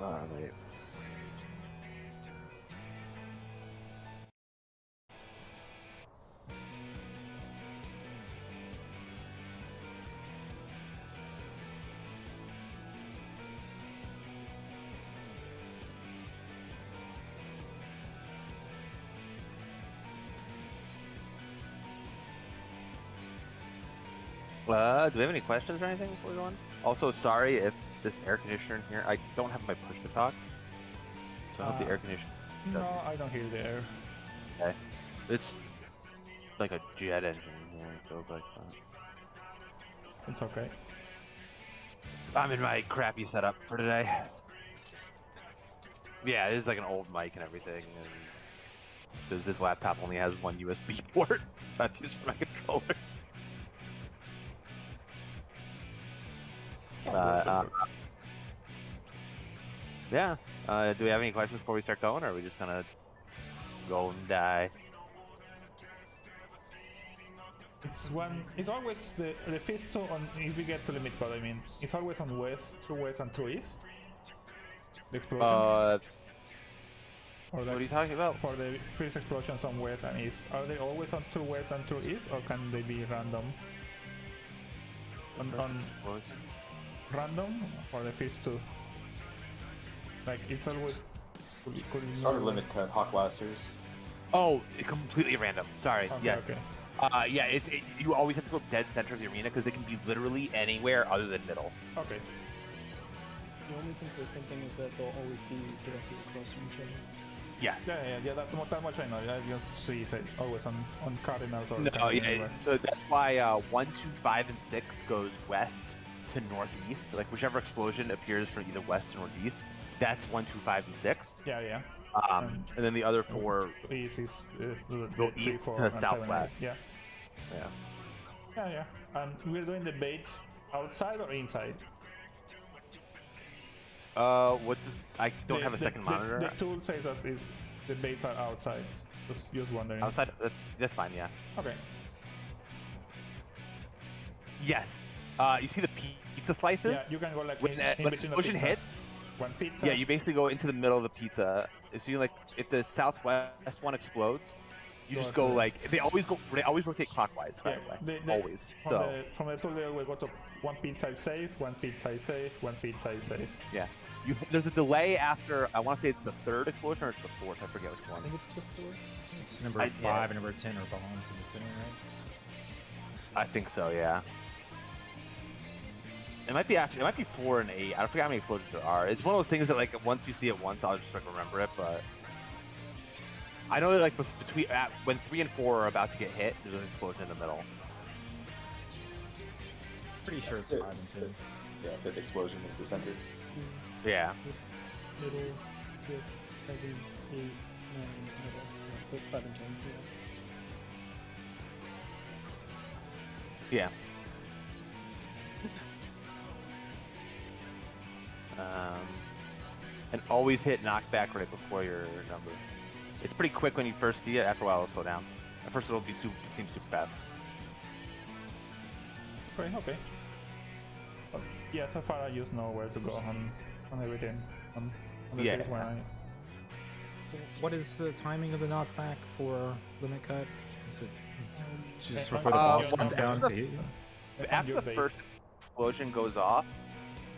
Alright. Do we have any questions or anything before we go on? Also, sorry if this air conditioner in here, I don't have my push to talk. So I hope the air conditioner doesn't. No, I don't hear the air. Okay. It's like a jet engine in here, it feels like that. It's okay. I'm in my crappy setup for today. Yeah, it is like an old mic and everything, and this laptop only has one USB port. It's not used for my controller. Yeah. Do we have any questions before we start going, or are we just gonna go and die? It's always the fist on, if we get to limit code, I mean, it's always on west, true west and true east. The explosions. Or what are you talking about? For the first explosions on west and east, are they always on true west and true east, or can they be random? On random, or the first two? Like, it's always... Start limit cut, Hawk Blasters. Oh, completely random. Sorry. Okay, yes. Okay. Yeah, you always have to go dead center of the arena because it can be literally anywhere other than middle. Okay. The only consistent thing is that they'll always be directly across from each other. Yeah. Yeah, that much I know. I just see if it always on cardinals or... No, yeah, so that's why 1, 2, 5, and 6 goes west to northeast. Like, whichever explosion appears from either west to northeast, that's 1, 2, 5, and 6. Yeah. And then the other 4 east is go east to southwest. Yeah. And we're doing the baits outside or inside? What does... I don't have a second monitor. The tool says that the baits are outside. Just wondering. Outside? That's fine, yeah. Okay. Yes. You see the pizza slices? Yeah, you can go like when explosion hits. One pizza. Yeah, you basically go into the middle of the pizza. If the southwest one explodes, you just go like they always rotate clockwise. By the way, always. From the tool they will go to one pizza is safe, one pizza is safe, one pizza is safe. Yeah. There's a delay after, I want to say it's the 3rd explosion or it's the 4th, I forget which one. I think it's the 4th. It's number 5 and number 10 are bombs in the center, right? I think so, yeah. It might be 4 and 8. I forget how many explosions there are. It's one of those things that like once you see it once, I'll just like remember it. But I know that like between when 3 and 4 are about to get hit, there's an explosion in the middle. Pretty sure it's 5 and 10. Yeah, 5th explosion is the center. Yeah. Middle, 6, 7, 8, 9, middle. Yeah, so it's 5 and 10. Yeah. And always hit knockback right before your number. It's pretty quick when you first see it. After a while, it'll slow down. At first, it'll seem super fast. Okay. But yeah, so far I just know where to go on everything. On the phase when I... What is the timing of the knockback for limit cut? Is it just on before the boss your- comes down to you? After the first explosion goes off,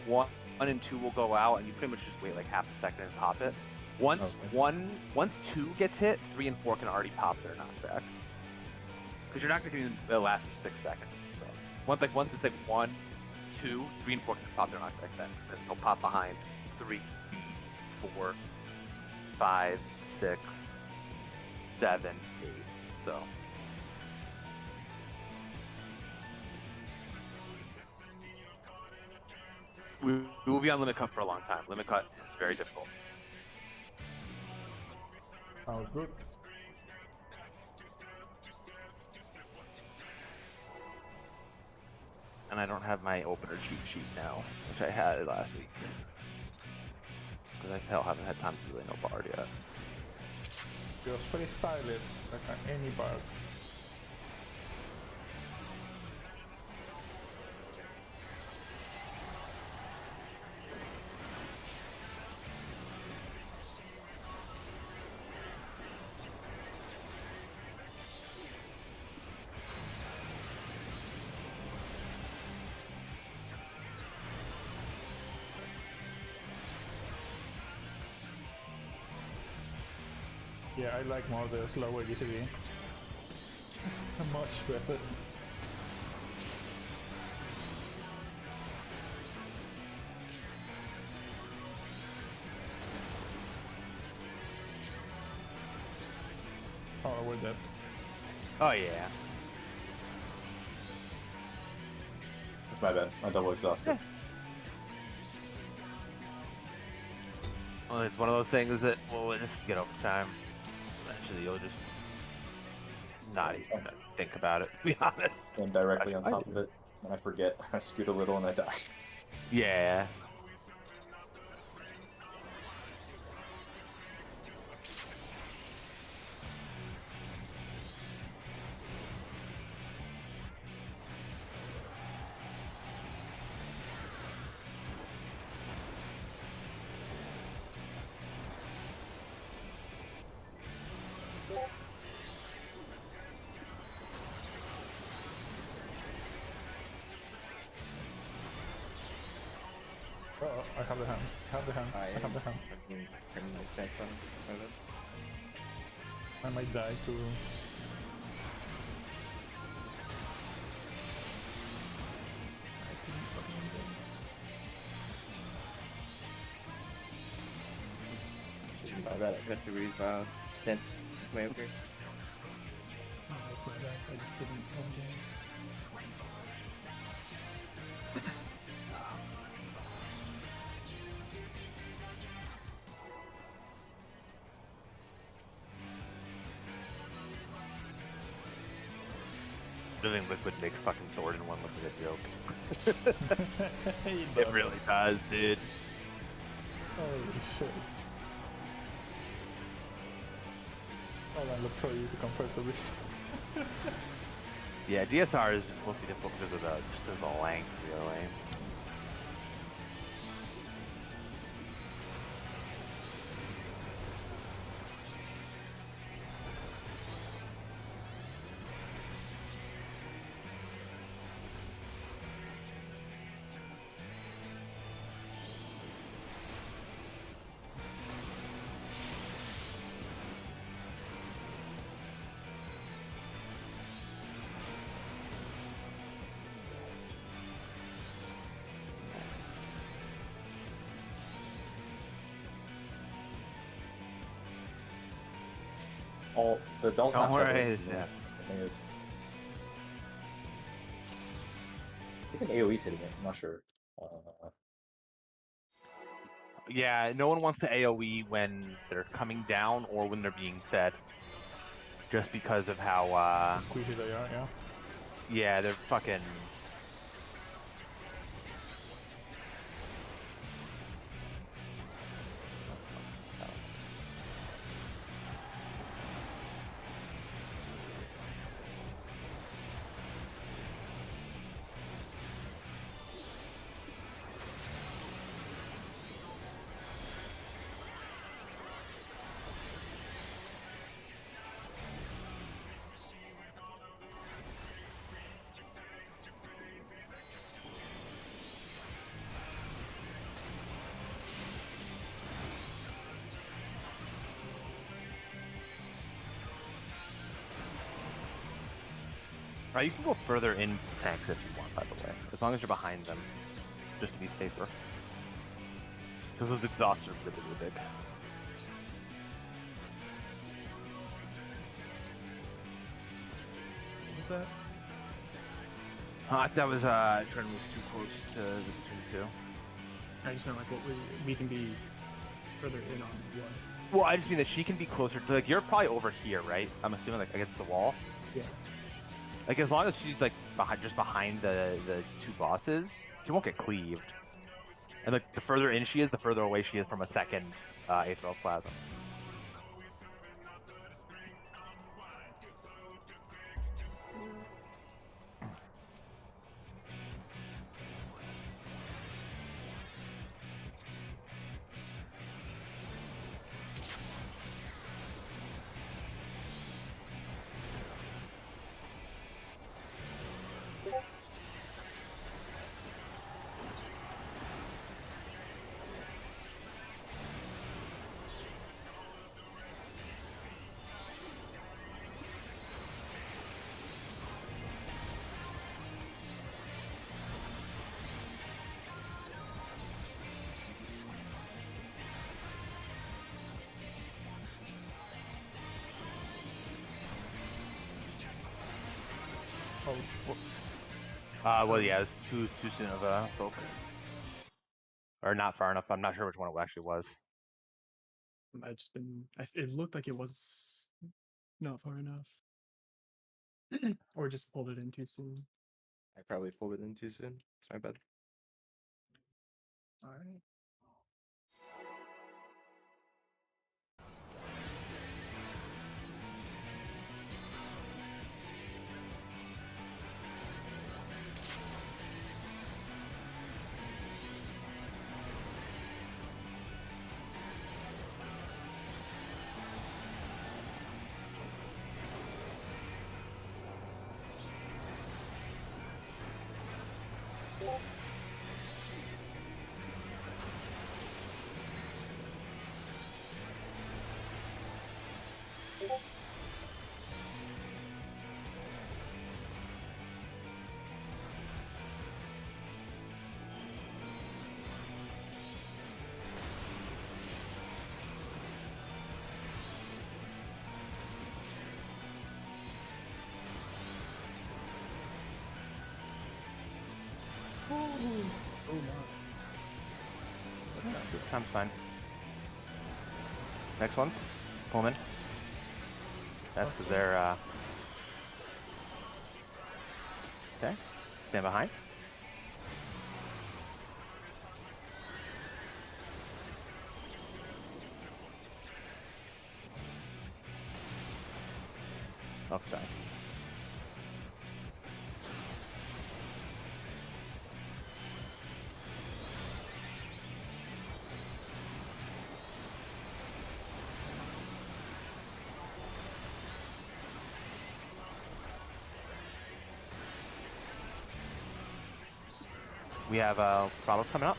1 and 2 will go out, and you pretty much just wait like half a second and pop it. Once 2 gets hit, 3 and 4 can already pop their knockback. Because you're not going to do the last 6 seconds. So once it's like 1, 2, 3 and 4 can pop their knockback then. So they'll pop behind 3, 4, 5, 6, 7, 8. So. We will be on limit cut for a long time. Limit cut is very difficult. Sounds good. And I don't have my opener cheat sheet now, which I had last week. Because I still haven't had time to really know Bard yet. Just freestyle it like any bug. Yeah, I like more the slower GCV. Much better. Oh, we're dead. Oh yeah. That's my bad. My double exhausted. Well, it's one of those things that will just get over time. Eventually, you'll just not even think about it. To be honest. Stand directly on top of it, and I forget. I scoot a little and I die. Yeah. Oh, I have the hand. I have the hand. I have the hand. I might die too. My bad, I got to read sense. It's my okay. Oh, that's my bad. I just didn't own game. Living liquid makes fucking sword in one look like a joke. It really does, dude. Holy shit. Oh, that looks so easy compared to this. Yeah, DSR is just mostly difficult because of the length, really. All the doll's Don't not worry, tethered. yeah. I think an AoE's hitting it. I'm not sure. Yeah, no one wants to AoE when they're coming down or when they're being fed. Just because of how, Squeezy they are, yeah. yeah, they're fucking... You can go further in tanks if you want, by the way. As long as you're behind them. Just to be safer. Because those exhausts are really, really big. What was that? That was, trying to move too close to the two. I just meant like what we can be further in on what. Well, I just mean that she can be closer to, like, you're probably over here, right? I'm assuming, like, against the wall. Yeah. Like, as long as she's, like, behind the two bosses, she won't get cleaved. And, like, the further in she is, the further away she is from a second Aetherol Plasm. Well, yeah, it was too soon of a focus. Or not far enough. I'm not sure which one it actually was. I just been. It looked like it was not far enough, or just pulled it in too soon. I probably pulled it in too soon. It's my bad. All right. Oh my. Time's fine. Next ones. Pull them in. That's because they're okay. Stand behind. Okay. We have Pralos coming up.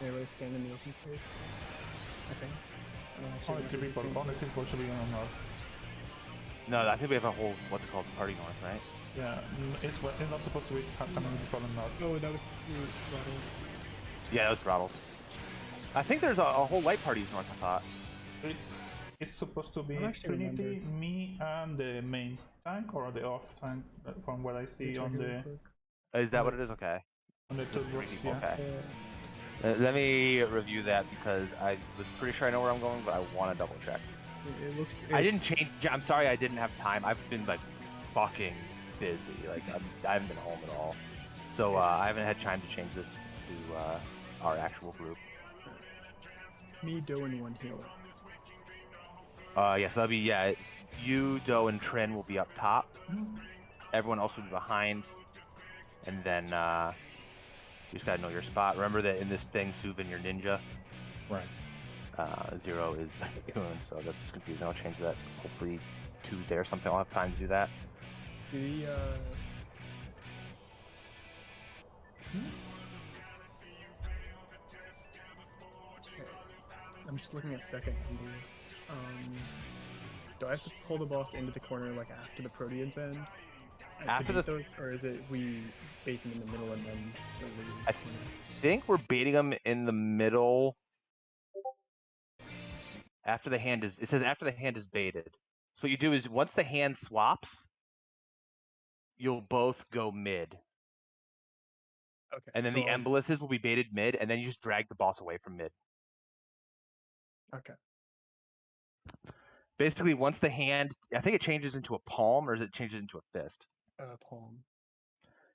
Anyway, stand in the open space. I think. Only 2 people. Only 2 people should be on north. No, I think we have a whole what's it called party north, right? Yeah, it's not supposed to be coming from the north. Oh, that was Rattles. Yeah, that was throttles. I think there's a whole light party north. I thought. It's supposed to be I actually Trinity, remember. me, and the main tank or the off tank from what I see on the Is that what it is? Okay. toolbox. Yeah. Okay. Let me review that because I was pretty sure I know where I'm going, but I want to double check. It looks. I didn't change. I'm sorry, I didn't have time. I've been like fucking busy. Like I haven't been home at all, so I haven't had time to change this to our actual group. Me, Doe, and one healer. Yeah, so that'll be it's you, Doe, and Trin will be up top. Everyone else will be behind, and then you just gotta know your spot. Remember that in this thing, Suvin, you're ninja. Right. 0 is so that's confusing. I'll change that. Hopefully Tuesday or something. I'll have time to do that. The I'm just looking at second angles. Do I have to pull the boss into the corner like after the Proteans end? After to beat those, or is it we bait them in the middle and then? I think we're baiting them in the middle. After the hand is, it says after the hand is baited. So what you do is once the hand swaps, you'll both go mid. Okay. And then so the emboluses will be baited mid, and then you just drag the boss away from mid. Okay. Basically, once the hand, I think it changes into a palm, or is it changes into a fist? Palm.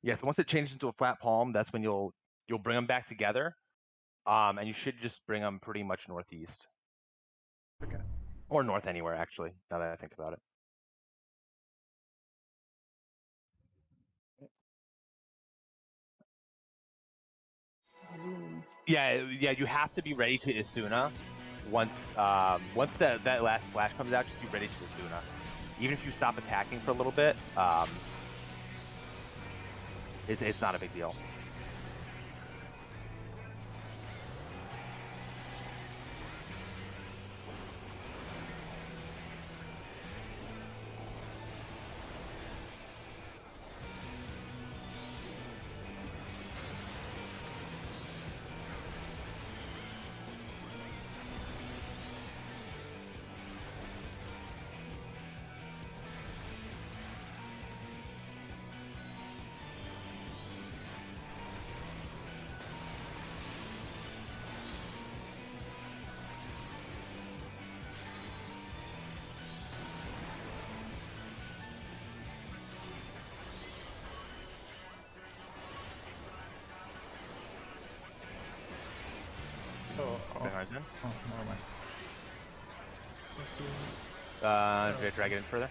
Yeah, so once it changes into a flat palm, that's when you'll bring them back together, and you should just bring them pretty much northeast. Okay. Or north anywhere, actually, now that I think about it. Yeah, you have to be ready to Isuna once that last splash comes out. Just be ready to Isuna. Even if you stop attacking for a little bit, it's not a big deal. Okay, Horizon. Oh, never mind. Did I drag it in further?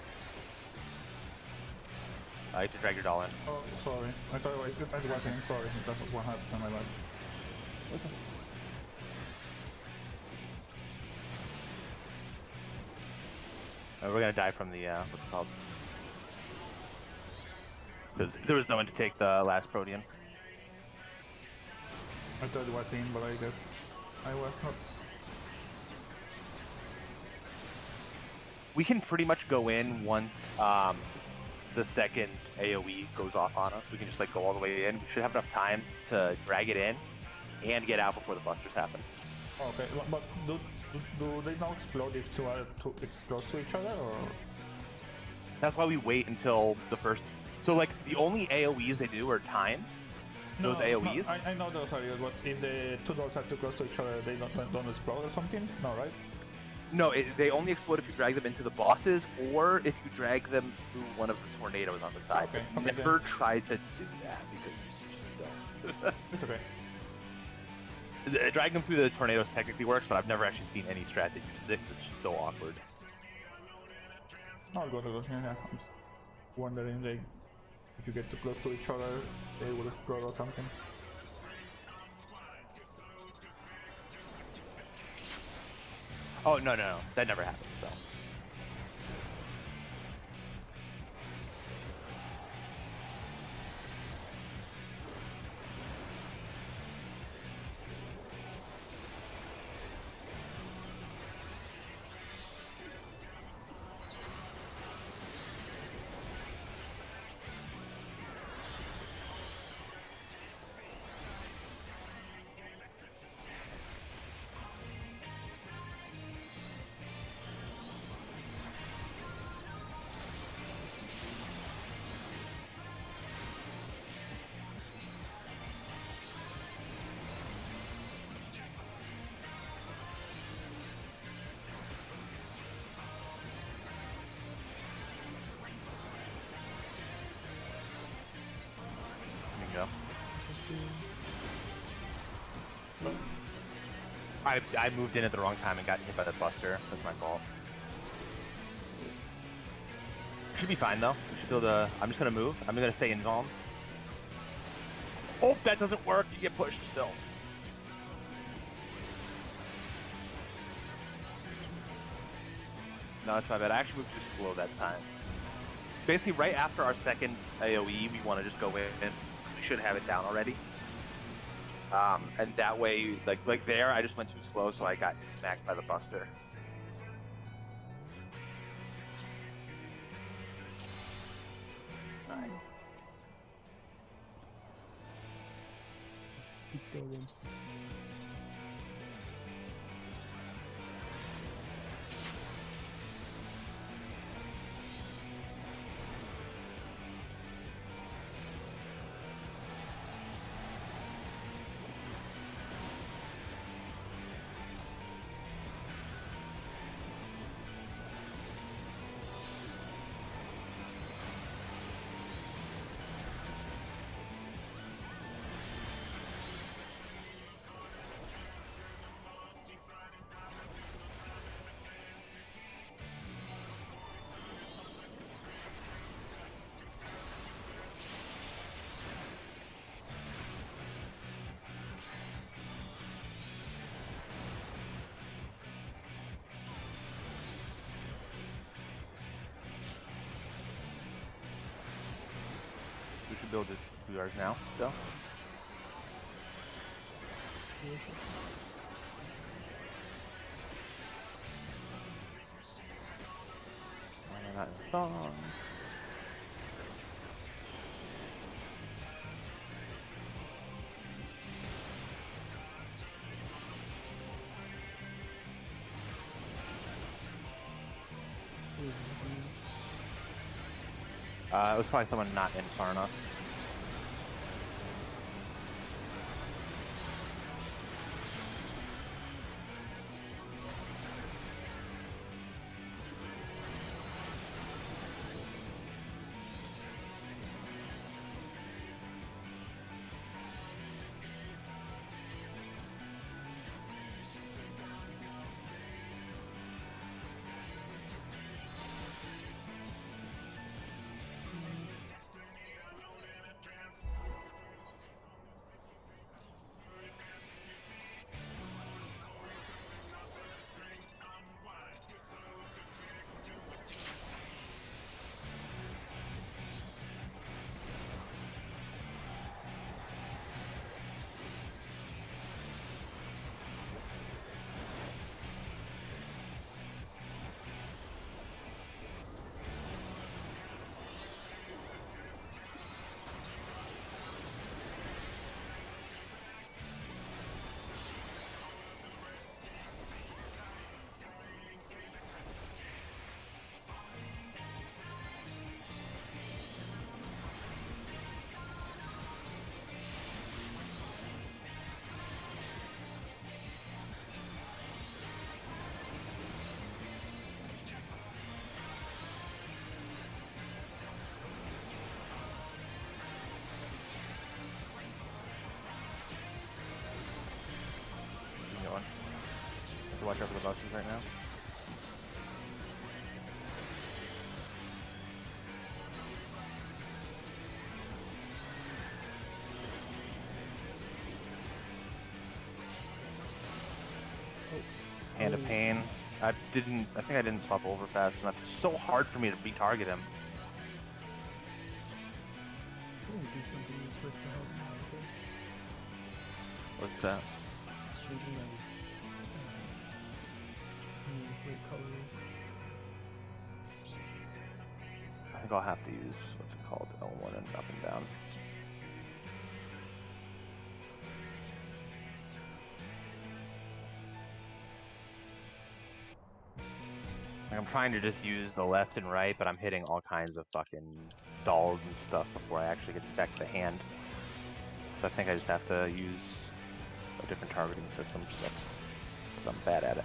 I have to drag your doll in. Oh, sorry. I thought it was in. Sorry, that's what happened in my life. Okay. We're gonna die from the, what's it called? Because there was no one to take the last Protean. I thought it was in, but I guess I was not. We can pretty much go in once the second AoE goes off on us. We can just like go all the way in. We should have enough time to drag it in and get out before the busters happen. Okay, but do they not explode if two are too close to each other, or? That's why we wait until the first. So like the only AoEs they do are time. Those AoEs. No, I know those are used, but if the two dolls are too close to each other, they don't explode or something? No, right? No, they only explode if you drag them into the bosses or if you drag them through one of the tornadoes on the side. Okay, Never try to do that because you just don't. It's okay. Drag them through the tornadoes technically works, but I've never actually seen any strat that uses it 'cause it's just so awkward. I'll go to those. Yeah, I'm just wondering, like, if you get too close to each other, they will explode or something. Oh, no, that never happens, so. Go. I moved in at the wrong time and got hit by the buster. That's my fault. Should be fine though. We should be able to. I'm just gonna move. I'm gonna stay in zone. Oh, that doesn't work. You get pushed still. No, it's my bad. I actually moved too slow that time. Basically, right after our second AoE, we want to just go in. We should have it down already. And that way, like there, I just went too slow, so I got smacked by the buster. Just keep going. We should build it 2 hours now, so. Not in song. It was probably someone not in far enough. to watch over the buses right now. Hand of Pain. I think I didn't swap over fast enough. It's so hard for me to retarget him. Ooh, do something useful to help me with this. What's that? Changing my red colors. I think I'll have to use, what's it called, L1 and up and down. Like, I'm trying to just use the left and right, but I'm hitting all kinds of fucking dolls and stuff before I actually get back to the hand. So I think I just have to use a different targeting system because I'm bad at it.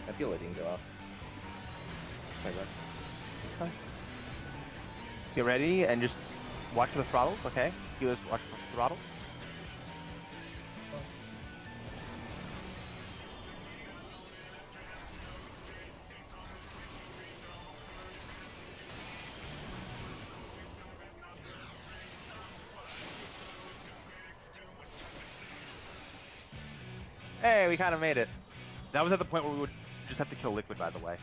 I feel it didn't go off. Sorry, bud. Get ready and just watch for the throttles, okay? Healers, watch for the throttles. Hey, we kind of made it. That was at the point where we would just have to kill Liquid, by the way.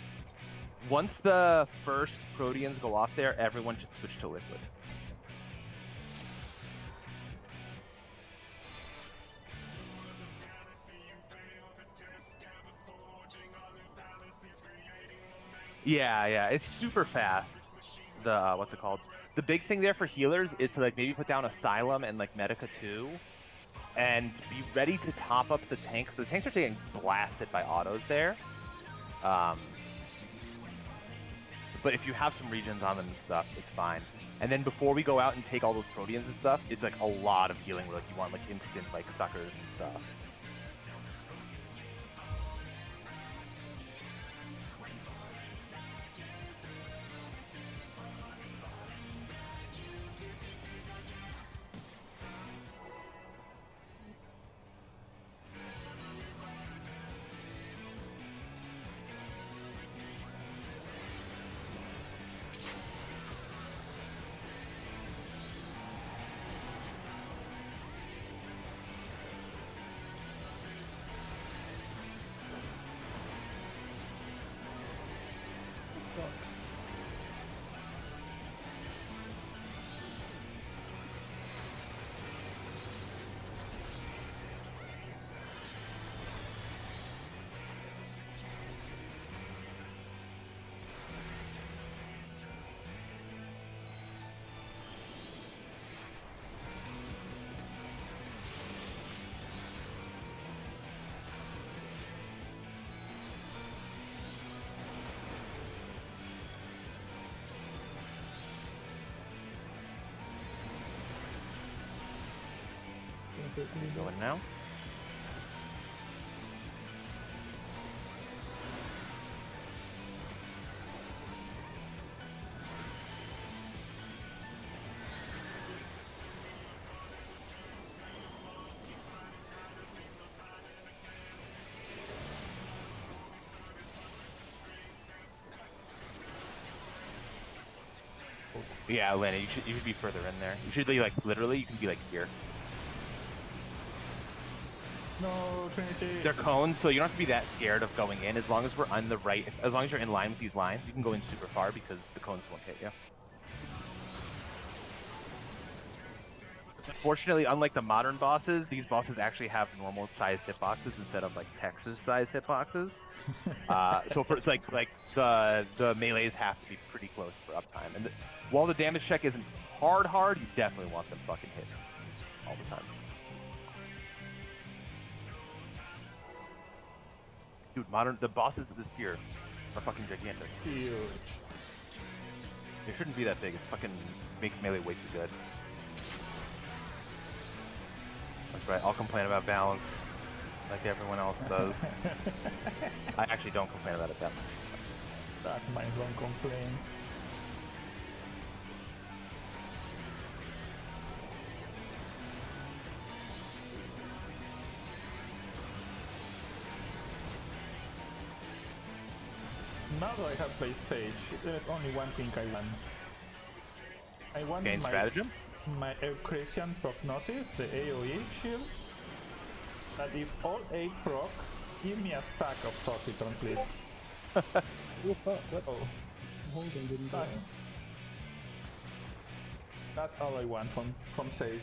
Once the first Proteans go off there, everyone should switch to Liquid. Yeah, it's super fast. The, what's it called? The big thing there for healers is to like maybe put down Asylum and like Medica 2. And be ready to top up the tanks. The tanks are getting blasted by autos there. But if you have some regions on them and stuff, it's fine. And then before we go out and take all those Proteans and stuff, it's like a lot of healing where like you want like instant like suckers and stuff. Going now. Yeah, Lenny, you should be further in there. You should be like literally. You can be like here. No, Trinity. They're cones, so you don't have to be that scared of going in. As long as we're on the right, as long as you're in line with these lines, you can go in super far because the cones won't hit you. Unfortunately, unlike the modern bosses, these bosses actually have normal sized hitboxes instead of like Texas sized hitboxes. So for it's like the melees have to be pretty close for uptime. And while the damage check isn't hard, you definitely want them fucking hit all the time. Dude, the bosses of this tier are fucking gigantic. Huge. They shouldn't be that big. It fucking makes melee way too good. That's right. I'll complain about balance like everyone else does. I actually don't complain about it that much. That might don't complain. Now that I have played Sage, there's only one thing I want. I want Gain stratagem? my Eucrasian Prognosis, the AoE shield. That if all 8 proc, give me a stack of Toxitron, please. Oh fuck, what? Oh, Holding didn't die. that's all I want from Sage.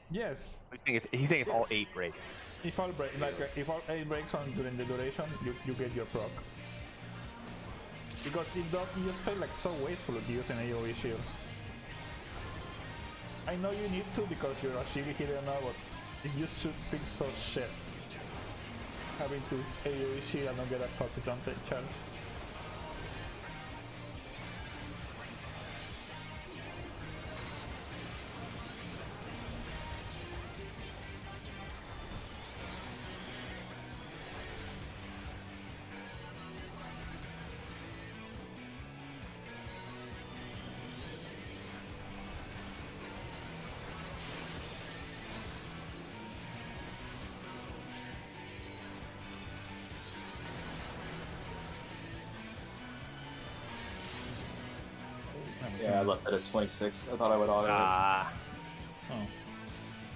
Yes. He's saying if all 8 break. If all break, if all 8 breaks on during the duration, you get your proc. Because it does, you just feel like so wasteful using AoE shield. I know you need to because you're a Shigi healer now, but it just should feel so shit. Having to AoE shield and not get a Toxitron charge. Yeah, I left it at 26. I thought I would auto it. Ah. Oh.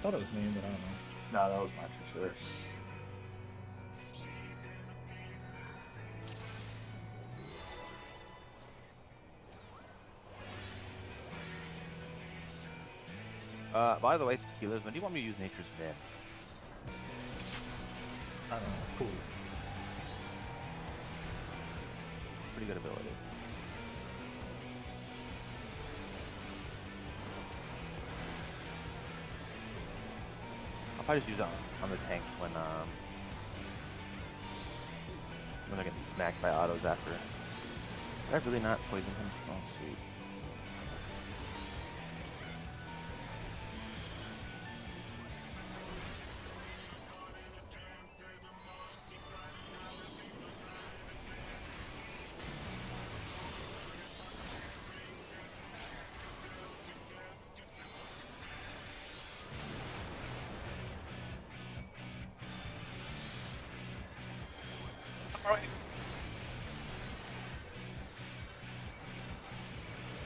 Thought it was me, but I don't know. No, that was mine for sure. By the way, healers, when do you want me to use Nature's Vin? I don't know, cool. Pretty good ability. I'll probably just use it on the tanks when they're getting smacked by autos after. Did I really not poison him? Oh, sweet.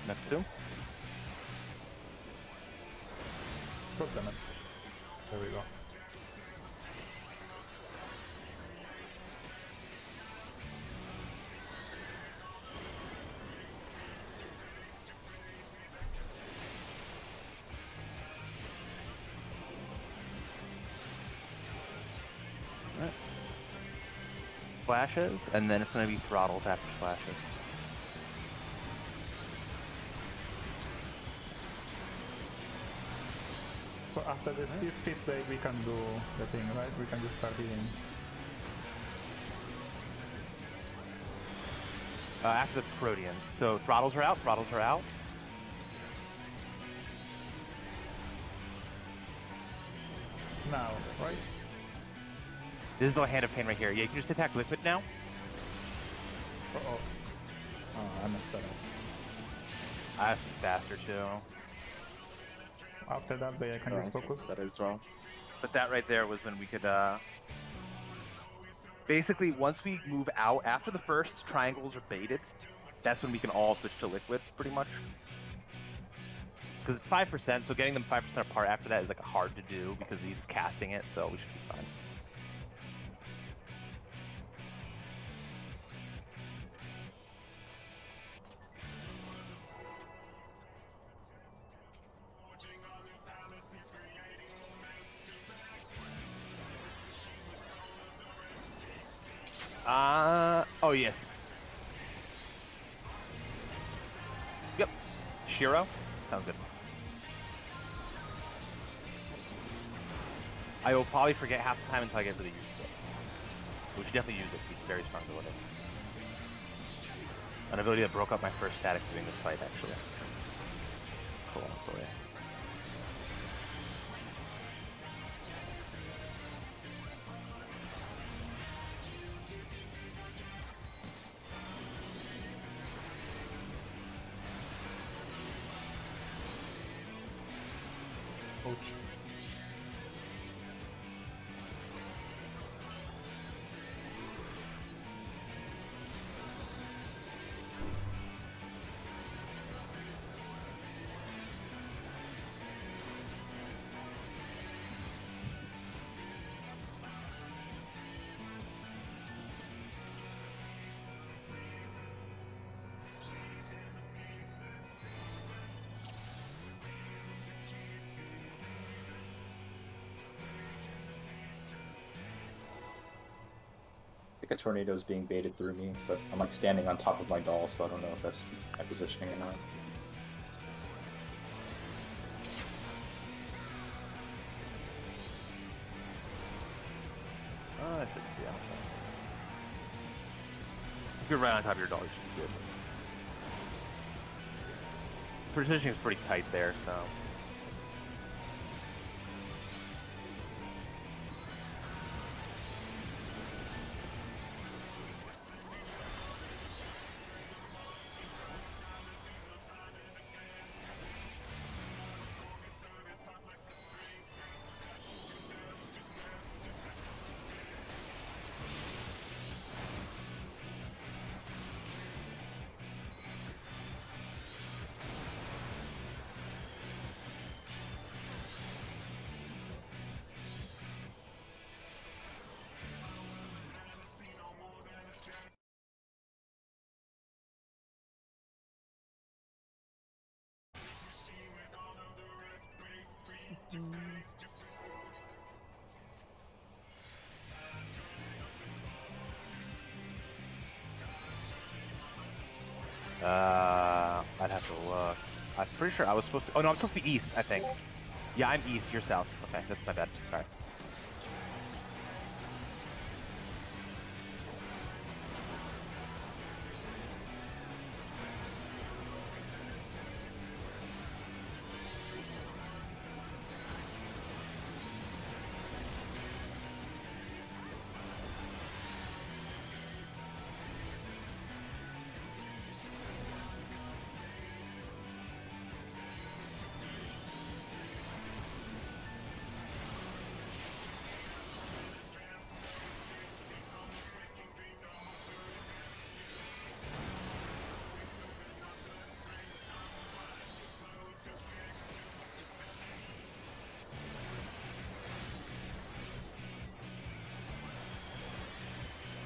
Next two. God damn it. There we go. Alright. Flashes, and then it's going to be throttles after flashes. So after this feast break, we can do the thing, right? We can just start eating. After the Proteans. So throttles are out, Now, right? This is the Hand of Pain right here. Yeah, you can just attack Liquid now. Uh-oh. Oh, I messed that up. I have to be faster too. After that, they can just focus. That is wrong. But that right there was when we could basically once we move out after the first triangles are baited, that's when we can all switch to liquid pretty much. Because it's 5%, so getting them 5% apart after that is like hard to do because he's casting it, so we should be fine. Oh yes. Yep. Shiro? Sounds good. I will probably forget half the time until I get to the use it. We should definitely use it. It's a very strong ability. An ability that broke up my first static doing this fight, actually. It's a long story. Ouch. I think a tornado is being baited through me, but I'm like standing on top of my doll, so I don't know if that's my positioning or not. That shouldn't be outside. If you're right on top of your dog, you should be good. Positioning is pretty tight there, so. I'd have to look. I'm pretty sure I was supposed to. Oh no, I'm supposed to be east, I think. Yeah, I'm east. You're south. Okay, that's my bad. Sorry.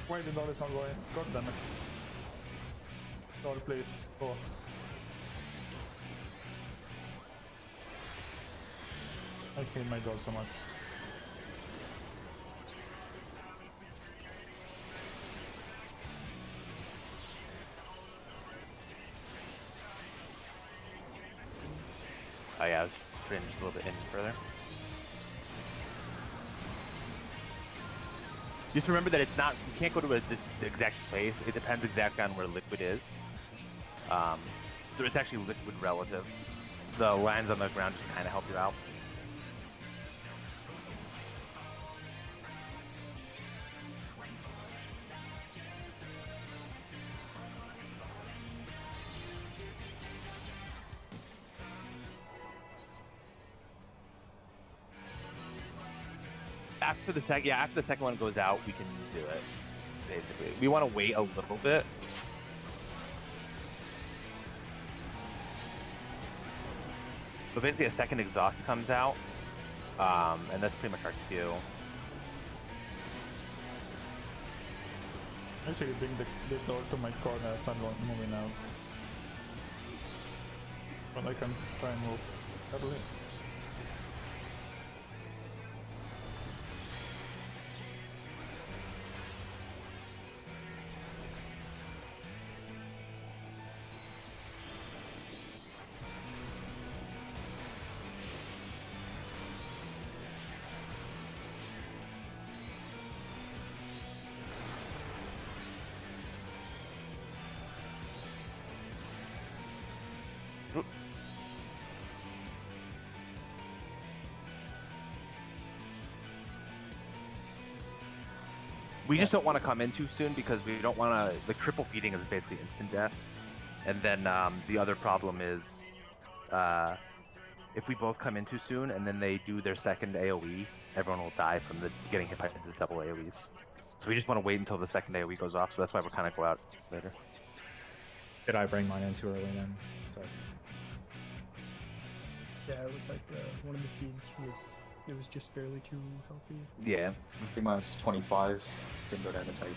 Why the doll is not going? God damn it. Doll, please. Go. I hate my doll so much. Oh yeah, I was fringed a little bit in further. You have to remember that it's not, you can't go to the exact place. It depends exactly on where liquid is. So it's actually liquid relative. The lines on the ground just kind of help you out. after the second one goes out, we can do it. Basically, we want to wait a little bit. But basically, a second exhaust comes out, and that's pretty much our cue. Actually, bring the door to my corner and start moving out. But I can try and move early. We just don't want to come in too soon because we don't want to. The triple feeding is basically instant death, and then the other problem is if we both come in too soon and then they do their second AOE, everyone will die from the getting hit by the double AOEs. So we just want to wait until the second AOE goes off. So that's why we're kind of go out later. Did I bring mine in too early then? Sorry. Yeah, it looked like one of the feeds was just barely too healthy. Yeah. I think mine's 25. Didn't go down the type.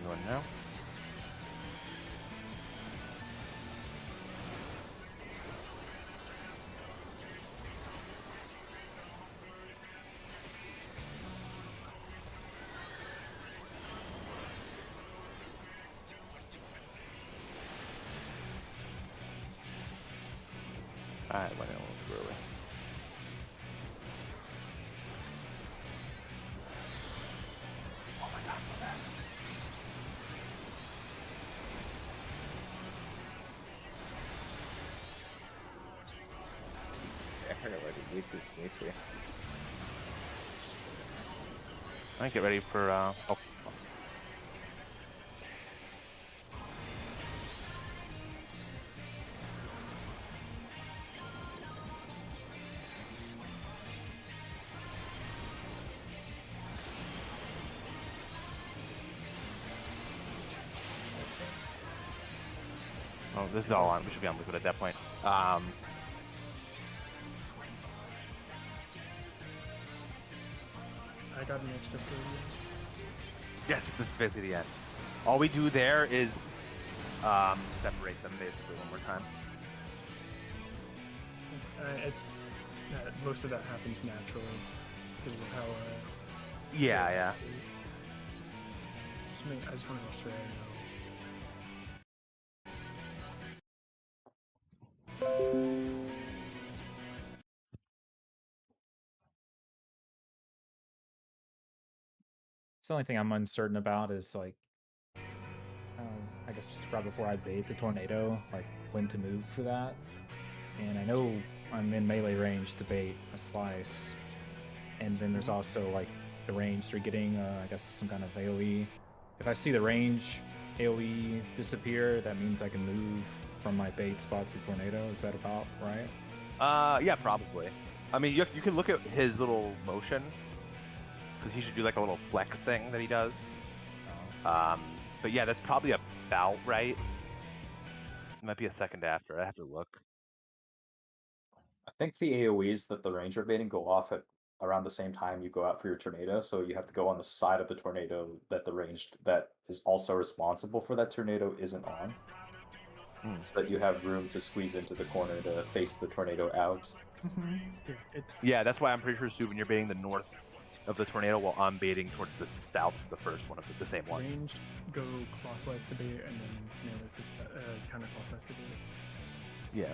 Going now. Alright, went in a little too early. Oh my god, my bad. I heard it already. Way too. Alright, get ready for oh. Oh, this is all on. We should be on liquid at that point. I got an extra 30. Yes, this is basically the end. All we do there is separate them basically one more time. It's most of that happens naturally because of how. Yeah. I just want to make sure I know. It's the only thing I'm uncertain about is like, I guess right before I bait the tornado, like when to move for that. And I know I'm in melee range to bait a slice, and then there's also like the range they're getting, I guess some kind of AOE. If I see the range AOE disappear, that means I can move from my bait spot to tornado. Is that about right? Yeah, probably. I mean, you can look at his little motion because he should do like a little flex thing that he does. But yeah, that's probably about right. It might be a second after. I have to look. I think the AoEs that the range are baiting go off at around the same time you go out for your tornado, so you have to go on the side of the tornado that the ranged that is also responsible for that tornado isn't on, so that you have room to squeeze into the corner to face the tornado out. Yeah, it's Yeah, that's why I'm pretty sure, Subin, you're baiting the north of the tornado while I'm baiting towards the south of the first one of the same one. ranged go clockwise to bait, and then melees go counterclockwise to bait. Yeah.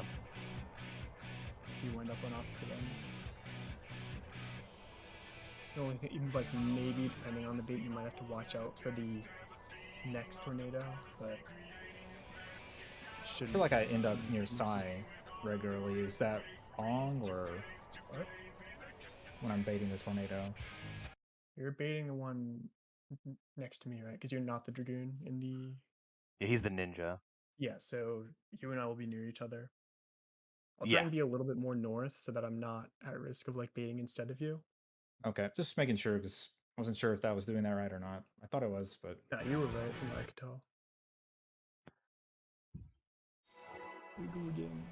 You wind up on opposite ends. The only thing, even like maybe depending on the bait, you might have to watch out for the next tornado, but I shouldn't. feel like I end up near Sai regularly. Is that wrong, or What? when I'm baiting the tornado? You're baiting the one next to me, right? Because you're not the dragoon in the. Yeah, he's the ninja. Yeah, so you and I will be near each other. I'll try Yeah. and be a little bit more north so that I'm not at risk of like baiting instead of you. Okay, just making sure because I wasn't sure if that was doing that right or not. I thought it was, but Yeah, you were right from what I could tell. We go again.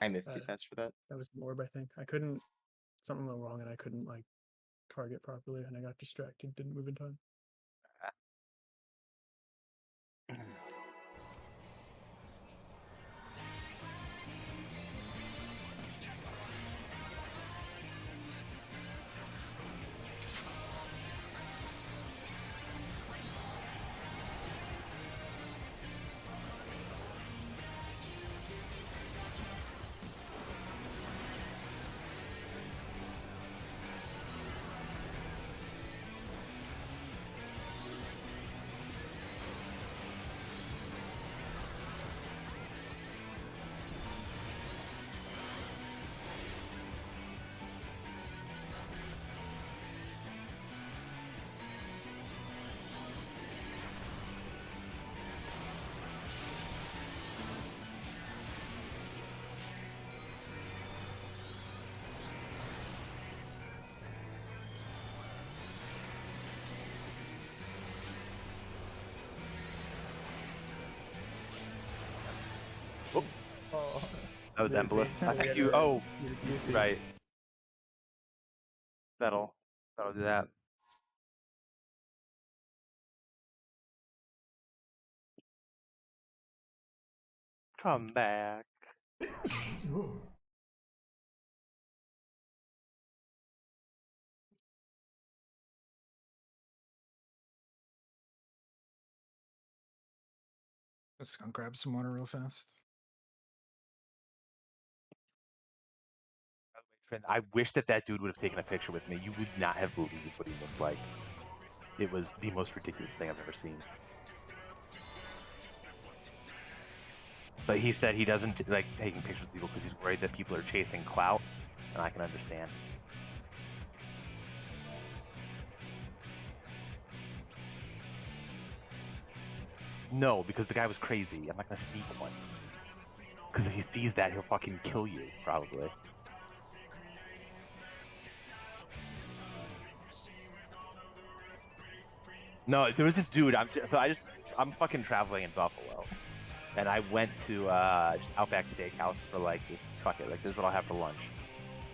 I moved too fast for that. That was the orb, I think. I couldn't. Something went wrong, and I couldn't like target properly, and I got distracted. Didn't move in time. Oh, That was Lucy. Embolus. I think Yeah, you. Oh, Lucy. right. That'll do that. Come back. Ooh. just gonna grab some water real fast. I wish that dude would have taken a picture with me. You would not have believed what he looked like. It was the most ridiculous thing I've ever seen. But he said he doesn't like taking pictures of people because he's worried that people are chasing clout, and I can understand. No, because the guy was crazy. I'm not gonna sneak one. Because if he sees that, he'll fucking kill you, probably. No, there was this dude. I'm fucking traveling in Buffalo, and I went to just Outback Steakhouse for like this. Fuck it, like this is what I'll have for lunch.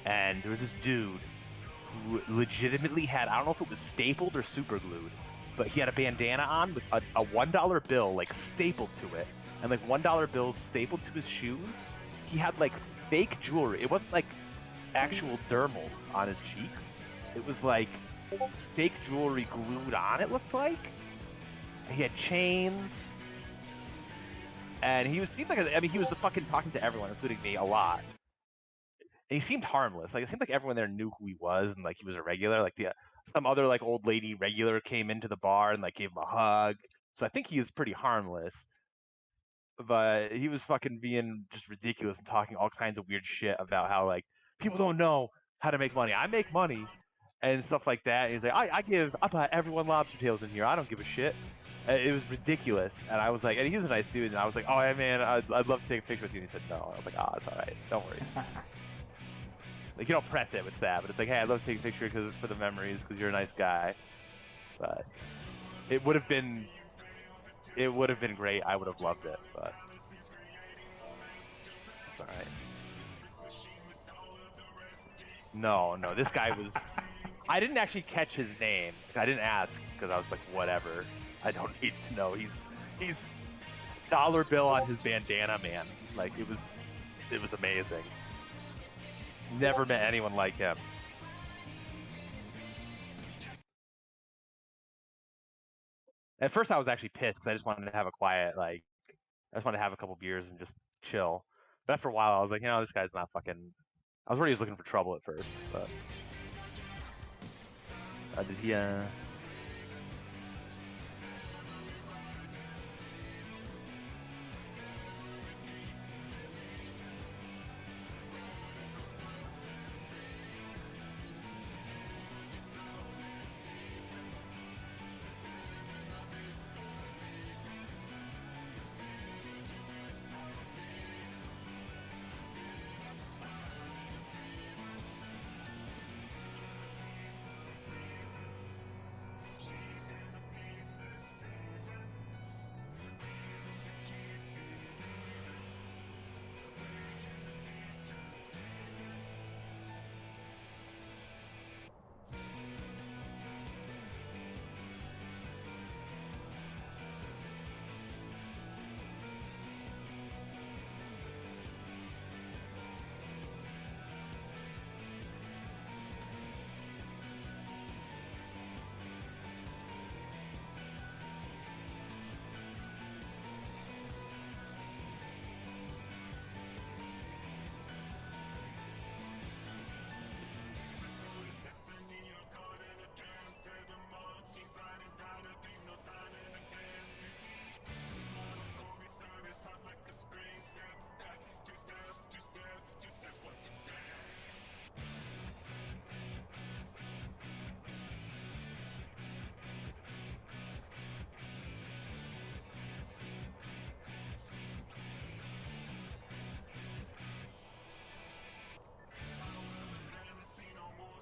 And there was this dude who legitimately had, I don't know if it was stapled or super glued, but he had a bandana on with a $1 bill like stapled to it, and like $1 bills stapled to his shoes. He had like fake jewelry. It wasn't like actual dermals on his cheeks. It was like fake jewelry glued on, it looked like. He had chains. And he seemed like, I mean, he was fucking talking to everyone, including me, a lot. And he seemed harmless. Like, it seemed like everyone there knew who he was, and like he was a regular. Like some other like old lady regular came into the bar and like gave him a hug. So I think he was pretty harmless. But he was fucking being just ridiculous and talking all kinds of weird shit about how like people don't know how to make money. I make money and stuff like that. And he's like, I buy everyone lobster tails in here. I don't give a shit. It was ridiculous, and I was like, and he was a nice dude, and I was like, oh yeah, man, I'd love to take a picture with you. And he said no. I was like, oh, it's all right, don't worry. Like, you don't press it with that, but it's like, hey, I'd love to take a picture for the memories because you're a nice guy. But it would have been great. I would have loved it, but it's all right. No, this guy was. I didn't actually catch his name. I didn't ask because I was like, whatever. I don't need to know. He's dollar bill on his bandana, man. Like, it was amazing. Never met anyone like him. At first I was actually pissed because I just wanted to have a quiet, like, I just wanted to have a couple beers and just chill. But after a while I was like, you know, this guy's not fucking. I was worried he was looking for trouble at first, but did he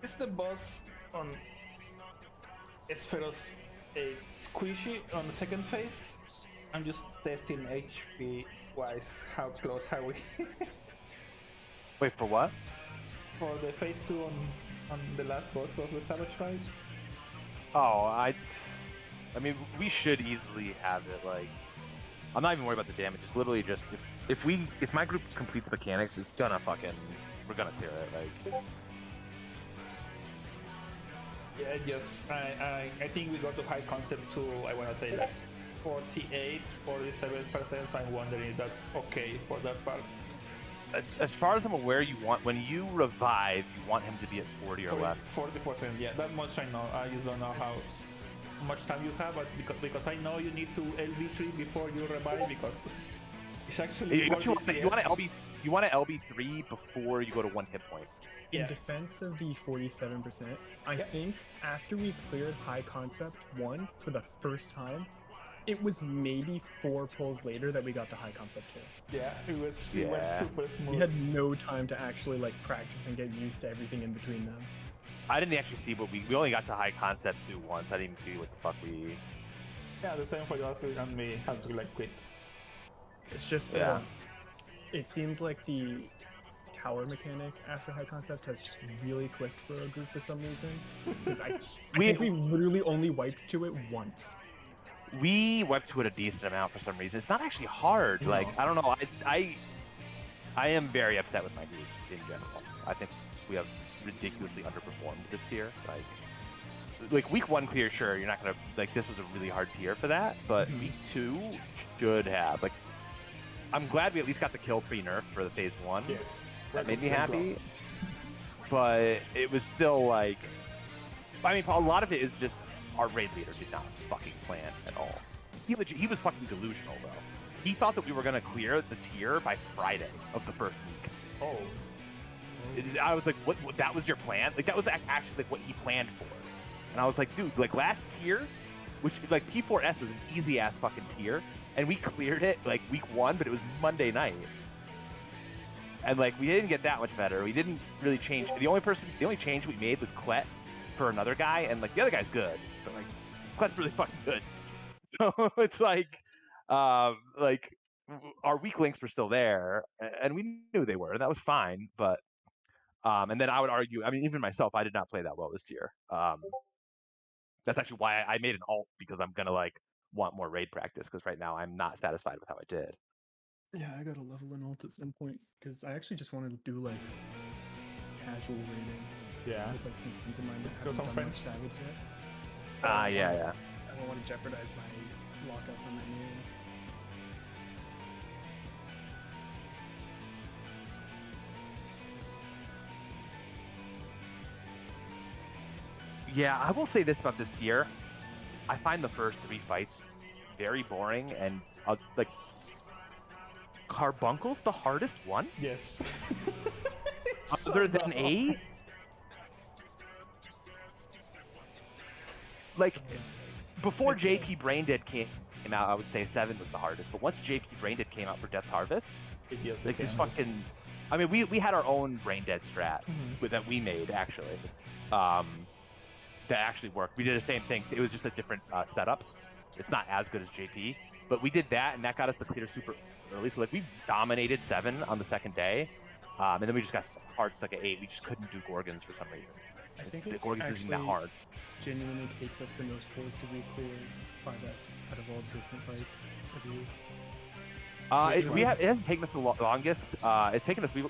Is the boss on Espheros squishy on the second phase? I'm just testing HP wise how close are we. Wait, for what? For the phase 2 on the last boss of the Savage fight? Oh, I mean, we should easily have it. Like, I'm not even worried about the damage. It's literally just if my group completes mechanics, it's gonna we're gonna tear it. Like, yeah, just I think we got to high concept to, I wanna say, like 48, 47%. So I'm wondering if that's okay for that part. As far as I'm aware, when you revive, you want him to be at 40 or less. 40%, yeah, that much I know. I just don't know how much time you have, but because I know you need to LB3 before you revive, because it's actually you want an LB3 before you go to 1 hit point. In defense of the 47%, I think after we cleared High Concept 1 for the first time, it was maybe 4 pulls later that we got the High Concept 2. Yeah, it went super smooth. We had no time to actually like practice and get used to everything in between them. I didn't actually see what we only got to High Concept 2 once. I didn't even see what the fuck we. Yeah, the same for us and me had to like quit. It's just it seems like the tower mechanic after High Concept has just really clicked for a group for some reason. Because I think we literally only wiped to it once. We wiped to it a decent amount for some reason. It's not actually hard. No. Like, I don't know. I am very upset with my group in general. I think we have ridiculously underperformed this tier. Like, like week 1 clear, sure, you're not gonna like this was a really hard tier for that, but week 2 should have like. I'm glad we at least got the kill pre-nerf for the phase 1. Yes. That made me happy. But it was still like, I mean, a lot of it is just our raid leader did not fucking plan at all. He was fucking delusional though. He thought that we were gonna clear the tier by Friday of the first week. Oh. I was like, what? That was your plan? Like that was actually like what he planned for. And I was like, dude, like last tier, which like P4S was an easy ass fucking tier, and we cleared it like week 1, but it was Monday night. And like we didn't get that much better. We didn't really change. The only change we made was Clet for another guy, and like the other guy's good. So like Clet's really fucking good. So it's like our weak links were still there, and we knew they were, and that was fine. But and then I would argue, I mean, even myself, I did not play that well this year. That's actually why I made an alt, because I'm gonna like want more raid practice, because right now I'm not satisfied with how I did. Yeah, I got to level an alt at some point because I actually just wanted to do like casual raiding. Yeah. With like some friends in mind that Go haven't some done friends. much Savage yet. Yeah. I don't want to jeopardize my lockouts on that name. Yeah, I will say this about this year. I find the first 3 fights very boring, and like Carbuncle's the hardest one. Yes. Other than 8. Like before JP Braindead came out, I would say 7 was the hardest. But once JP Braindead came out for Death's Harvest, like this fucking, I mean, we had our own Braindead strat that we made actually. That actually worked. We did the same thing. It was just a different setup. It's not as good as JP, but we did that, and that got us the clear super early. So like we dominated 7 on the second day, and then we just got hard stuck at 8. We just couldn't do Gorgons for some reason. I think the it Gorgons isn't that hard. Genuinely takes us the most pulls to re-clear 5S out of all different fights every week. It hasn't taken us the longest. It's taken us. We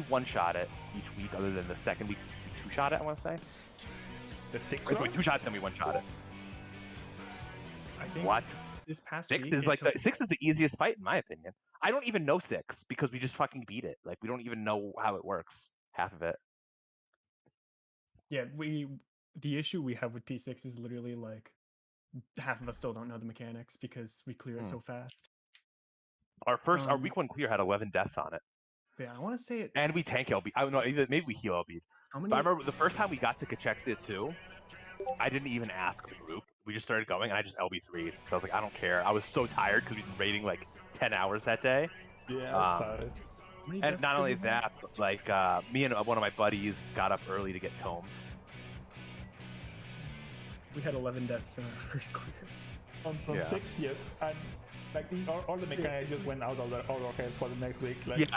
one-shot it each week, other than the second week we 2-shot it. I want to say. The 6 we 2 shots, then we 1-shot it. I think What? this past 6 week is like 6 is the easiest fight in my opinion. I don't even know 6 because we just fucking beat it. Like we don't even know how it works. Half of it. Yeah, the issue we have with P6 is literally like half of us still don't know the mechanics because we clear it so fast. Our week 1 clear had 11 deaths on it. Yeah, I want to say it. And we tank LB. I don't know. Maybe we heal LB. How many? But I remember the first time we got to Kachexia 2, I didn't even ask the group. We just started going, and I just LB3'd. So I was like, I don't care. I was so tired because we'd been raiding like 10 hours that day. Yeah, sorry. And not only that, but like me and one of my buddies got up early to get tomes. We had 11 deaths in our first clear. On 6, yes, and like all the mechanics just went out of our heads for the next week. Like,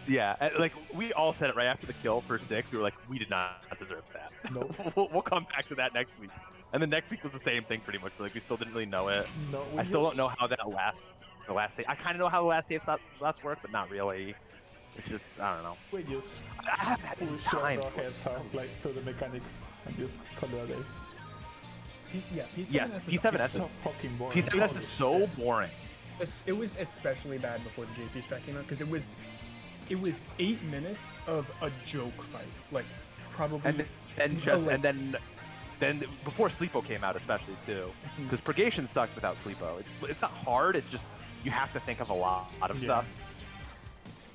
yeah. And, like we all said it right after the kill for 6. We were like, we did not deserve that. No. we'll come back to that next week. And the next week was the same thing pretty much. But, like we still didn't really know it. No, I still don't know how the last save. I kind of know how the last save slots work, but not really. It's just I don't know. We just I haven't had any time. our heads off like to the mechanics and just call it a day. Yes, P7S so fucking boring. P7S is so boring. It was especially bad before the JP strat came out because it was 8 minutes of a joke fight, like probably. And then before Sleepo came out, especially too, because Purgation sucked without Sleepo. It's not hard. It's just you have to think of a lot of stuff.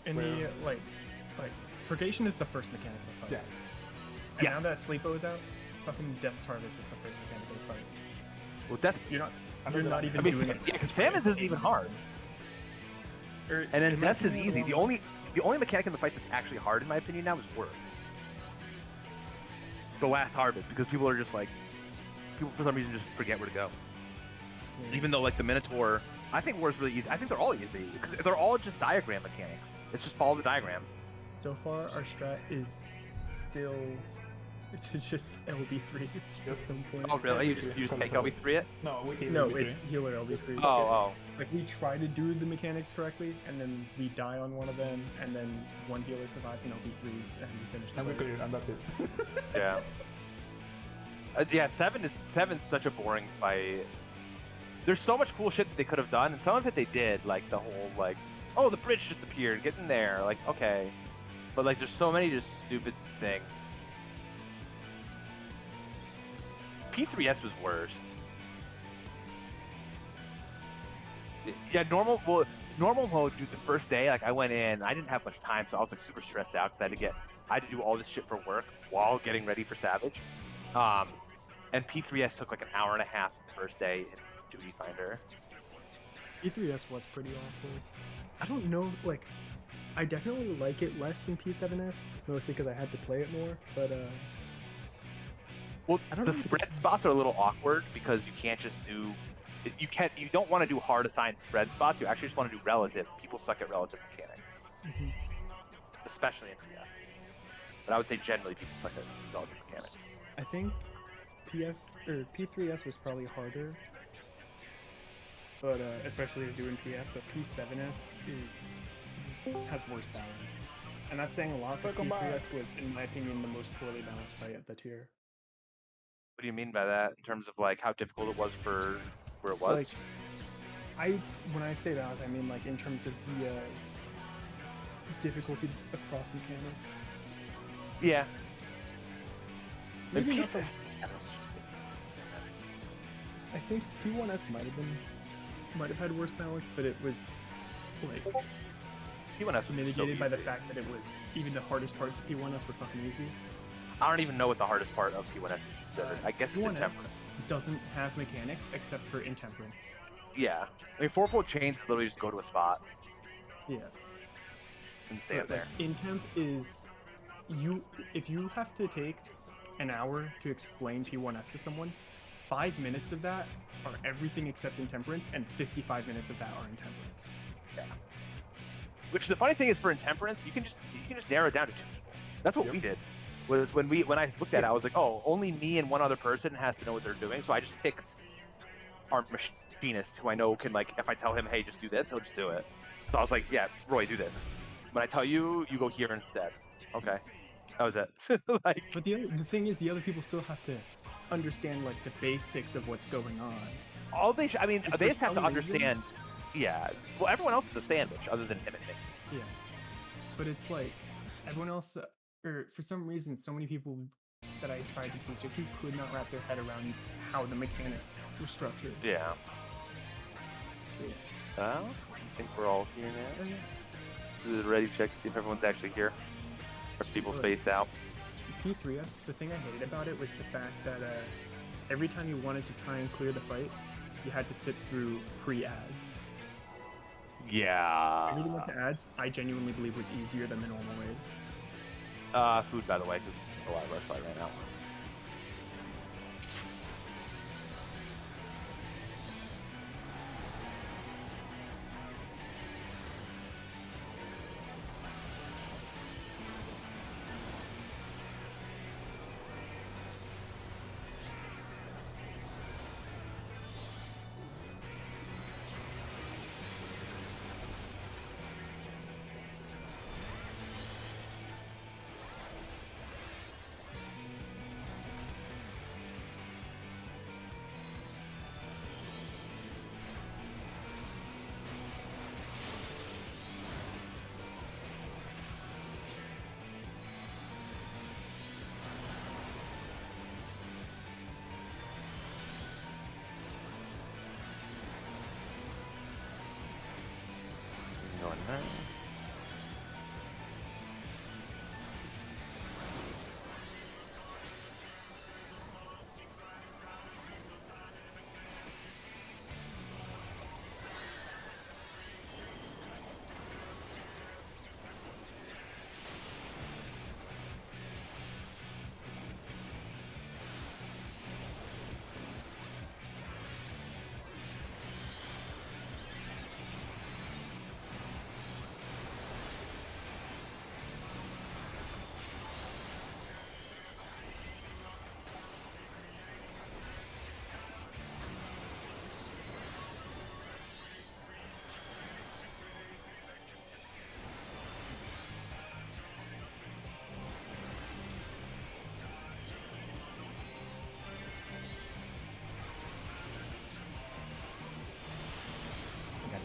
And the like Purgation is the first mechanic of the fight. Yeah. And now that Sleepo is out, fucking Death's Harvest is the first mechanic of the fight. Well, Death. You're not even I mean, doing it. yeah, because Famines isn't even hard. And then Death's is easy. The only mechanic in the fight that's actually hard, in my opinion, now is Word. The last Harvest, because people are just like, people for some reason just forget where to go. Even though like the Minotaur, I think Word's really easy. I think they're all easy because they're all just diagram mechanics. It's just follow the diagram. So far, our strat is still to just LB3 at some point. Oh really? You just take LB3 it? No, it's healer LB3. Oh. Like we try to do the mechanics correctly, and then we die on one of them, and then one healer survives and LB3s, and we finish the and we fight. clear, and that's it. Yeah. Yeah, seven's such a boring fight. There's so much cool shit that they could have done, and some of it they did, like the whole like, oh, the bridge just appeared, get in there, like okay, but like there's so many just stupid things. P3S was worst. Yeah, normal mode, dude. The first day, like I went in, I didn't have much time, so I was like super stressed out because I had to do all this shit for work while getting ready for Savage. And P3S took like an hour and a half the first day in Duty Finder. P3S was pretty awful. I don't know, like, I definitely like it less than P7S, mostly because I had to play it more, but well, the spread spots are a little awkward because you can't just do, you don't want to do hard assigned spread spots, you actually just want to do relative. People suck at relative mechanics. Mm-hmm. Especially in PF. But I would say generally people suck at relative mechanics. I think P3S was probably harder, but especially to do in PF. But P7S has worse balance, and that's saying a lot because P3S was, in my opinion, the most poorly balanced fight at the tier. What do you mean by that? In terms of like how difficult it was for where it was? Like, when I say that, I mean like in terms of the difficulty across mechanics. Yeah. Maybe not. I think P1S might have had worse balance, but it was like P1S was mitigated so by the fact that it was even the hardest parts of P1S were fucking easy. I don't even know what the hardest part of P1S is. I guess it's Intemperance. Doesn't have mechanics except for Intemperance. Yeah. I mean, fourfold chains literally just go to a spot. Yeah. And stand there. Intemp is if you have to take an hour to explain P1S to someone, 5 minutes of that are everything except Intemperance, and 55 minutes of that are Intemperance. Yeah. Which the funny thing is for Intemperance, you can just narrow it down to 2 people. That's what we did. Was when I looked at it, I was like, oh, only me and one other person has to know what they're doing. So I just picked our machinist, who I know can, like, if I tell him, hey, just do this, he'll just do it. So I was like, yeah, Roy, do this. When I tell you, you go here instead. Okay. That was it. Like, but the thing is, the other people still have to understand like the basics of what's going on. All they they just have to understand. Yeah. Well, everyone else is a sandwich other than him and me. Yeah. But it's like everyone else, or for some reason, so many people that I tried to teach it to could not wrap their head around how the mechanics were structured. Yeah. I think we're all here now. This is a ready check to see if everyone's actually here. Or if people spaced out. P3S, the thing I hated about it was the fact that every time you wanted to try and clear the fight, you had to sit through pre-ads. Yeah. Everything with the ads, I genuinely believe was easier than the normal raid. Food, by the way, because there's a lot of rush fight right now.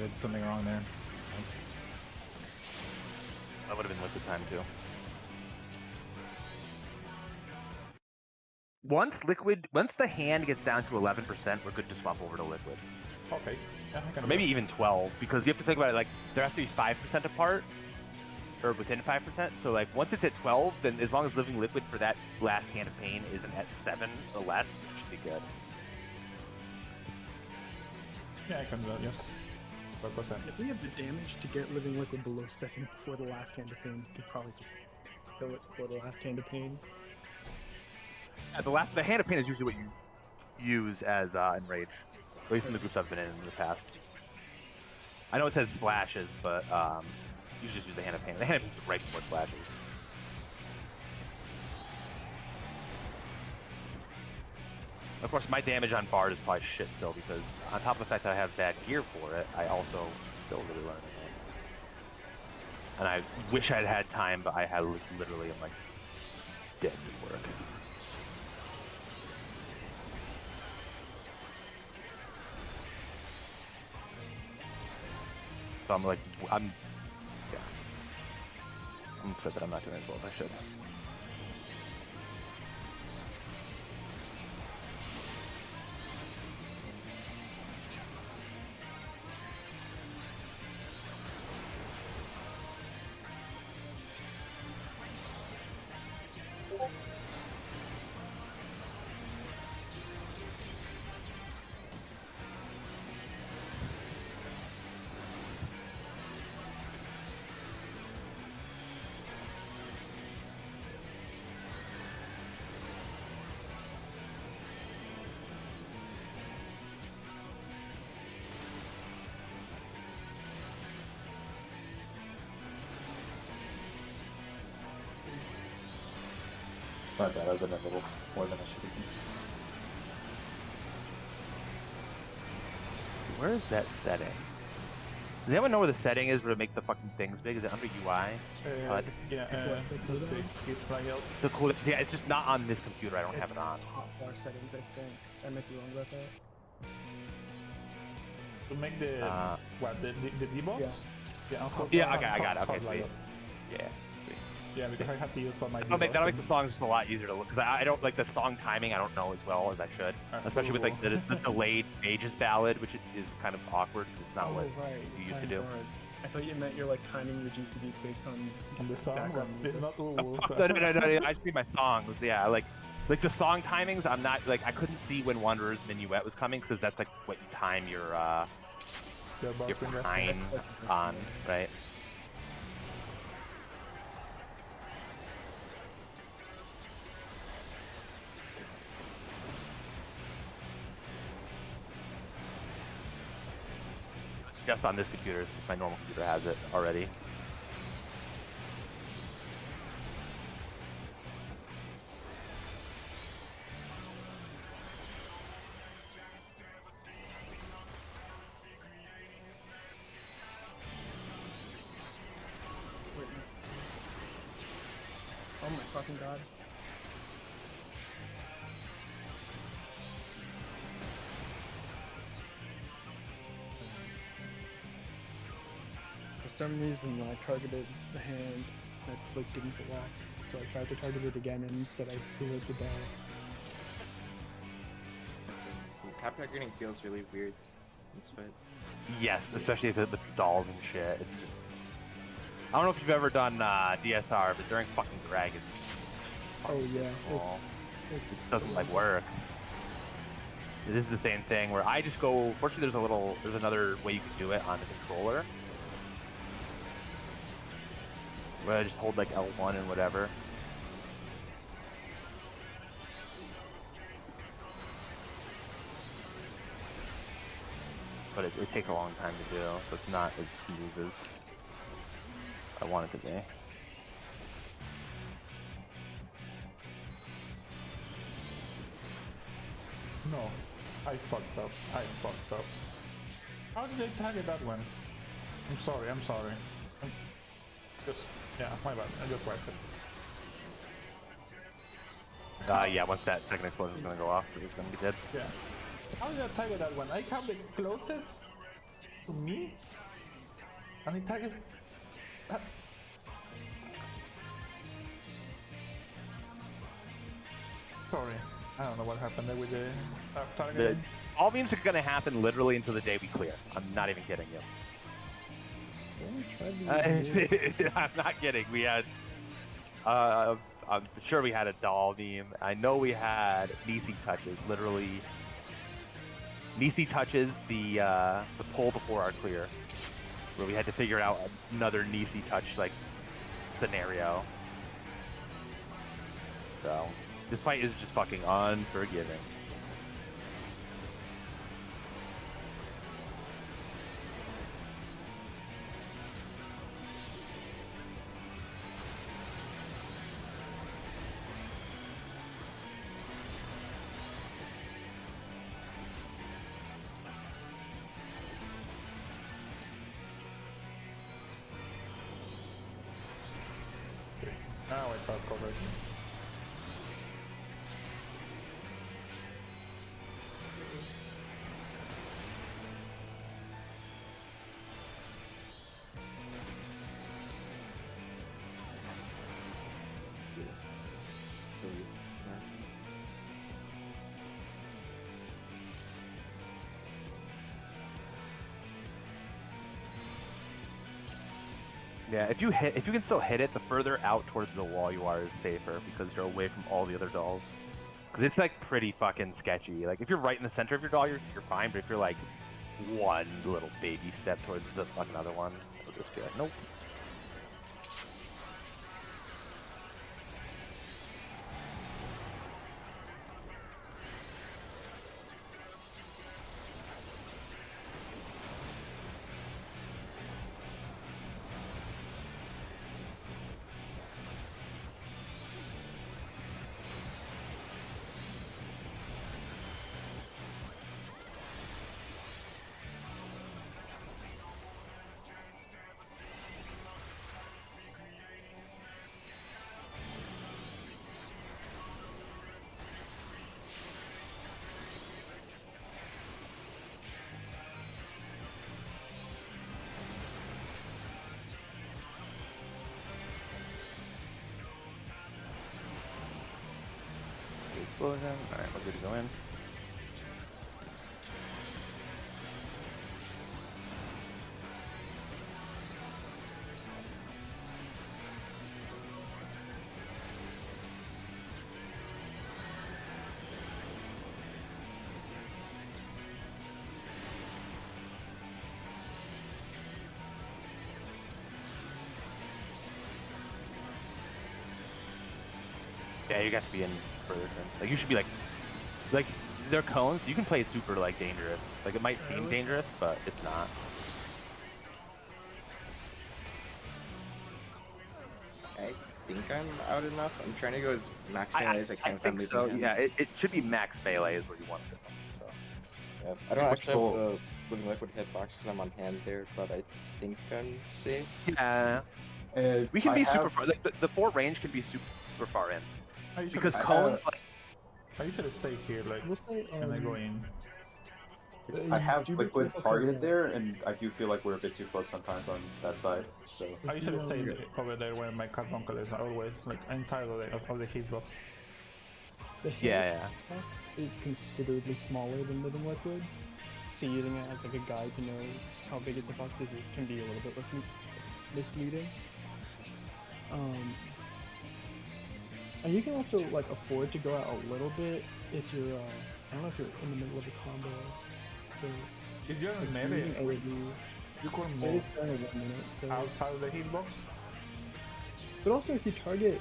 did something wrong there. That would have been liquid time too. Once the hand gets down to 11%, we're good to swap over to liquid. Okay. Yeah, I can Or do maybe that. even 12, because you have to think about it, like, there has to be 5% apart, or within 5%, so like, once it's at 12, then as long as living liquid for that last hand of pain isn't at 7 or less, it should be good. Yeah, I can do that, yes. 12%. If we have the damage to get living liquid below 7 before the last hand of pain, we could probably just kill it before the last hand of pain. Yeah, the hand of pain is usually what you use as enrage, at least in the groups I've been in the past. I know it says splashes, but you just use the hand of pain. The hand of pain is right before splashes. Of course, my damage on Bard is probably shit still, because on top of the fact that I have bad gear for it, I also still really learning it. And I wish I'd had time, but I had literally am like dead with work. So I'm upset that I'm not doing as well as I should. My bad, I was in a little more than I should have been. Where is that setting? Does anyone know where the setting is where to make the fucking things big? Is it under UI? Yeah, let's see. Keep flying out. The cool. Yeah, it's just not on this computer. I don't have it on. Hotbar settings, I think. I might be wrong about that. To make the what the debuffs? Yeah. Yeah, okay, I got it. Okay, sweet. Yeah. Yeah, because I have to use for my That'll make the songs just a lot easier to look, because I don't like the song timing. I don't know as well as I should, especially with like the delayed Mage's Ballad, which is kind of awkward. It's not what you used to do. I thought you meant you're like timing your GCDs based on the song. background It's music. not No. I just need my songs. Yeah, like the song timings. I'm not like, I couldn't see when Wanderer's Minuet was coming, because that's like what you time your pine on, right? Just on this computer, since my normal computer has it already. Oh my fucking god. For some reason, when I targeted the hand, that flick didn't go off. So I tried to target it again, and instead I threw it the bell. Top targeting feels really weird. That's what. Yes, especially with the dolls and shit. It's just, I don't know if you've ever done DSR, but during fucking dragons, Oh yeah, it just doesn't like work. This is the same thing where I just go. Fortunately, there's another way you can do it on the controller, where I just hold like L1 and whatever. But it takes a long time to do, so it's not as smooth as I want it to be. No, I fucked up. How did I target that one? I'm sorry. Yeah, my bad. I just wiped it. Yeah, once that second explosion is gonna go off, it's gonna be dead. Yeah. How did I target that one? I have the closest To me? And it targets... Sorry, I don't know what happened there with the target. All memes are gonna happen literally until the day we clear. I'm not even kidding you. I'm not kidding. We had, I'm sure we had a doll meme. I know we had Nisi touches. Literally, Nisi touches the pull before our clear, where we had to figure out another Nisi touch like scenario. So this fight is just fucking unforgiving. Now I start covering. Yeah, if you can still hit it, the further out towards the wall you are is safer because you're away from all the other dolls. Because it's like pretty fucking sketchy. Like if you're right in the center of your doll, you're fine. But if you're like one little baby step towards the fucking other one, it'll just be like, nope. Alright, we're good to go in. Yeah, you got to be in further. Like you should be like their cones. You can play it super like dangerous. Like it might seem dangerous, but it's not. I think I'm out enough. I'm trying to go as max melee as I can. I think so. Yeah, it should be max melee is where you want it. So. Yeah, I don't actually have the living liquid hitboxes. I'm on hand there, but I think I'm safe. Yeah, we can be super far. Like the 4 range can be super far in. Because cones like. I usually stay here, like, and I go in. I have liquid targeted there, and I do feel like we're a bit too close sometimes on that side. So I usually stay over there where my carbuncle is always, like, inside of the hitbox. The hitbox is considerably smaller than living liquid, so using it as like a guide to know how big his hitbox is, it can be a little bit less misleading. And you can also like afford to go out a little bit if you're I don't know if you're in the middle of a combo. If you're in melee, you can move outside of the hitbox. But also if you target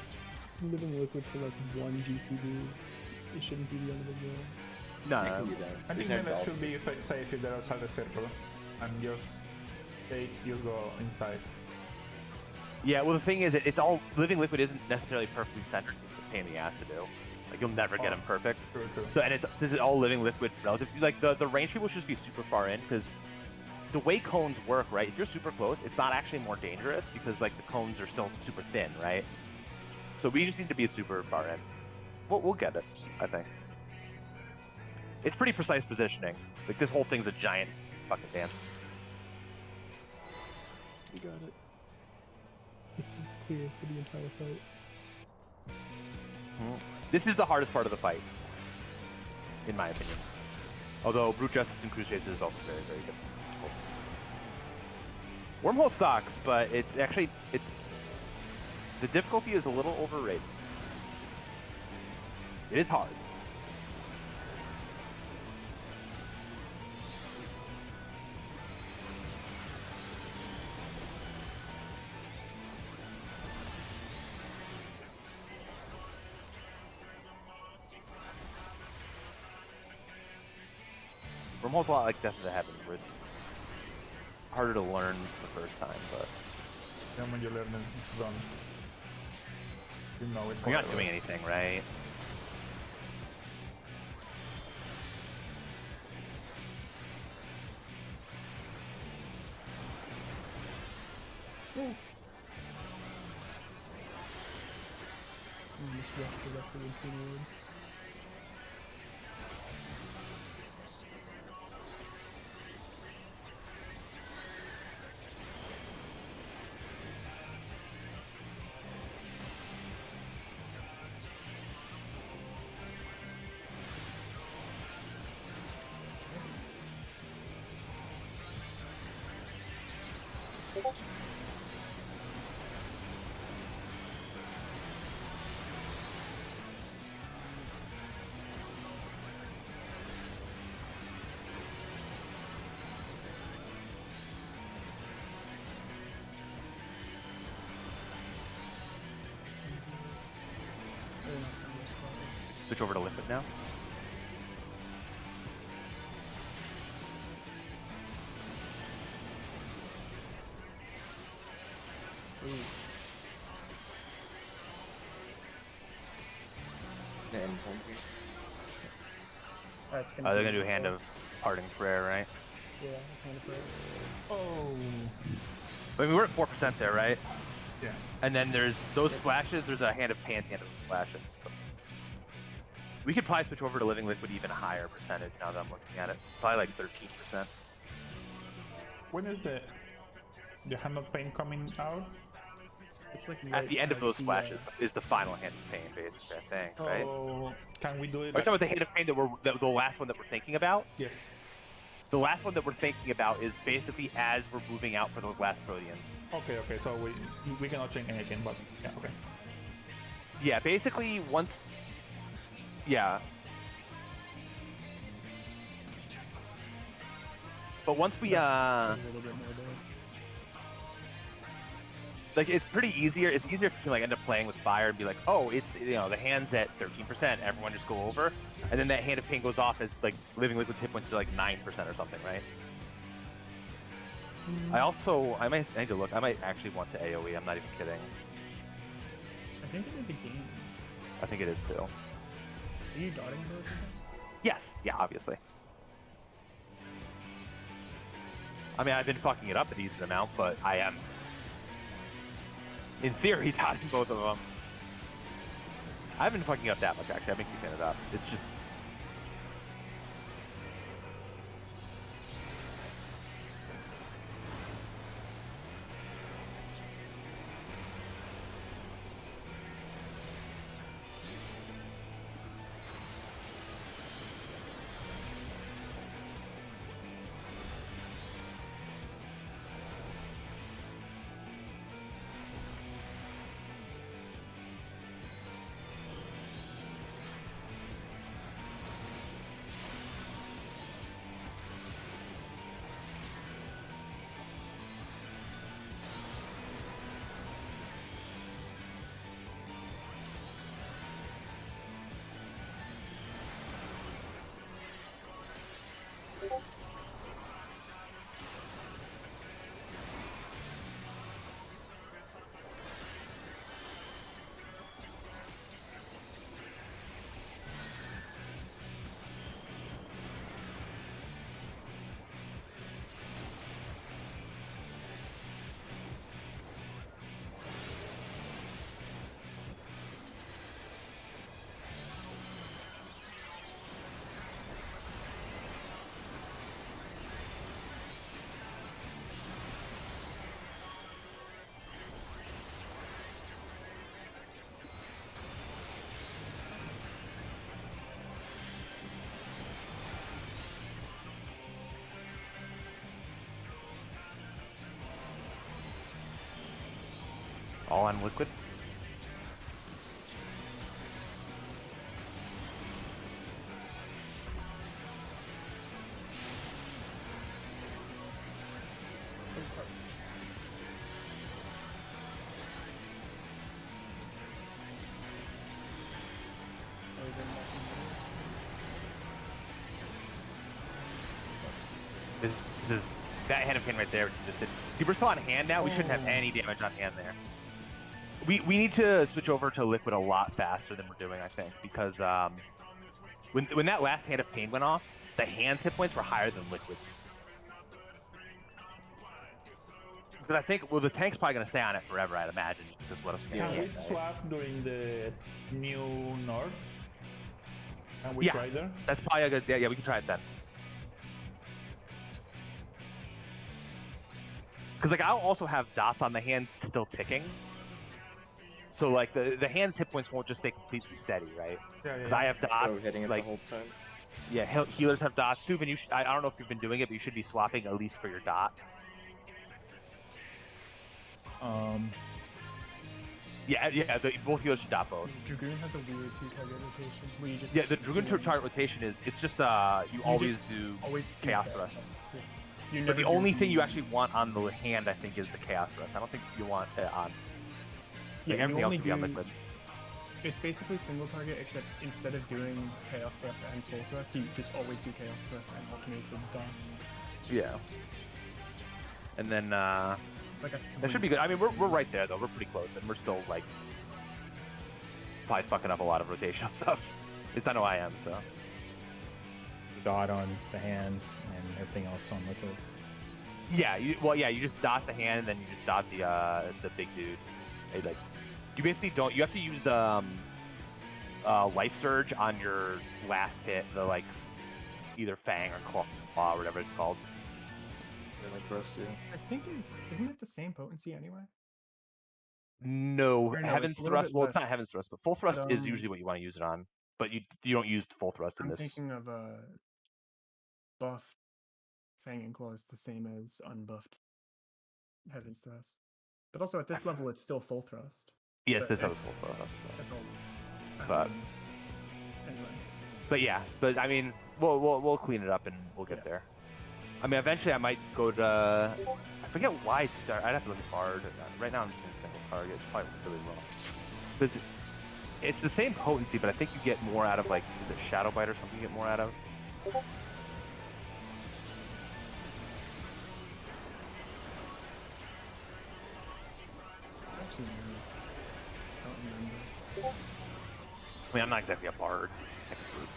living liquid for like 1 GCD, it shouldn't be the end of the world. No, I think melee should be safe if they're outside the circle, and just go inside. Yeah, well the thing is, it's all living liquid isn't necessarily perfectly centered. It's a pain in the ass to do. Like you'll never get them perfect. True. So and since it's all living liquid relative, like the range people should just be super far in because the way cones work, right? If you're super close, it's not actually more dangerous because like the cones are still super thin, right? So we just need to be super far in. We'll get it, I think. It's pretty precise positioning. Like this whole thing's a giant fucking dance. We got it. This is clear for the entire fight. This is the hardest part of the fight, in my opinion. Although Brute Justice and Crusaders is also very, very difficult. Wormhole sucks, but it's actually the difficulty is a little overrated. It is hard. Wormhole's a lot like Death of the Heavens, where it's harder to learn the first time, but then when you learn it, it's done. You know it's you're not doing anything, right? Almost walked directly into the wood. Switch over to Liquid now. The end point here. They're gonna do Hand of Parting Prayer, right? Yeah, Hand of Prayer. Oh. I mean, we're at 4% there, right? Yeah. And then there's those splashes. There's a Hand of Pain, Hand of Splashes. We could probably switch over to Living Liquid even higher percentage now that I'm looking at it. Probably like 13%. When is the Hand of Pain coming out? It's like At the end of those splashes is the final Hand of Pain, basically, I think, right? Oh, can we do it? Are you talking about the Hand of Pain the last one that we're thinking about? Yes. The last one that we're thinking about is basically as we're moving out for those last Proteans. Okay, so we cannot change anything, but yeah, okay. Yeah, basically once... Yeah. But once we, a little bit more there. like, it's pretty easier. It's easier if you can, like, end up playing with Fire and be like, oh, it's, you know, the hand's at 13%. Everyone just go over. And then that Hand of Pain goes off as, like, Living Liquid's hit points to, like, 9% or something, right? I need to look. I might actually want to AoE. I'm not even kidding. I think it is a game. I think it is, too. Are you dotting those again? Yes. Yeah, obviously. I mean, I've been fucking it up a decent amount, but I am, in theory, dodging both of them. I haven't been fucking up that much, actually. I've been keeping it up. It's just... all on liquid. This is that hand of pin right there. See, we're still on hand now. We shouldn't have any damage on hand there. We need to switch over to liquid a lot faster than we're doing, I think, because when that last hand of pain went off, the hand's hit points were higher than liquid's. Because I think, well, the tank's probably gonna stay on it forever, I'd imagine, just because what else we Can we swap during the new Nord? Can we try there? That's probably a good. Yeah, we can try it then. Because like I'll also have dots on the hand still ticking. So like the hand's hit points won't just stay completely steady, right? Because I have dots. Hitting it like, the whole time. Yeah, healers have dots. Suvin, you I don't know if you've been doing it, but you should be swapping at least for your dot. Yeah, both healers should dot both. Dragoon has a weird two-target rotation. Where you just the Dragoon target rotation is it's just you always do Chaos Thrust. But the only thing you actually want on the hand, I think, is the Chaos Thrust. I don't think you want it on. Like everything else can be on liquid. It's basically single target, except instead of doing Chaos Thrust and Full Thrust, you just always do Chaos Thrust and alternate with dots. Yeah. And then like that should be good. I mean, we're right there though. We're pretty close, and we're still like probably fucking up a lot of rotational stuff. At least I know I am. So. Dot on the hands and everything else on liquid. Yeah. You just dot the hand, and then you just dot the big dude. Like, you basically don't. You have to use life surge on your last hit. The like either fang or claw, or whatever it's called. I think isn't it the same potency anyway? No, Heaven's Thrust. Well, it's not Heaven's Thrust, but Full Thrust is usually what you want to use it on. But you don't use Full Thrust in this. I'm thinking of buffed Fang and Claw is the same as unbuffed Heaven's Thrust. But also at this level, it's still Full Thrust. Yes, this level is Full Thrust. That's all. But anyway. But yeah, but I mean, we'll clean it up and we'll get there. I mean, eventually I might go to. I forget why it's dark. I'd have to look at Bard. Right now I'm just doing single target. It's probably really low. Because it's the same potency, but I think you get more out of like, is it Shadow Bite or something you get more out of? Actually, I don't remember. I mean, I'm not exactly a Bard expert.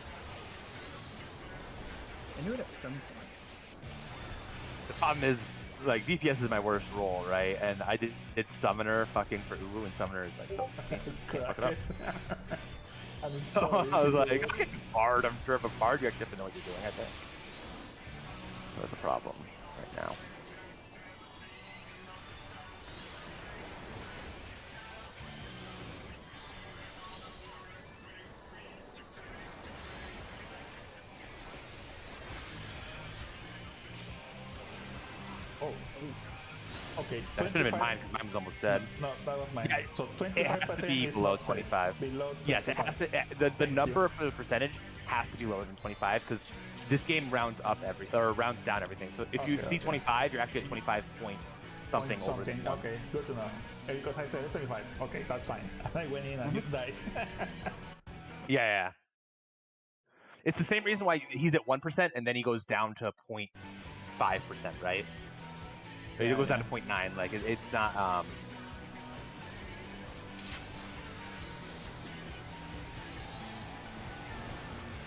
I knew it at some point. The problem is, like, DPS is my worst role, right? And I did Summoner fucking for Uwu, and Summoner is like, oh, I can't fuck it up. I mean, so I was like, I can Bard. I'm sure if a Bard, you actually have to know what you're doing, I think. So that's a problem right now. Okay, that should have been mine because mine was almost dead. No, that was mine. Yeah, so 25% it has to be below 25. Below 25. Yes, it has to. The number for the percentage has to be lower than 25 because this game rounds up everything or rounds down everything. So if you see 25, you're actually at 25 points something over. Okay, good to know. Because I said 25. Okay, that's fine. I went in and you died. Yeah. It's the same reason why he's at 1% and then he goes down to 0.5%, right? It goes down to 0.9. Like it's not.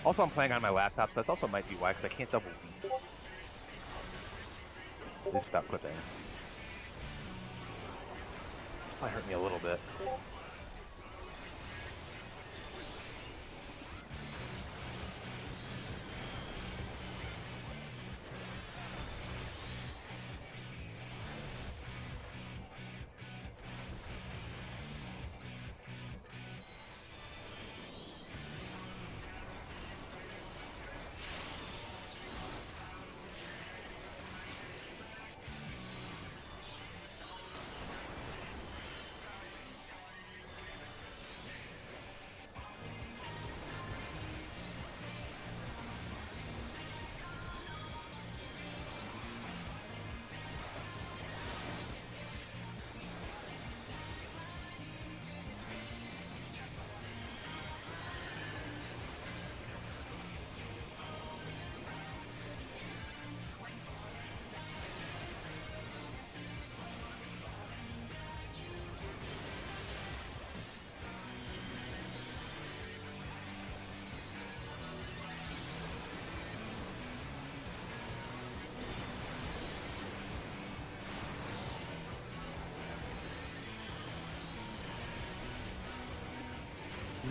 Also, I'm playing on my laptop, so that's also might be why, because I can't double beat. At least without clipping. Might hurt me a little bit.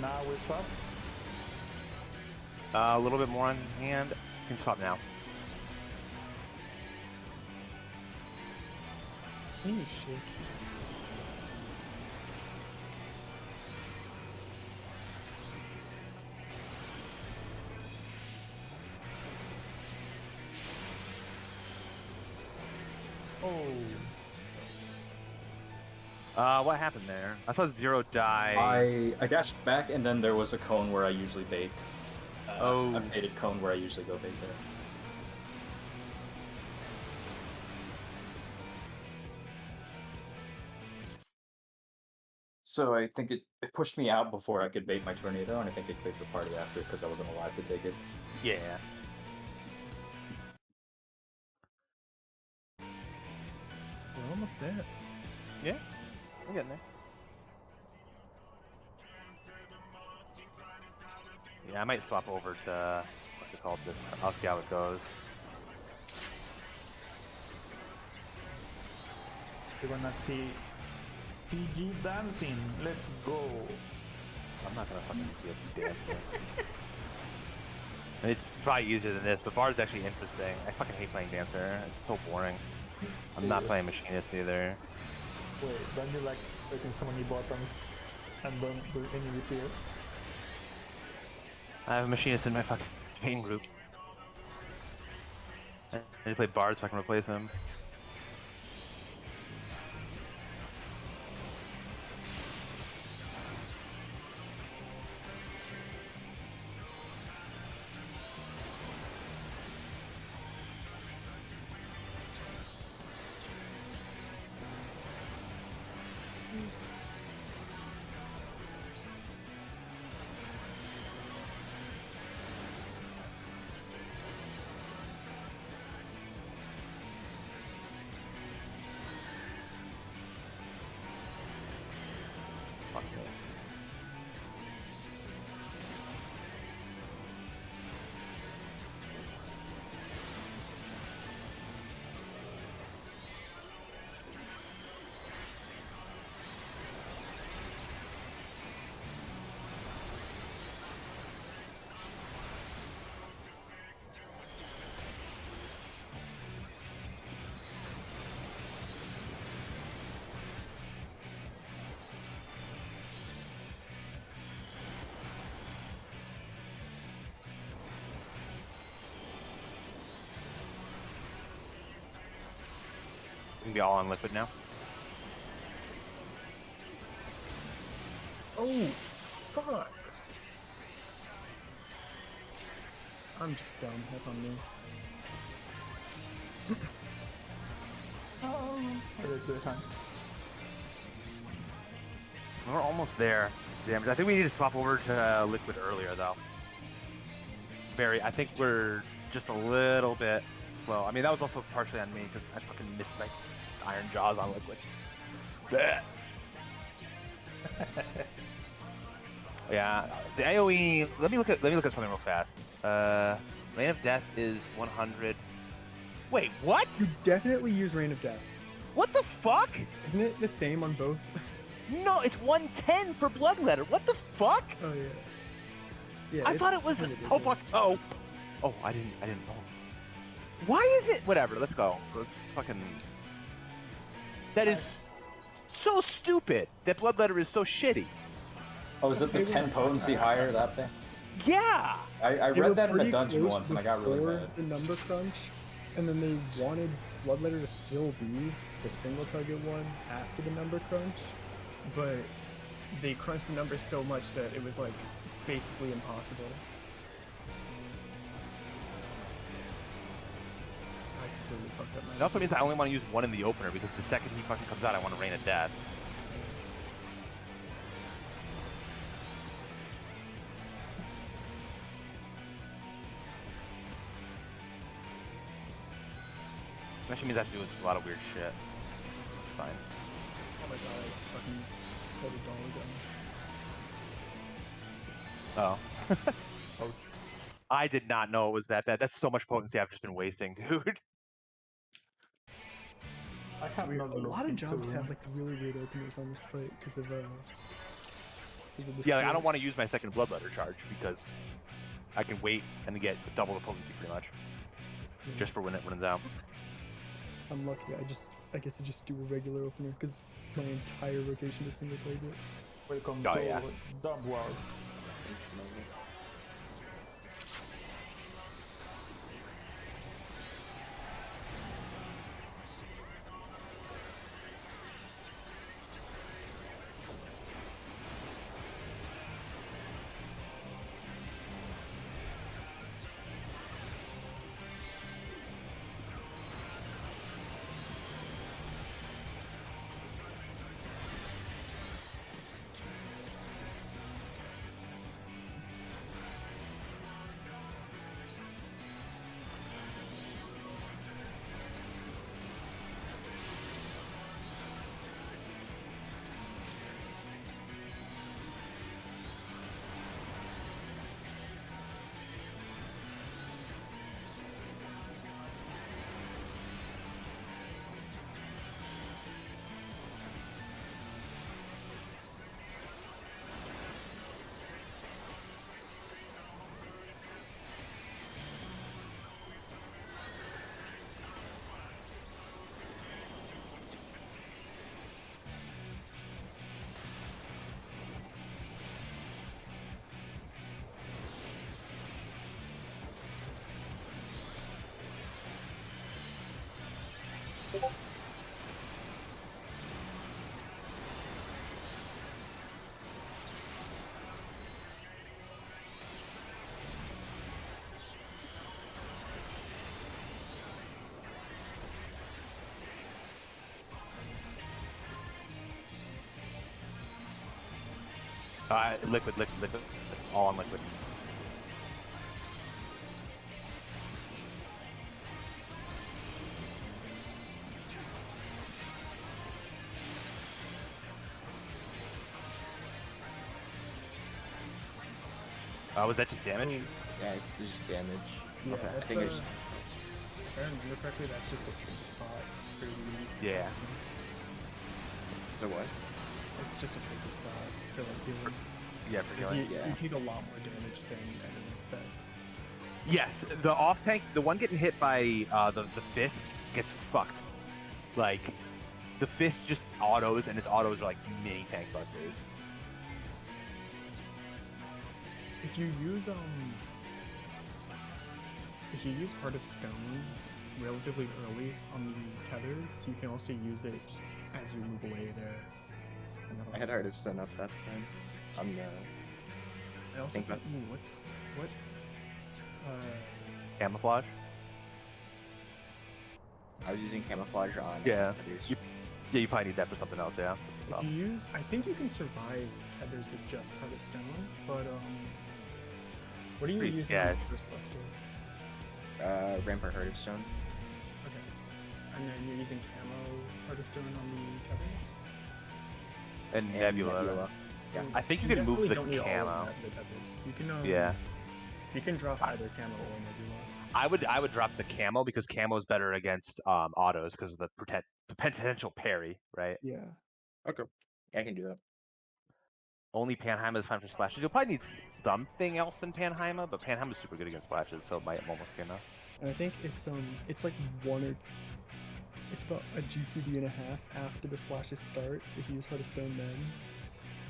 Now we swap. A little bit more on hand. You can swap now. Oh shit. What happened there? I saw Zero die. I dashed back, and then there was a cone where I usually bait. Oh. A baited cone where I usually go bait there. So I think it pushed me out before I could bait my tornado, and I think it cleared the party after because I wasn't alive to take it. Yeah. We're almost there. Yeah. We're getting there. Yeah, I might swap over to what's it called? This. I'll see how it goes. We're gonna see PG dancing. Let's go. I'm not gonna fucking be dancing. It's probably easier than this, but Bard's actually interesting. I fucking hate playing Dancer. It's so boring. I'm not playing Machinist either. Wait, don't you like pressing so many buttons and don't do any repairs? I have a Machinist in my fucking main group. I need to play Bard so I can replace him. Fuck me. We can be all on liquid now. Oh, fuck. I'm just dumb. That's on me. We're almost there. Damn, I think we need to swap over to liquid earlier though. I think we're just a little bit slow. I mean, that was also partially on me because I fucking missed my iron jaws on liquid. Blech. Yeah, the AOE. Let me look at something real fast. Reign of Death is 100. Wait, what? You definitely use Reign of Death. What the fuck? Isn't it the same on both? No, it's 110 for Bloodletter. What the fuck? Oh yeah. Yeah. I thought it was. Oh fuck. Oh. Oh, I didn't know. Why is it? Whatever. Let's go. Let's fucking. That is so stupid. That Bloodletter is so shitty. Oh, is it the 10 potency higher, that thing? Yeah. I They were read that in a pretty dungeon close once and I got really before mad. the number crunch, and then they wanted Bloodletter to still be the single target one after the number crunch, but they crunched the numbers so much that it was like basically impossible. I completely fucked up my. It also means I only want to use one in the opener because the second he fucking comes out, I want to Reign of Death. It actually means I have to do a lot of weird shit. It's fine. Oh my god, I fucking pulled a doll again. Oh. Oh. I did not know it was that bad. That's so much potency I've just been wasting, dude. I It's have weird. not A lot of looked jobs into- have like really weird openers on this fight because of Yeah, like, I don't want to use my second Bloodletter charge because I can wait and get double the potency pretty much, just for when it runs out. I'm lucky. I get to just do a regular opener because my entire rotation is single played it. Welcome Oh, to yeah. Dumb World. Liquid, all on liquid. Was that just damage? Yeah, it's just damage. Yeah, Okay. that's I think it's if I remember correctly, that's just a trick spot for the. Yeah. so what? It's just a tricky spot for like healing. Yeah, for 'Cause healing. Yeah. you take a lot more damage than anyone expects. Yes, the off tank, the one getting hit by the fist gets fucked. Like, the fist just autos, and its autos are like mini tank busters. If you use Heart of Stone relatively early on the tethers, you can also use it as you move away there. And that'll- I had Heart of Sun up that time. On the I also think that's- what? Camouflage? I was using camouflage on. Yeah. others. Yeah, you probably need that for something else, yeah. If you use, I think you can survive tethers with just Heart of Stone, but what are you Pretty using sketch. on the first buster? Rampart Heart of Stone. Okay, and then you're using camo Heart of Stone on the tethers. And Nebula. Yeah. I think you can move definitely the don't need all of camo. the tethers. You can Yeah. You can drop either camo or Nebula. I would drop the camo because camo is better against autos because of the potential parry, right? Yeah. Okay. Yeah, I can do that. Only Panheima is fine for splashes. You'll probably need something else than Panheima, but Panheima is super good against splashes, so it might almost be enough. And I think it's like it's about a GCD and a half after the splashes start. If you use Heart of Stone, then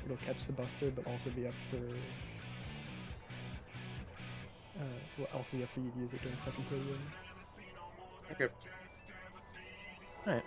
it'll catch the buster, but also be up for also be up for you to use it during second play wins. Okay. Alright.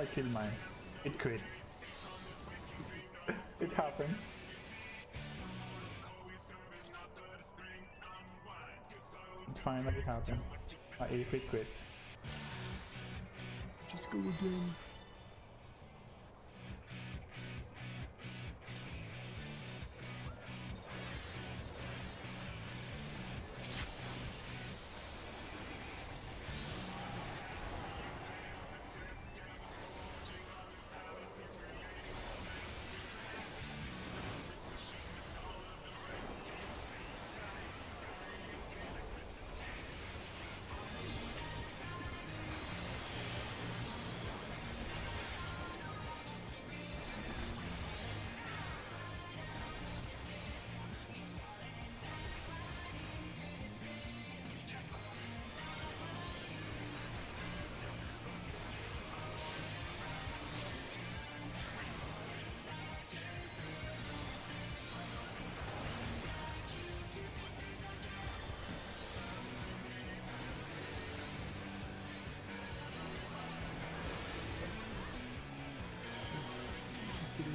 I killed mine. It quits. It happened. It finally happened. My A-Fit quit. Just go again.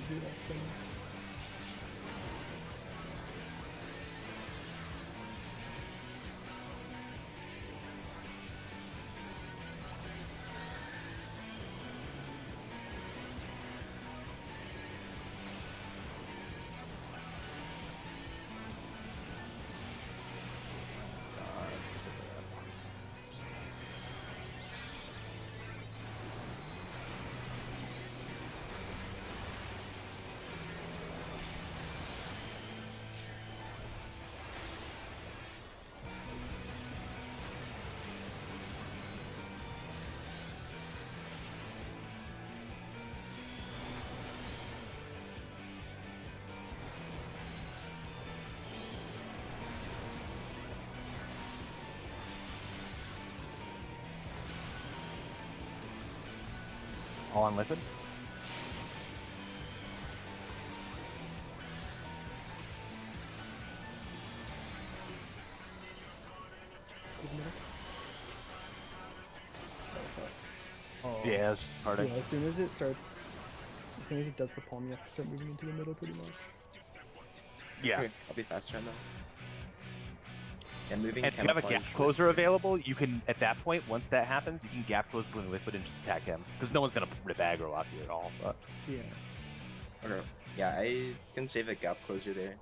Do that thing. All on liquid. Oh. Yeah, it's starting. Yeah, as soon as it starts, as soon as it does the palm, you have to start moving into the middle pretty much. Yeah. Okay, I'll be faster now. And moving. And if you have a gap closer available, you can, at that point, once that happens, you can gap close Living Liquid and just attack him. Because no one's going to rip aggro off you at all. But... Yeah. Okay. Yeah, I can save a gap closer there.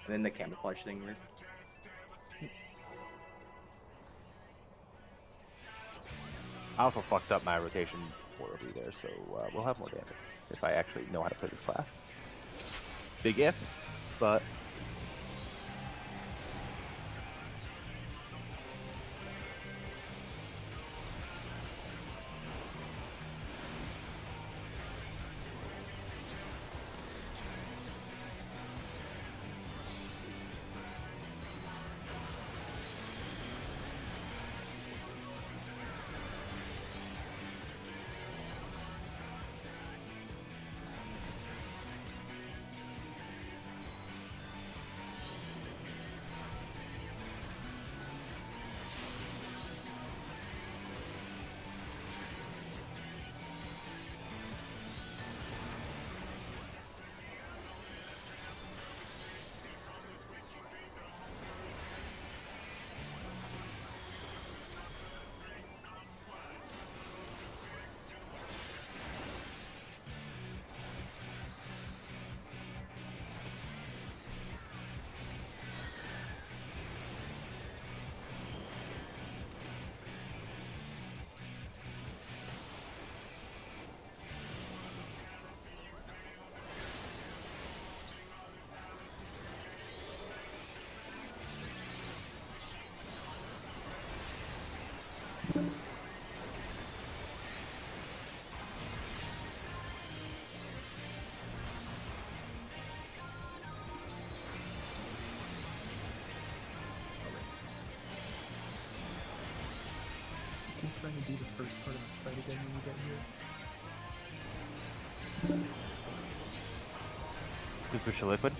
And then the camouflage thing works. I also fucked up my rotation horribly there, so we'll have more damage if I actually know how to play this class. Big if, but... I'm trying to do the first part of this fight again when you get here. Good push to liquid.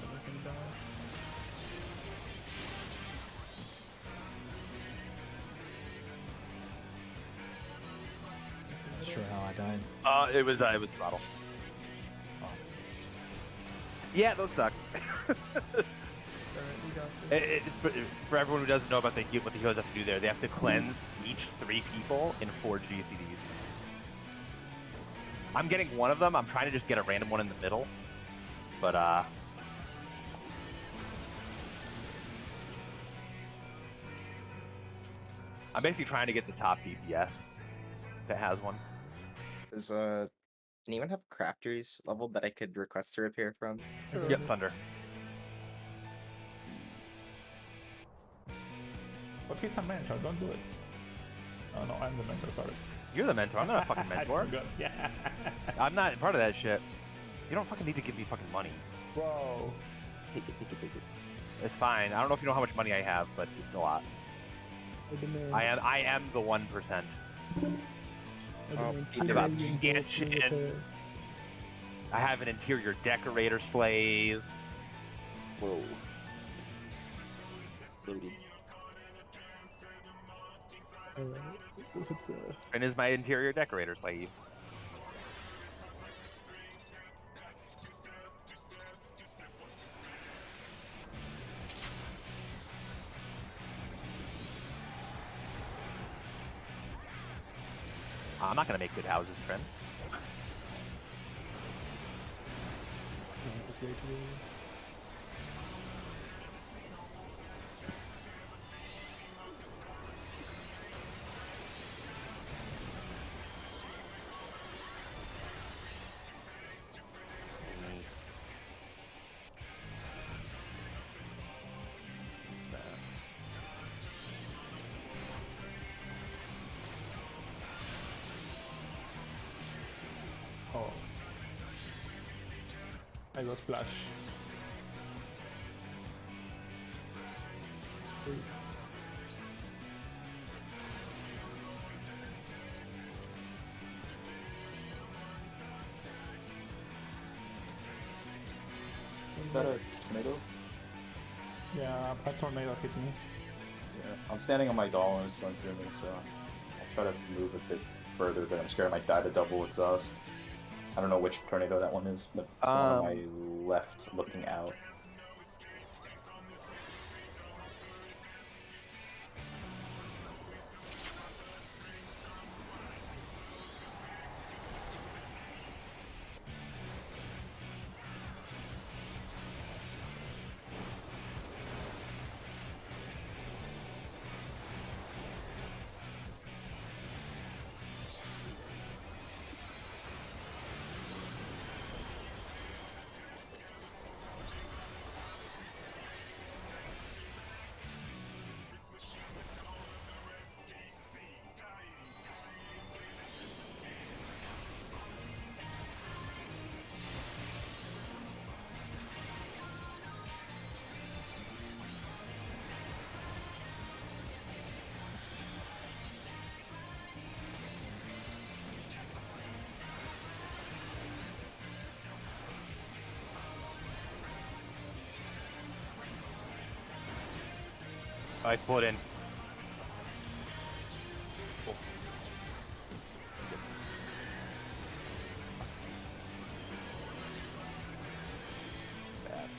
Someone's gonna die. sure how I died. It was throttle. Oh. Yeah, those suck. Alright, we got this. For everyone who doesn't know about what the healers have to do there, they have to cleanse each 3 people in 4 GCDs. I'm getting one of them. I'm trying to just get a random one in the middle, but I'm basically trying to get the top DPS that has one. Does anyone have crafters leveled that I could request to repair from? Yep, Thunder. But he's a mentor, don't do it. Oh no, I'm the mentor, sorry. You're the mentor. I'm not a fucking mentor. I forgot, yeah. I'm not part of that shit. You don't fucking need to give me fucking money. Bro. Take it, take it, take it. It's fine. I don't know if you know how much money I have, but it's a lot. I am the 1%. Think about Scansion. I have an interior decorator slave. Whoa. Loaded. And is my interior decorator slave. I'm not gonna make good houses, friend. Oh. I go splash. Is that a tornado? Yeah, a tornado hit me. Yeah. I'm standing on my doll and it's going through me, so I'll try to move a bit further, but I'm scared I might die to double exhaust. I don't know which tornado that one is, but it's the one on my left looking out. I put in. Cool. Bad.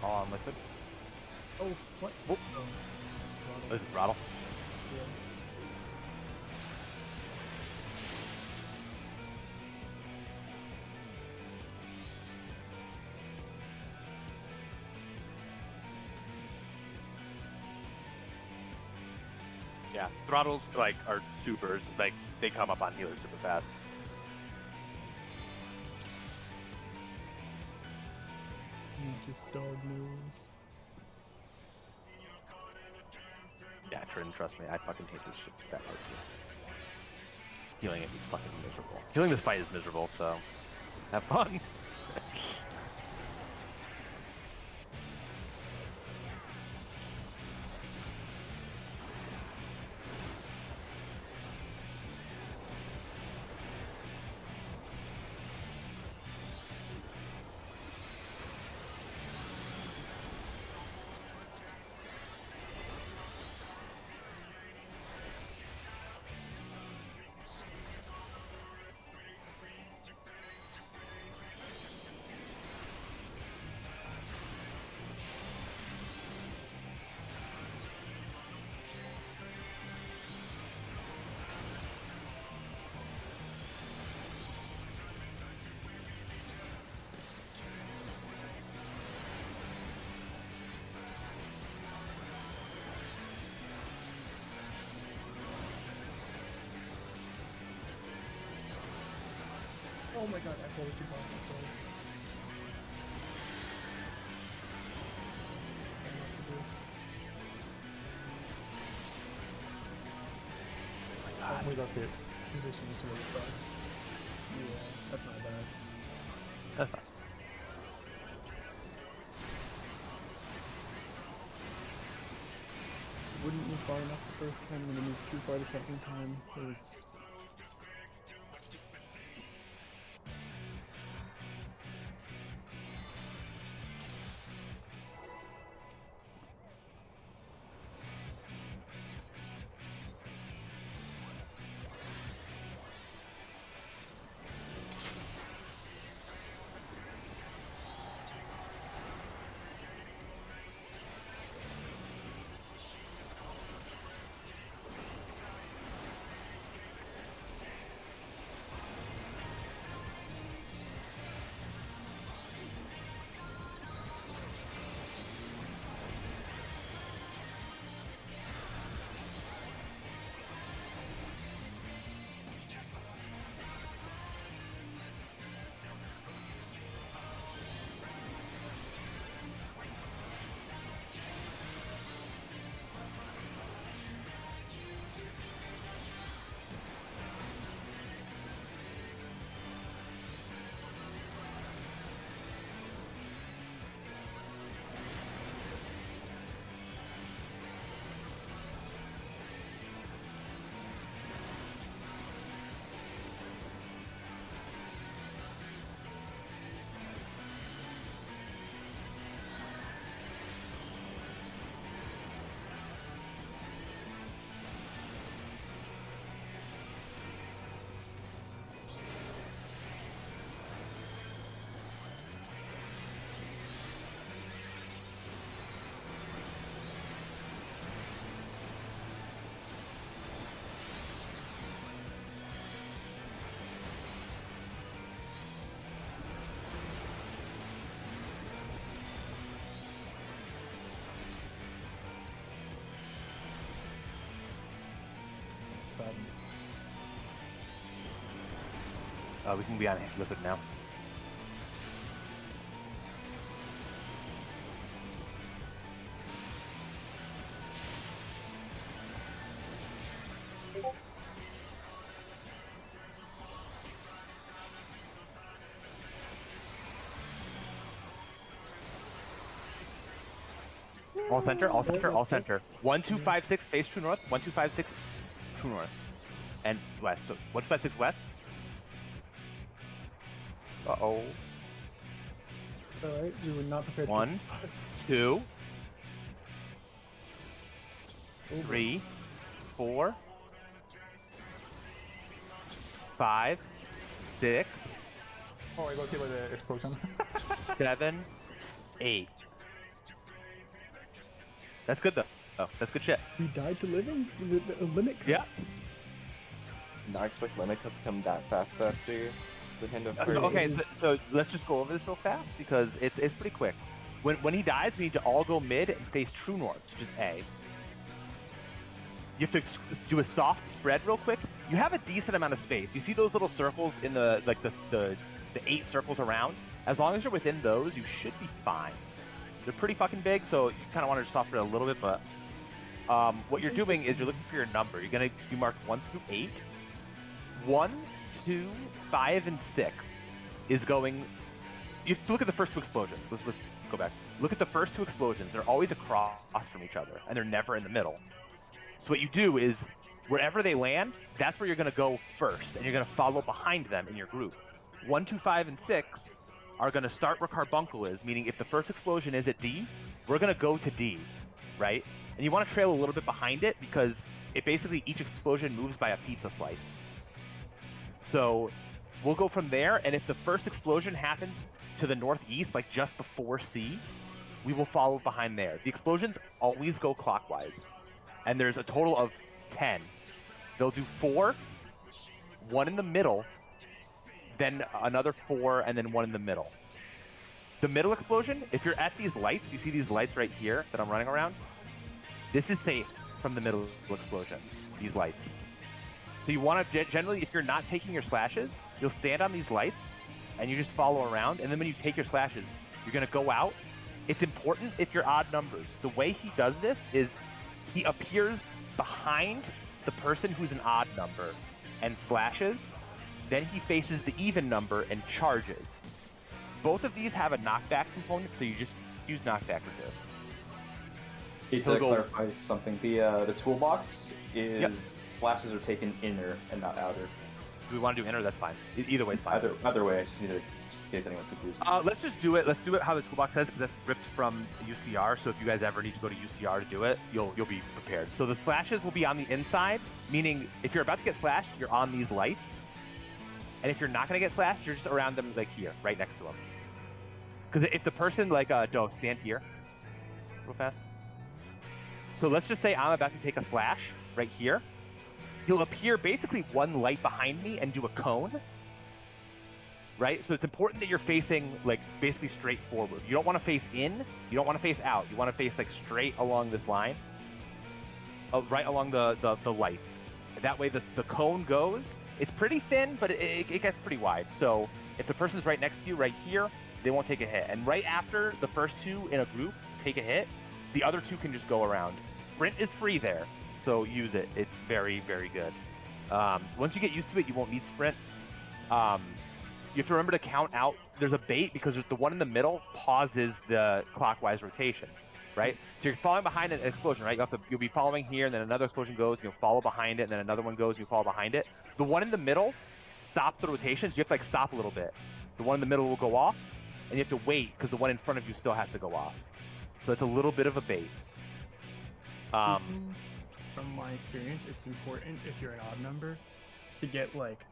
All on liquid. Oh, what? Whoop. There's a throttle. Yeah, throttles like are supers. Like they come up on healers super fast. Just dog moves. Yeah, Trin, trust me, I fucking hate this shit that much. Healing it is fucking miserable. Healing this fight is miserable, so have fun. Oh my god, I totally too far. Sorry. We got hit. Position is really far. Yeah, that's not bad. That's fine. Wouldn't move far enough the first time, and then move too far the second time. It was... We can be on Liquid now. All center, all center, all center. 1, 2, 5, 6, face true north. 1, 2, 5, 6, true north. And west. So 1, 2, 5, 6, west. Uh-oh. Alright, you were not prepared. 1, 2, 3, 4, 5, 6, Oh, I got hit by the explosion. 7, 8. That's good though. Oh, that's good shit. We died to living? The limit? Yeah. Not expect limit cut to come that fast after the hand of Okay, so let's just go over this real fast because it's pretty quick. When he dies, we need to all go mid and face true north, which is A. You have to do a soft spread real quick. You have a decent amount of space. You see those little circles in the 8 circles around? As long as you're within those, you should be fine. They're pretty fucking big, so you kind of want to just soften it a little bit, but what you're doing is you're looking for your number. You mark 1 through 8. 1, 2, 5, and 6 is going. You have to look at the first 2 explosions. Let's go back. Look at the first 2 explosions. They're always across from each other, and they're never in the middle. So what you do is, wherever they land, that's where you're going to go first, and you're going to follow behind them in your group. 1, 2, 5, and 6 are going to start where Carbuncle is, meaning if the first explosion is at D, we're going to go to D, right? And you want to trail a little bit behind it because it basically, each explosion moves by a pizza slice. So we'll go from there, and if the first explosion happens to the northeast, like just before C, we will follow behind there. The explosions always go clockwise, and there's a total of 10. They'll do 4, 1 in the middle, then another 4, and then 1 in the middle. The middle explosion, if you're at these lights, you see these lights right here that I'm running around? This is safe from the middle explosion, these lights. So you want to, generally, if you're not taking your slashes, you'll stand on these lights, and you just follow around, and then when you take your slashes, you're going to go out. It's important if you're odd numbers. The way he does this is he appears behind the person who's an odd number and slashes, then he faces the even number and charges. Both of these have a knockback component, so you just use knockback resist. To clarify something, the toolbox is slashes are taken inner and not outer. Do we want to do inner? That's fine. Either way is fine. Either way, I just need to, just in case anyone's confused. Let's just do it. Let's do it how the toolbox says, because that's ripped from UCR. So if you guys ever need to go to UCR to do it, you'll be prepared. So the slashes will be on the inside, meaning if you're about to get slashed, you're on these lights, and if you're not going to get slashed, you're just around them, like here, right next to them. Because if the person, like Doe, stand here, real fast. So let's just say I'm about to take a slash right here. He'll appear basically one light behind me and do a cone, right? So it's important that you're facing like basically straight forward. You don't want to face in, you don't want to face out. You want to face like straight along this line, right along the lights. That way the cone goes. It's pretty thin, but it gets pretty wide. So if the person's right next to you right here, they won't take a hit. And right after the first 2 in a group take a hit, the other 2 can just go around. Sprint is free there, so use it. It's very, very good. Once you get used to it, you won't need sprint. You have to remember to count out. There's a bait because there's the one in the middle pauses the clockwise rotation, right? So you're following behind an explosion, right? You'll be following here, and then another explosion goes, and you'll follow behind it, and then another one goes, and you follow behind it. The one in the middle stops the rotations. You have to like stop a little bit. The one in the middle will go off, and you have to wait because the one in front of you still has to go off. So it's a little bit of a bait. From my experience, it's important if you're an odd number to get like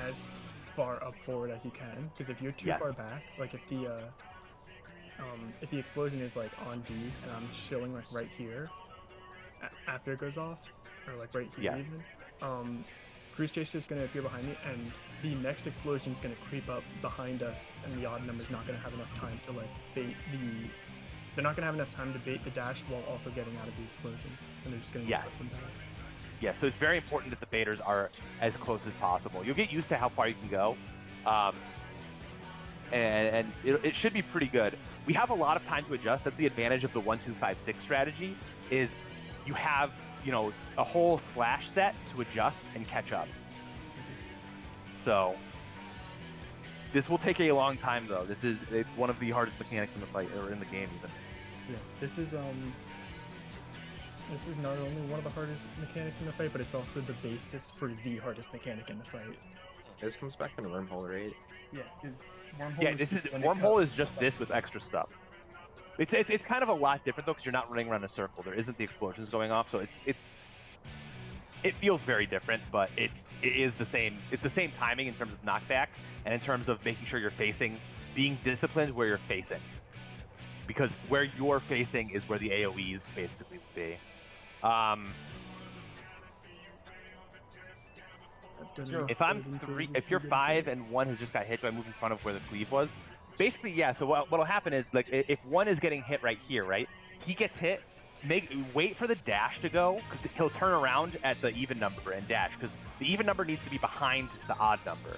as far up forward as you can, because if you're too far back, like if the explosion is like on D and I'm chilling like right here after it goes off, or like right here even, Cruise Chaser is going to appear behind me, and the next explosion is going to creep up behind us, and the odd number is not going to have enough time to like bait the. They're not going to have enough time to bait the dash while also getting out of the explosion, and they're just going to get them back. Yeah, so it's very important that the baiters are as close as possible. You'll get used to how far you can go, and it should be pretty good. We have a lot of time to adjust. That's the advantage of the 1, 2, 5, 6 strategy, is you have, you know, a whole slash set to adjust and catch up. So this will take a long time, though. This is one of the hardest mechanics in the fight, or in the game, even. Yeah, this is not only one of the hardest mechanics in the fight, but it's also the basis for the hardest mechanic in the fight. This comes back in a wormhole, right? Yeah, wormhole. Wormhole is just this with extra stuff. It's kind of a lot different though, because you're not running around a circle. There isn't the explosions going off, so it feels very different, but it is the same. It's the same timing in terms of knockback and in terms of making sure you're being disciplined where you're facing. Because where you're facing is where the AoEs basically would be. If you're 5 and 1 has just got hit, do I move in front of where the cleave was? Basically, yeah. So what'll happen is, like, if 1 is getting hit right here, right? He gets hit. Wait for the dash to go, because he'll turn around at the even number and dash, because the even number needs to be behind the odd number.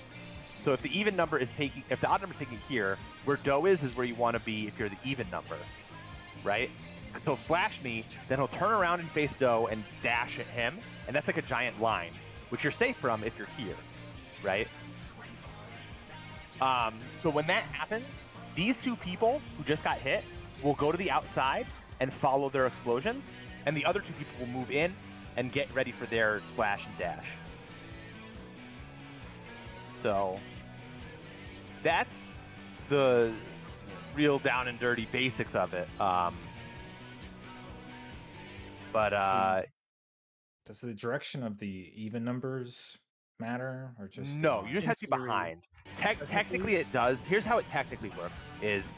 So if the odd number is taking it here, where Doe is where you want to be if you're the even number, right? because he'll slash me, then he'll turn around and face Doe and dash at him, and that's like a giant line, which you're safe from if you're here, right? So when that happens, these two people who just got hit will go to the outside and follow their explosions, and the other two people will move in and get ready for their slash and dash. So that's the real down and dirty basics of it. Does the direction of the even numbers matter, or just no? You just have to be behind. Technically, it does. Here's how it technically works: is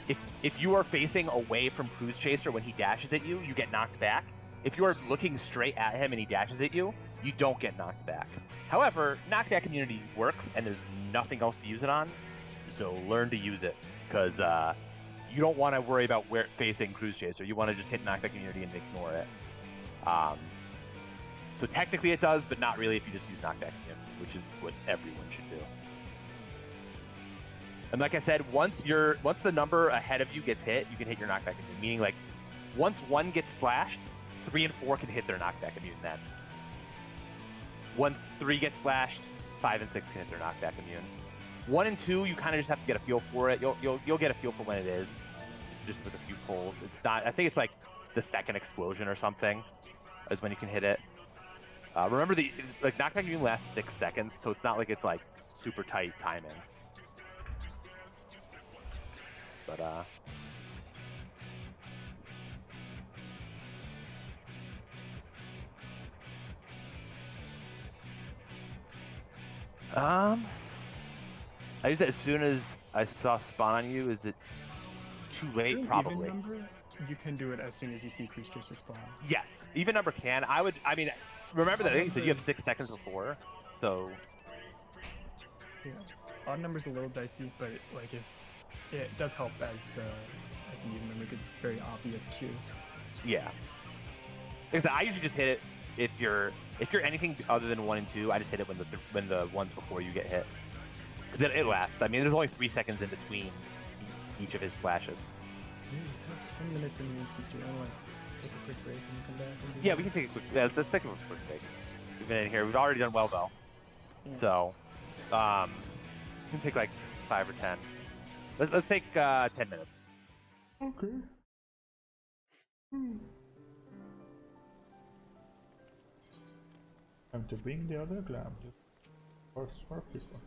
if you are facing away from Cruise Chaser when he dashes at you, you get knocked back. If you are looking straight at him and he dashes at you, you don't get knocked back. However, knockback immunity works, and there's nothing else to use it on. So learn to use it, because you don't want to worry about where facing Cruise Chaser. You want to just hit knockback immunity and ignore it. So technically it does, but not really if you just use knockback immunity, which is what everyone should do. And like I said, once the number ahead of you gets hit, you can hit your knockback immune. Meaning, like, once 1 gets slashed, 3 and 4 can hit their knockback immune then. Once 3 gets slashed, 5 and 6 can hit their knockback immune. 1 and 2, you kind of just have to get a feel for it. You'll get a feel for when it is, just with a few pulls. It's not. I think it's like the second explosion or something is when you can hit it. Remember, knockback immune lasts 6 seconds, so it's not like it's like super tight timing. But I used it as soon as I saw spawn on you. Is it too late? Probably. Even number, you can do it as soon as you see Cruise Chaser spawn. Yes, even number can. I mean, remember that thing that you have 6 seconds before, so. Yeah, odd number's a little dicey, but like if it does help as an even number because it's a very obvious cue. Yeah. Because I usually just hit it if you're anything other than 1 and 2. I just hit it when the ones before you get hit, because it lasts. I mean, there's only 3 seconds in between each of his slashes. 10 minutes in the instance. Do you want to take a quick break and come back? And Yeah, we can take a quick. Let's take a quick break. We've been in here. We've already done well though. Yeah. So, we can take like 5 or 10. Let's take 10 minutes. Okay. Time to bring the other glam. Just for people.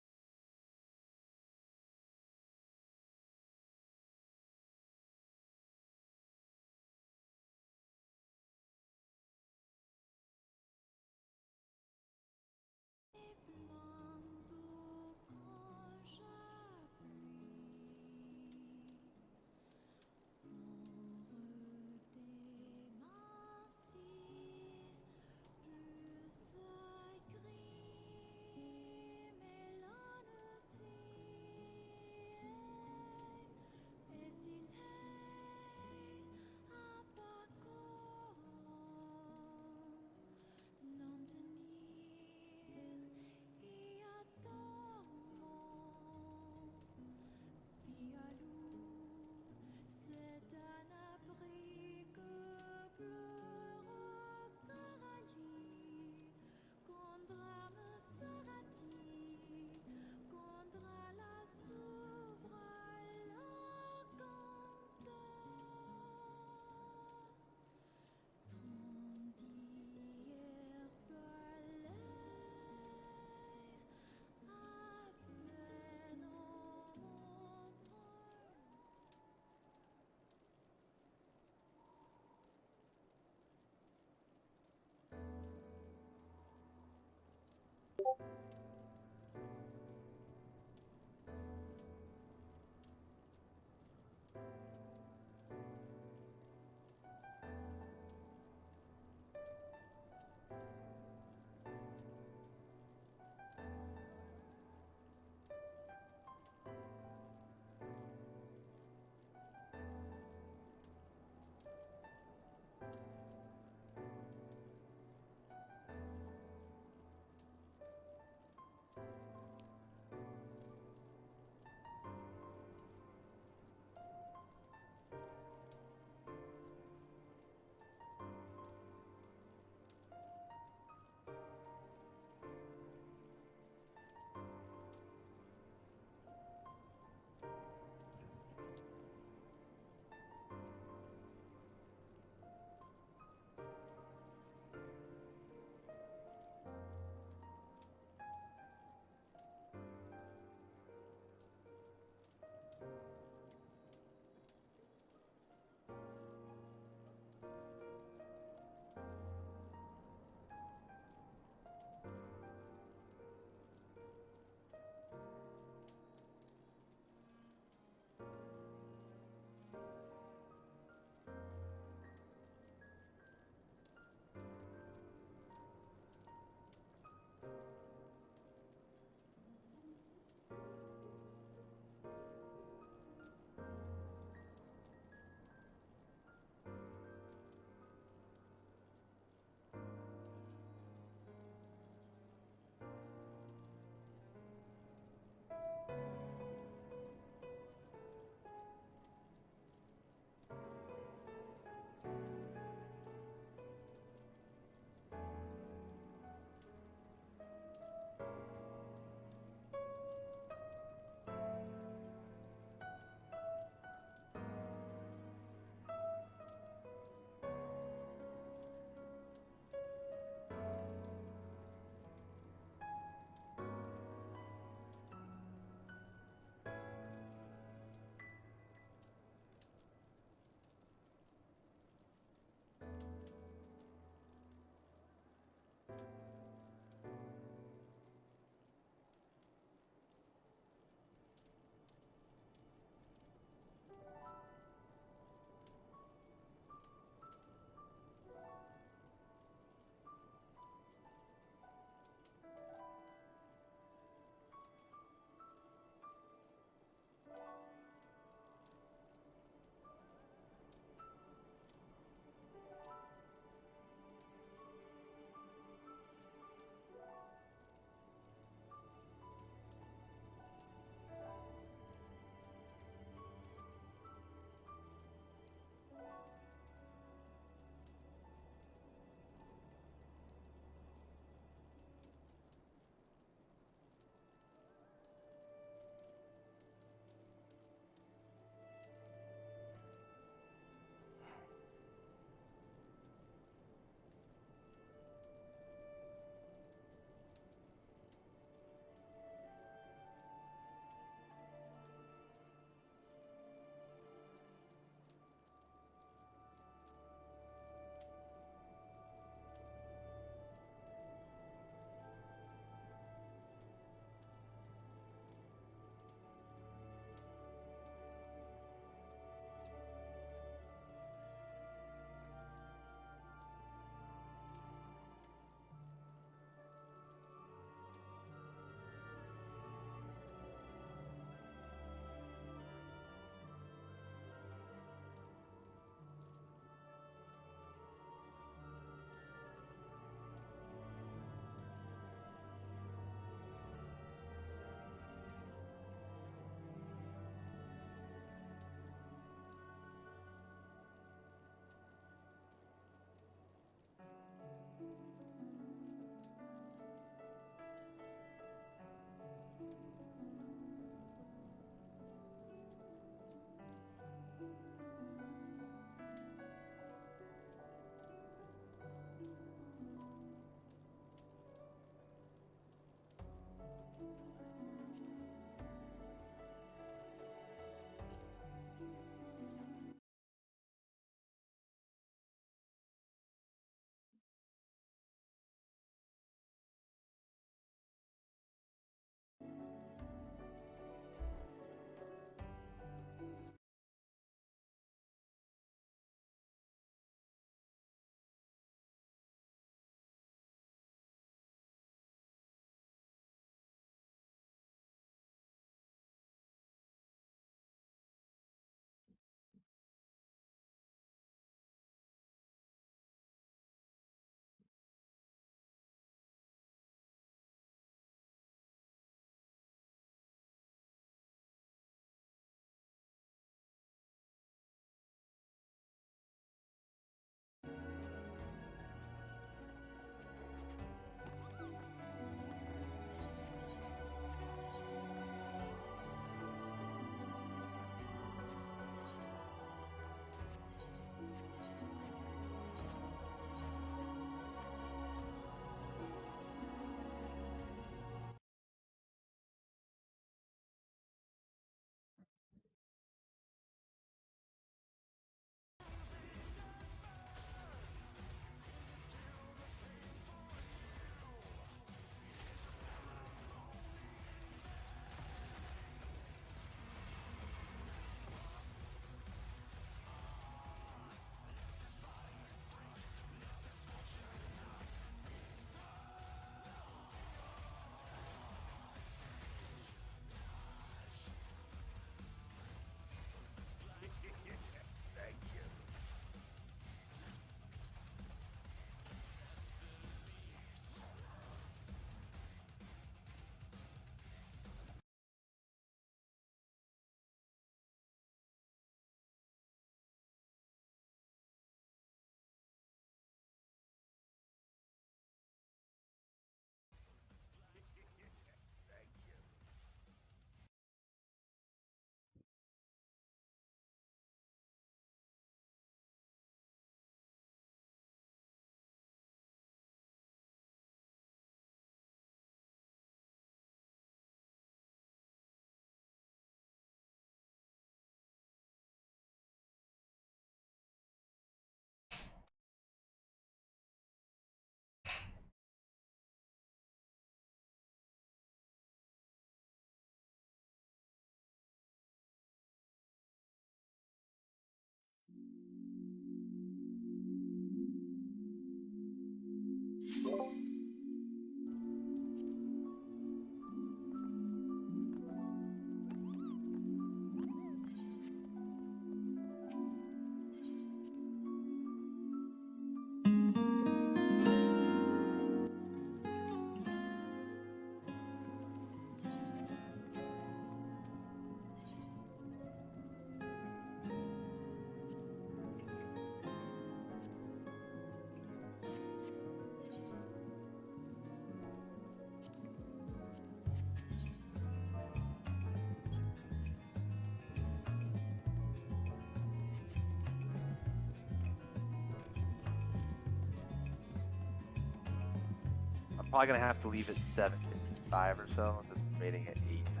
probably gonna have to leave at 7:55 or so, and just rating at 8. To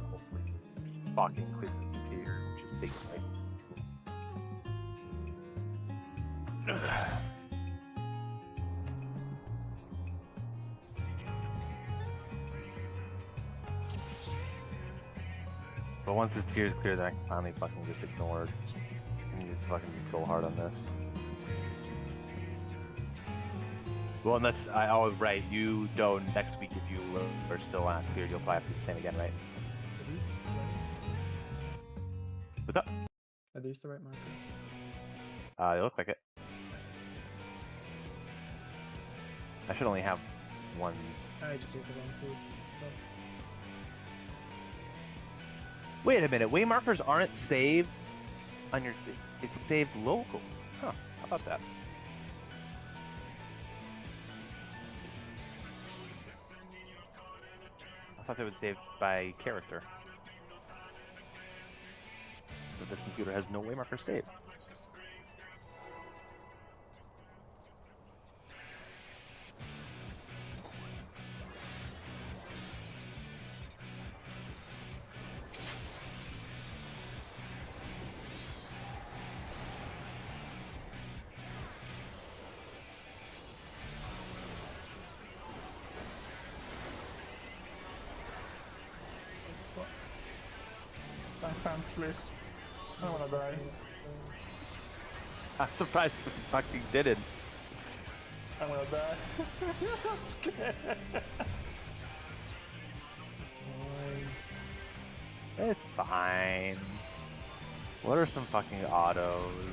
hopefully fucking clear this tier, which is taking like But once this tier is clear, then I can finally fucking just ignore it. I need to fucking go hard on this. Well, unless oh right, you know next week if you are still not clear, you'll probably have to do the same again, right? What's up? Are these the right markers? They look like it. I should only have one. I just ate the wrong food. Oh. Wait a minute, way markers aren't saved on your. It's saved local. Huh? How about that? I thought they would save by character. But this computer has no way marker saved. Timestamps, please. I don't wanna die. I'm surprised we fucking didn't. I'm gonna die. I'm scared. It's fine. What are some fucking autos?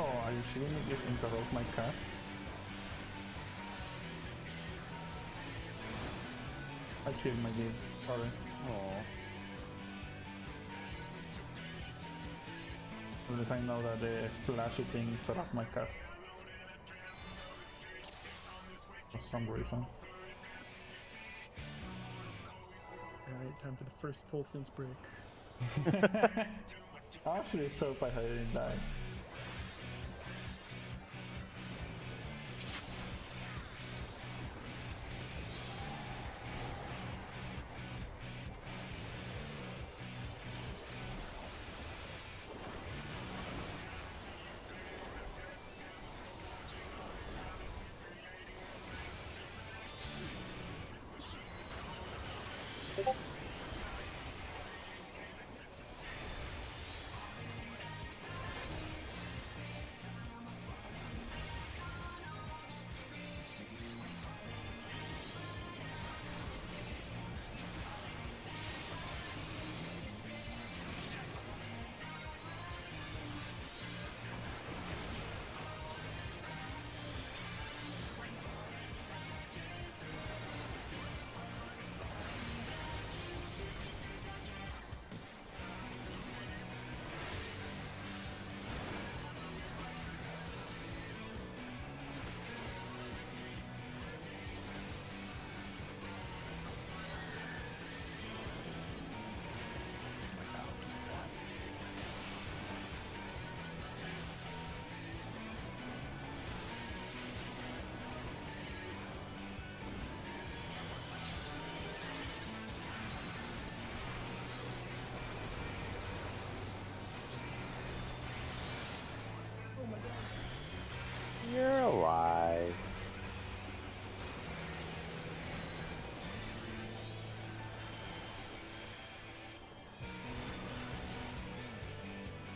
Oh, are you shooting me? This interrupt my cast? I killed my dude. Sorry. Oh. Unless I know that the splashy thing interrupt my cast. For some reason. Alright, time for the first pull since break. Actually, so if I didn't die. You're alive.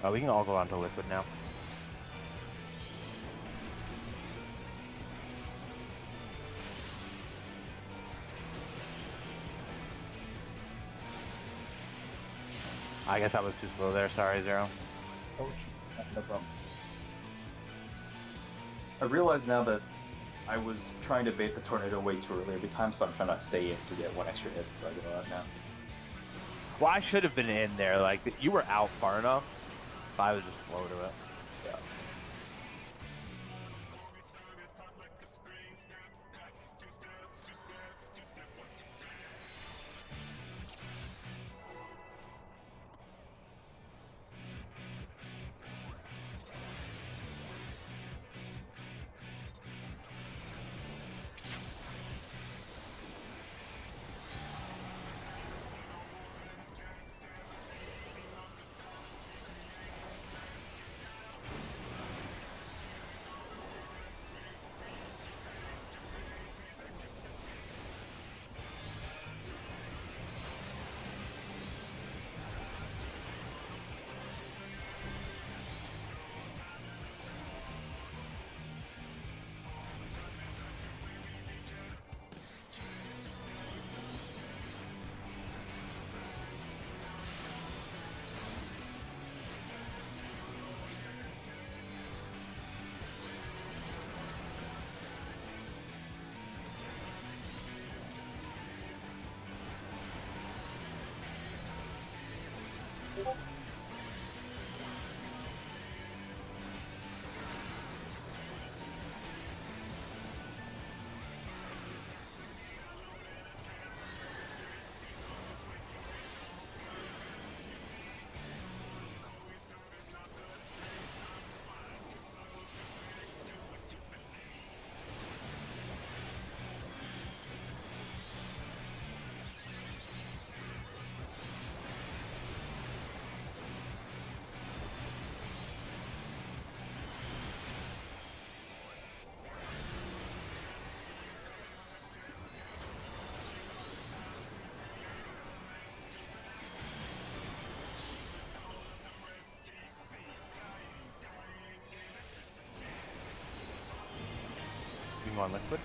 Oh, we can all go onto liquid now. I guess I was too slow there. Sorry, Zero. Oh, no problem. I realize now that I was trying to bait the tornado way too early every time, so I'm trying to stay in to get one extra hit before I go out now. Well, I should have been in there. Like, you were out far enough, but I was just slow to it. Yeah. can go on liquid.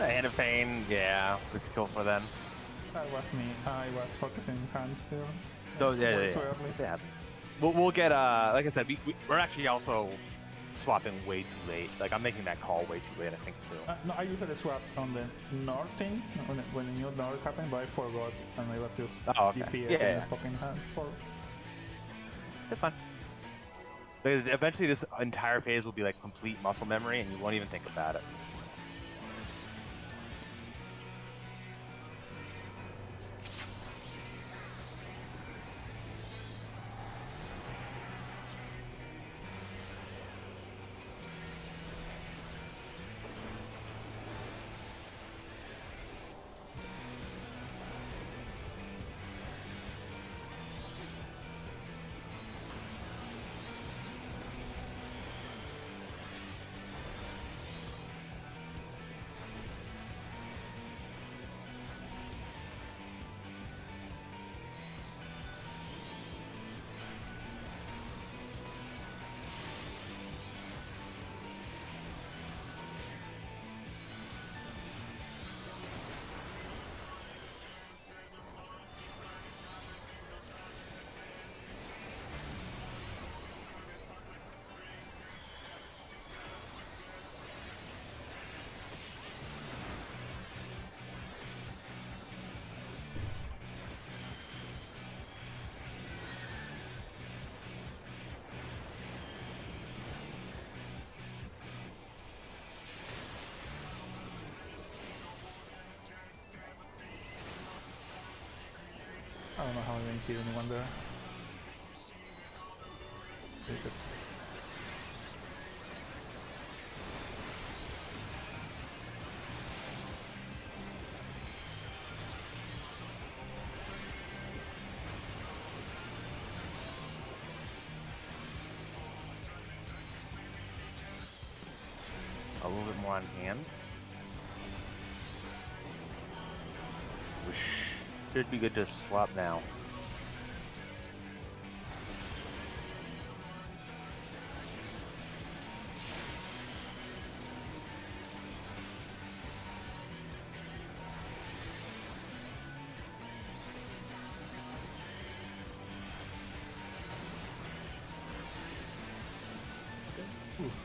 Hand of Pain, yeah, good skill for them. That was me. I was focusing hands still. So yeah, Way yeah, too yeah. early. It happens. We'll get like I said, we're actually also swapping way too late. Like I'm making that call way too late, I think too. No, I usually swap on the north thing when the new north happened, but I forgot and I was just Okay. DPS in Yeah. the fucking hand for. It's fine. Eventually, this entire phase will be like complete muscle memory, and you won't even think about it. I don't know how I didn't kill anyone there. Pretty good. A little bit more on hand. We should be good to swap now.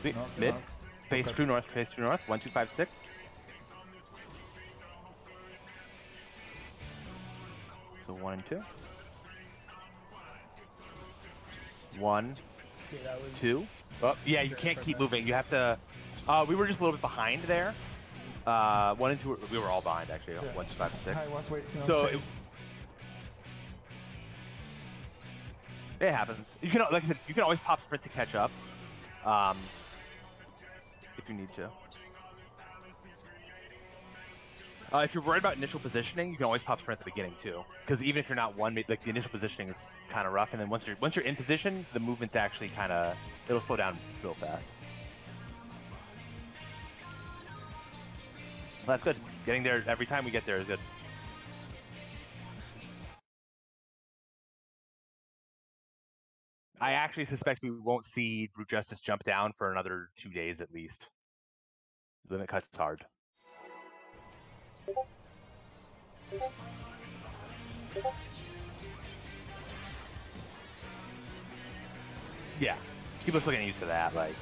Sweet. North, Mid. north. Face Okay. true north, face true north. 1, 2, 5, 6. So 1 and 2. 1, Yeah, that was 2. Oh, yeah, you can't keep moving. You have to. We were just a little bit behind there. 1 and 2. We were all behind actually. Yeah. 1, 2, 5, 6. I was waiting on So Chase. it happens. You can, like I said, you can always pop sprint to catch up, if you need to. If you're worried about initial positioning, you can always pop sprint at the beginning too. Because even if you're not one, like the initial positioning is kind of rough, and then once you're in position, the movement's actually kind of it'll slow down real fast. Well, that's good. Getting there every time we get there is good. I actually suspect we won't see Brute Justice jump down for another 2 days at least. Limit cuts hard. Yeah, people are still getting used to that. Like,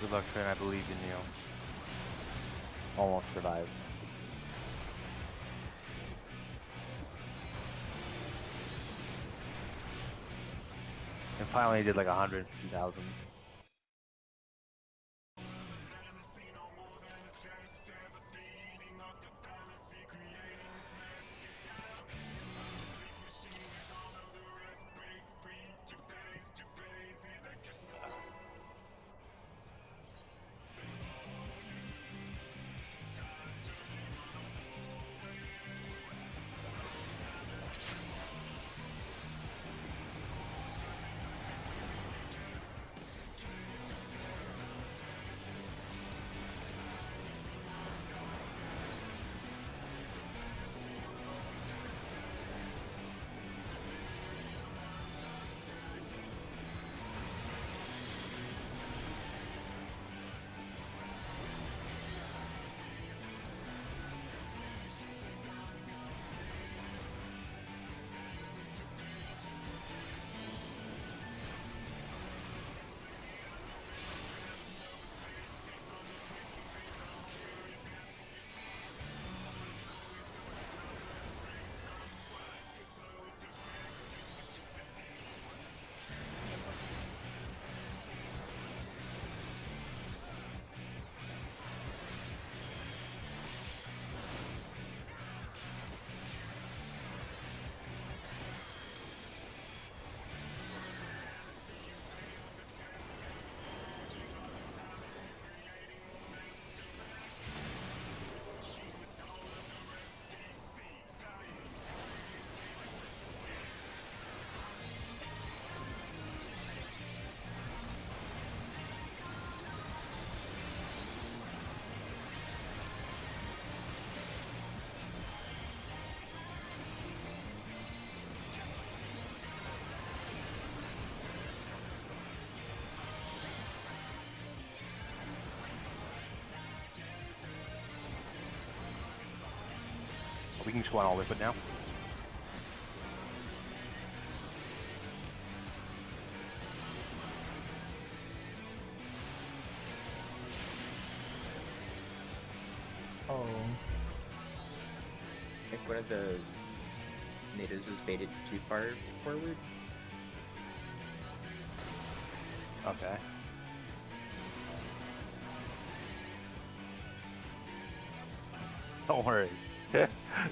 Good luck, Trent. I believe in you. Almost survived. And finally did like 150,000. We can just go on all liquid now. Oh. I think one of the natives was baited too far forward. Okay. Don't worry.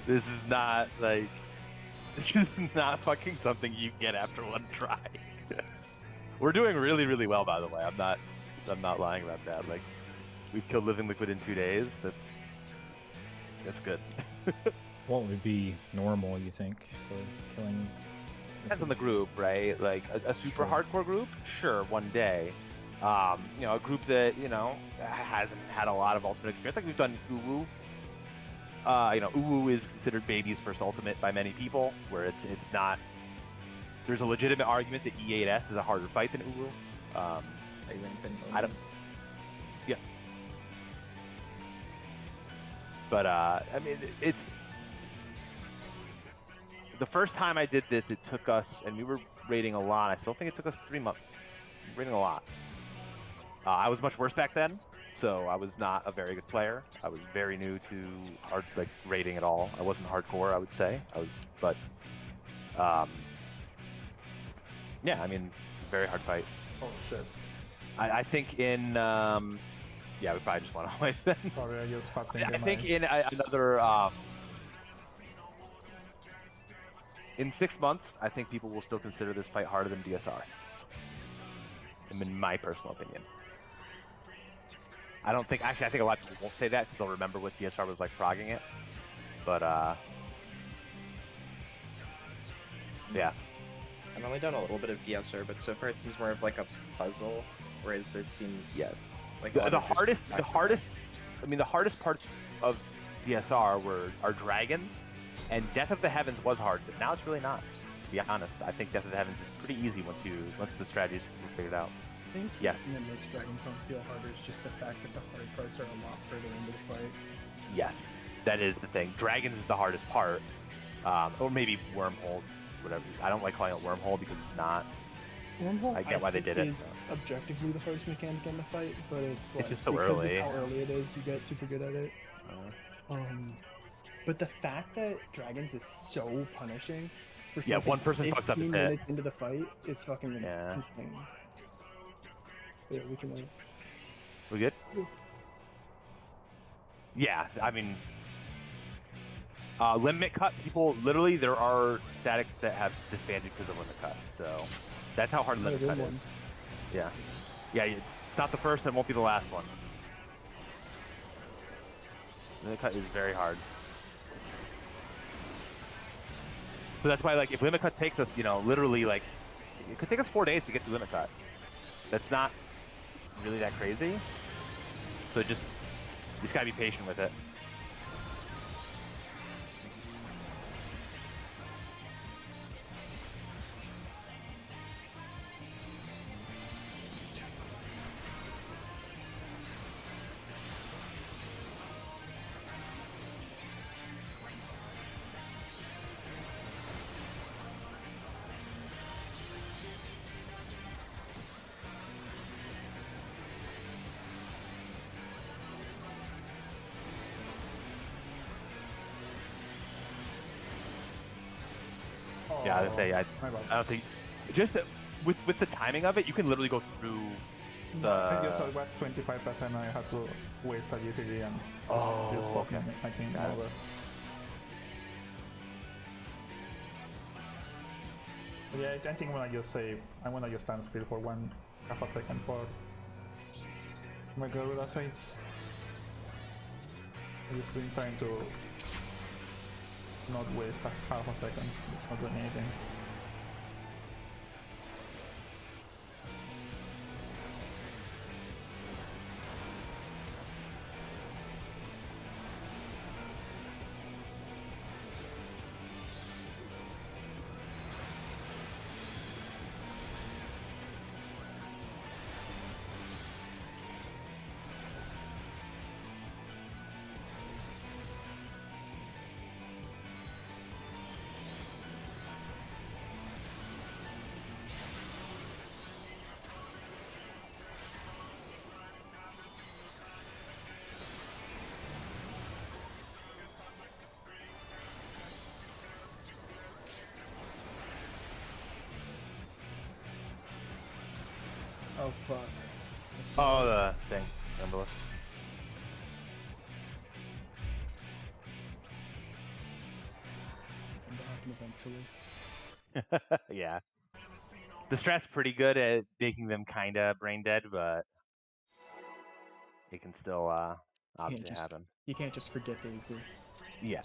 This is not like this is not fucking something you get after one try. We're doing really, really well, by the way. I'm not lying about that. Like, we've killed living liquid in 2 days. That's good. What would be normal, you think, for killing? Depends on the group, right? Like a super hardcore group, sure, one day. You know, a group that hasn't had a lot of ultimate experience, like we've done Uwu. You know, Uwu is considered baby's first ultimate by many people, where it's not. There's a legitimate argument that E8S is a harder fight than Uwu. I don't. Yeah. But I mean, it's the first time I did this. It took us, and we were raiding a lot. I still think it took us 3 months. Raiding a lot. I was much worse back then. So I was not a very good player. I was very new to raiding at all. I wasn't hardcore, I would say. Yeah, I mean, very hard fight. Oh shit. I think in yeah, we probably just went away then. Sorry, I just fucking. I think in another in 6 months, I think people will still consider this fight harder than DSR. In my personal opinion. I think a lot of people won't say that because they'll remember what DSR was like progging it. But, yeah. I've only done a little bit of DSR, but so far it seems more of like a puzzle, whereas this seems like the hardest parts of DSR are dragons, and Death of the Heavens was hard, but now it's really not. To be honest, I think Death of the Heavens is pretty easy once the strategies are figured out. I think yes. the thing that makes Dragons don't feel harder is just the fact that the hard parts are a lot further into the fight. Yes, that is the thing. Dragons is the hardest part, or maybe Wormhole, whatever. I don't like calling it Wormhole because it's not. Wormhole, I get why they think, did it. is objectively the hardest mechanic in the fight, but it's like just so because early. of how early it is, you get super good at it. But the fact that Dragons is so punishing for Yeah, one person fucks up a 15 bit. minutes into the fight is fucking Yeah. insane. Yeah, we can win. We good? Yeah, I mean, limit cut people, literally there are statics that have disbanded because of limit cut, so that's how hard limit cut is. Yeah. Yeah, it's not the first and won't be the last one. Limit cut is very hard. So that's why, like, if limit cut takes us, you know, literally, like, it could take us 4 days to get to limit cut. That's not really that crazy. So you just gotta be patient with it. Yeah, I would say I don't think just with the timing of it, you can literally go through the. I just was 25%. I had to waste a GCG and just fucking I think over. Yeah, I think I'm gonna just save. I'm gonna just stand still for half a second for my Garuda face. I'm just trying to not waste half a second. It's not doing anything. Oh fuck. Oh, the thing, Embolus. Eventually. Yeah. The strat's pretty good at making them kinda brain dead, but it can still obviously happen. You can't just forget they exist. Yeah.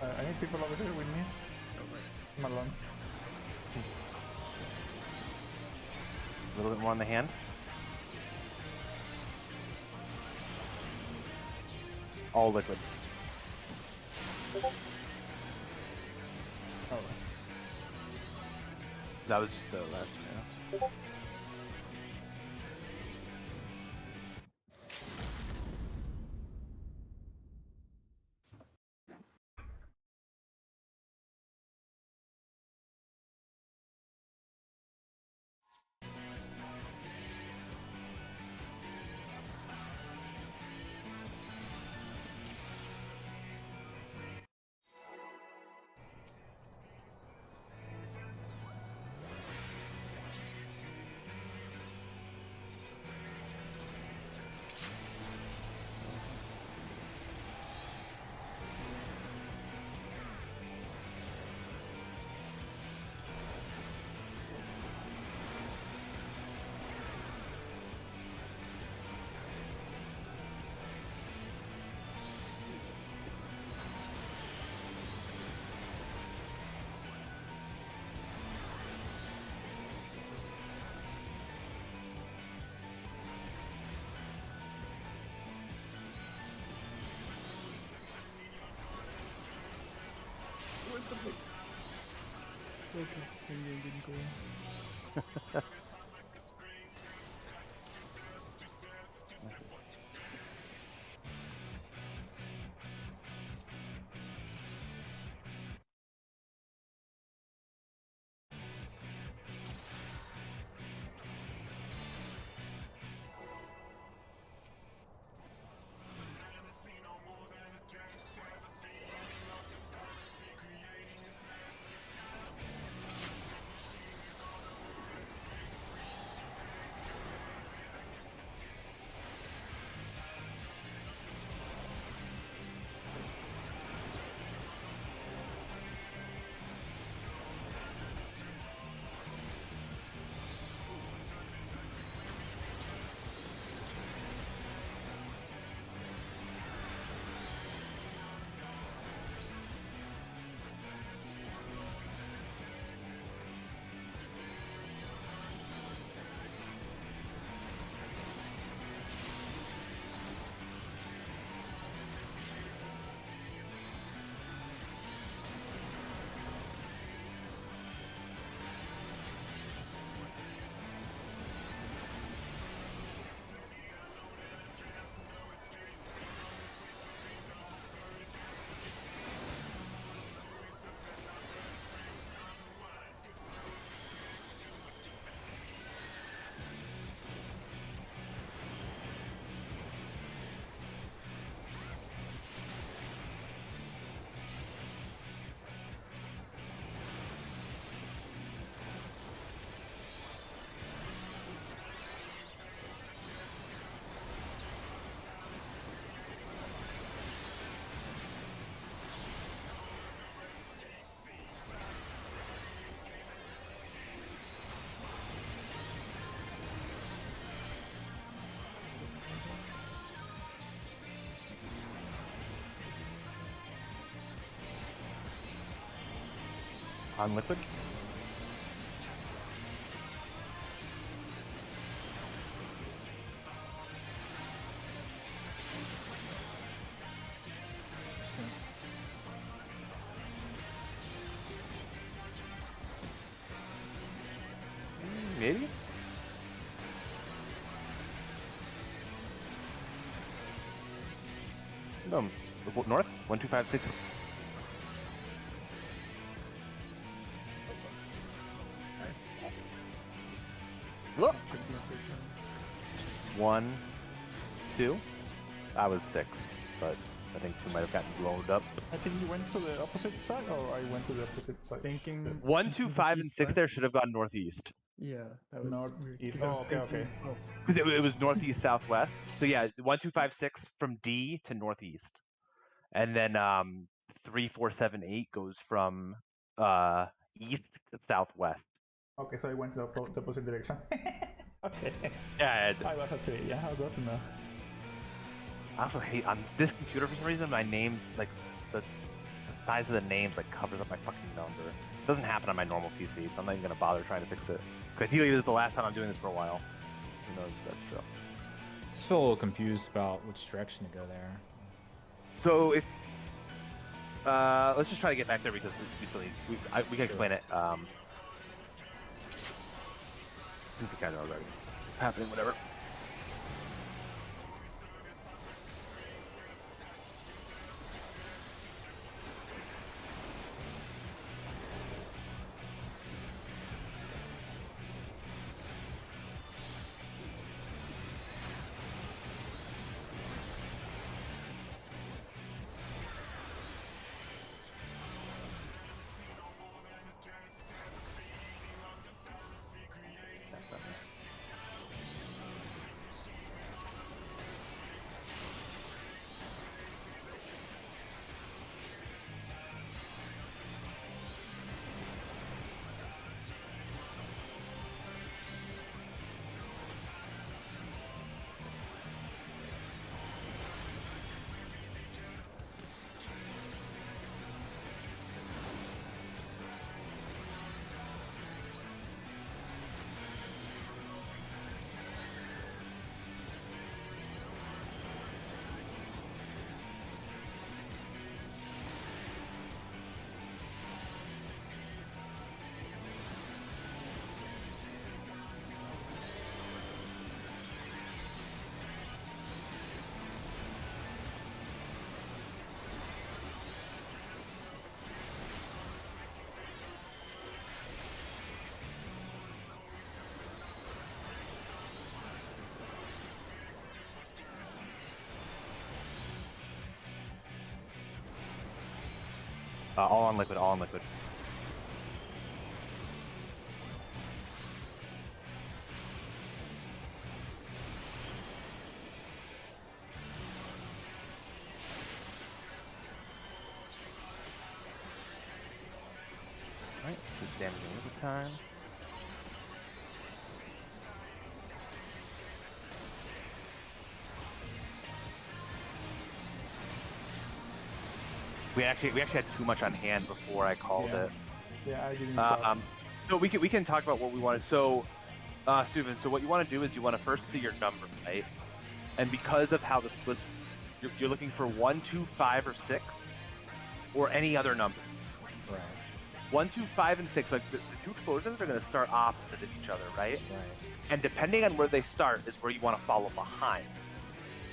I need people over here with me. I'm alone. A little bit more on the hand. All liquid. Oh. That was just the last. Yeah. Okay, didn't go in. On liquid. Maybe. No, north 1256. Look. 1, 2. I was 6, but I think 2 might have gotten blown up. I think you went to the opposite side, or I went to the opposite side. Thinking 1, 2, 5, and 6 there should have gone northeast. Yeah, that was Northeast. weird. 'Cause I was Oh, okay, thinking- okay. oh, Because it was northeast southwest. So yeah, 1, 2, 5, 6 from D to northeast, and then 3, 4, 7, 8 goes from east to southwest. Okay, so I went to the opposite direction. Okay. Yeah. I was actually, yeah, I got to know. I also hate on this computer for some reason. My names like the size of the names like covers up my fucking number. It doesn't happen on my normal PC, so I'm not even gonna bother trying to fix it. Because ideally, this is the last time I'm doing this for a while. Who knows if that's true. I just feel a little confused about which direction to go there. So if let's just try to get back there because we still need we can explain it. Since the kind of already happening, whatever. All on liquid, all on liquid. Alright, just damaging liquid time. We actually had too much on hand before I called it. Yeah, I didn't. So we can talk about what we wanted. So, Suvan, so what you want to do is you want to first see your number, right? And because of how the splits, you're looking for 1, 2, 5, or 6, or any other number. Right. 1, 2, 5, and 6. Like the two explosions are going to start opposite of each other, right? Right. And depending on where they start is where you want to follow behind.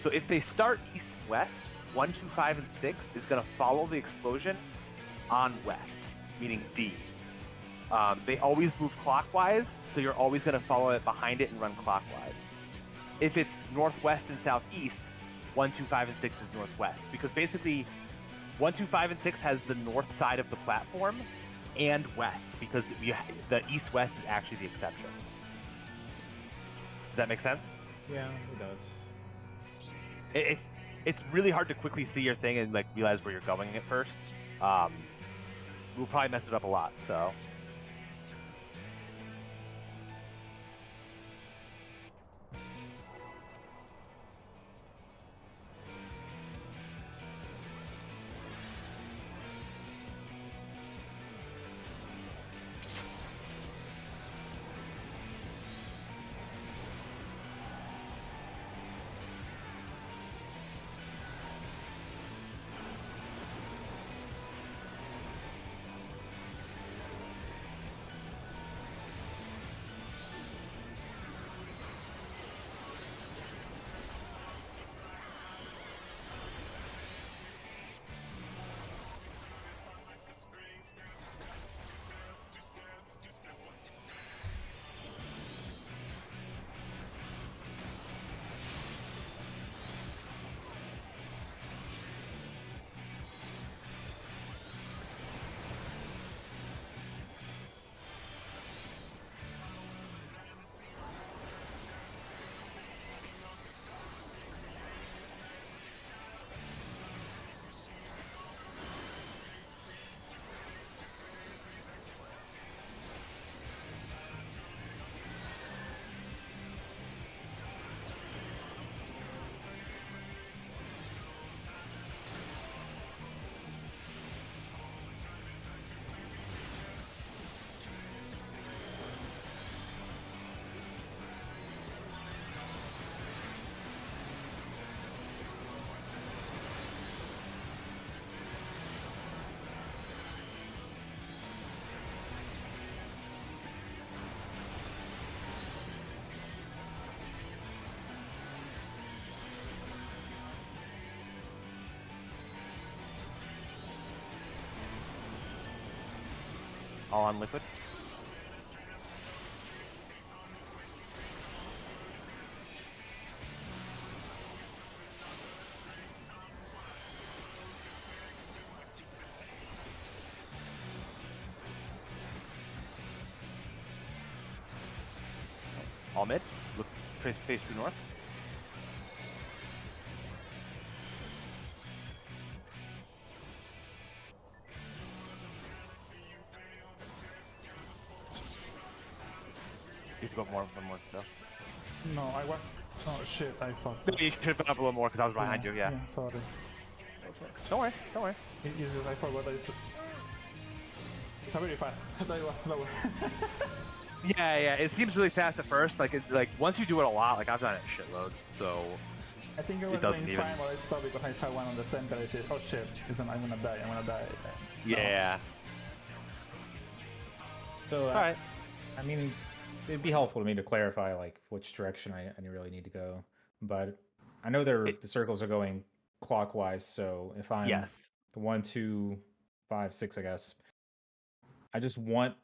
So if they start east and west, 1, 2, 5, and 6 is going to follow the explosion on west, meaning D. They always move clockwise, so you're always going to follow it behind it and run clockwise. If it's northwest and southeast, 1, 2, 5, and 6 is northwest, because basically 1, 2, 5, and 6 has the north side of the platform and west, because the east-west is actually the exception. Does that make sense? Yeah, it does. It's really hard to quickly see your thing and like realize where you're going at first. We'll probably mess it up a lot, so. All on liquid. All mid. Look, trace face to north. You have to go one more still. No, I was. Oh shit, I fucked. Maybe you should have been up a little more because I was behind you. Yeah. Sorry. Don't worry. Don't worry. I forgot I said. It's very fast. That was slower. Yeah. It seems really fast at first. Like once you do it a lot, like I've done it shitloads. So I think I was doing fine, but I stopped because I saw one on the center. I said, "Oh shit, I'm gonna die." Yeah. So, Alright. I mean, it'd be helpful to me to clarify like which direction I really need to go. But I know the circles are going clockwise, so if I'm 1, 2, 5, 6, I guess, I just want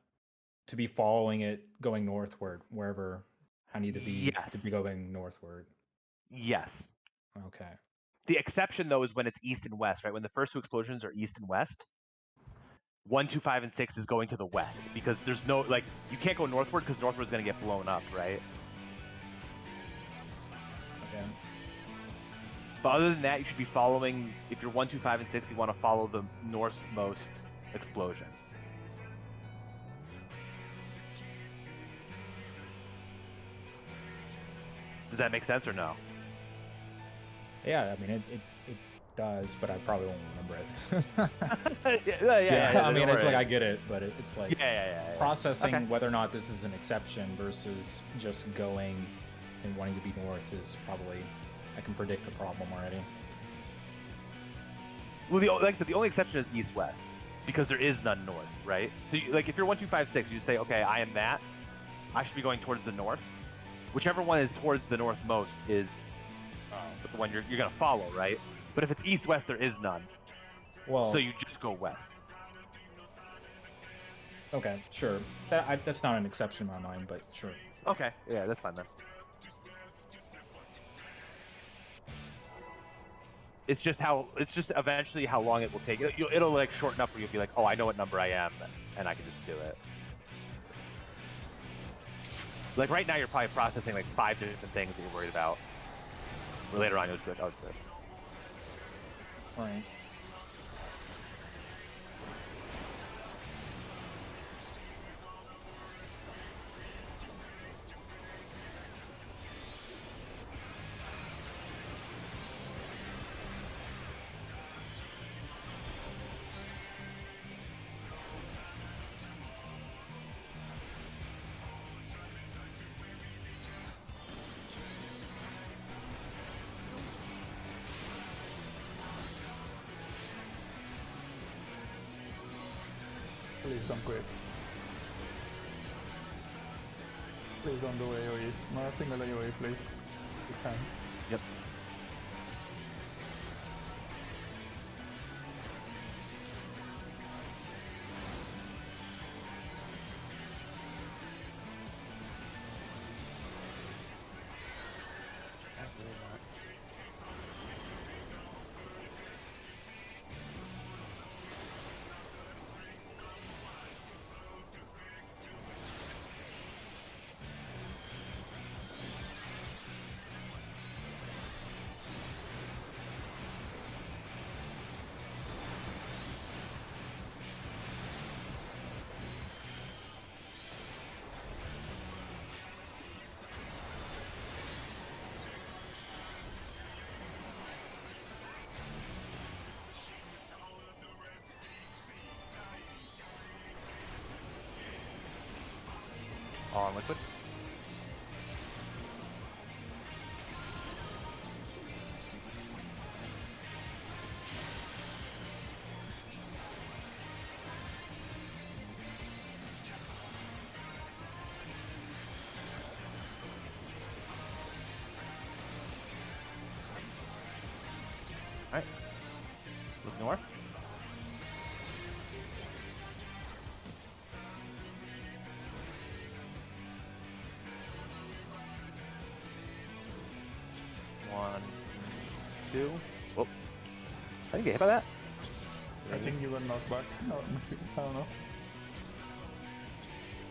to be following it going northward wherever I need to be going northward. Yes. Okay. The exception though is when it's east and west, right? When the first two explosions are east and west. 1, 2, 5, and 6 is going to the west because there's no you can't go northward because northward is going to get blown up, right? Okay. But other than that, you should be following. If you're 1, 2, 5, and 6, you want to follow the northmost explosion. Does that make sense or no? Yeah, I mean it does, but I probably won't remember it. yeah. I mean, it's like I get it, but it's like processing Okay. whether or not this is an exception versus just going and wanting to be north is probably, I can predict the problem already. Well, the only exception is east-west because there is none north, right? So if you're 1, 2, 5, 6, you say, okay, I am that. I should be going towards the north. Whichever one is towards the northmost is the one you're gonna follow, right? But if it's east-west, there is none. Well, so you just go west. Okay, sure. That's not an exception in my mind, but sure. Okay, yeah, that's fine then. It's just eventually how long it will take. It'll like shorten up where you'll be like, oh, I know what number I am, and I can just do it. Like right now, you're probably processing like 5 different things that you're worried about. Or later on, you'll just be like, oh, it's this. All right. Please don't quit. Please don't do AoEs. Not a single AoE, please. You can. Yep. All on liquid. All right. Look north. 2. Oh, I didn't get hit by that. I think you were knocked back. No, I don't know.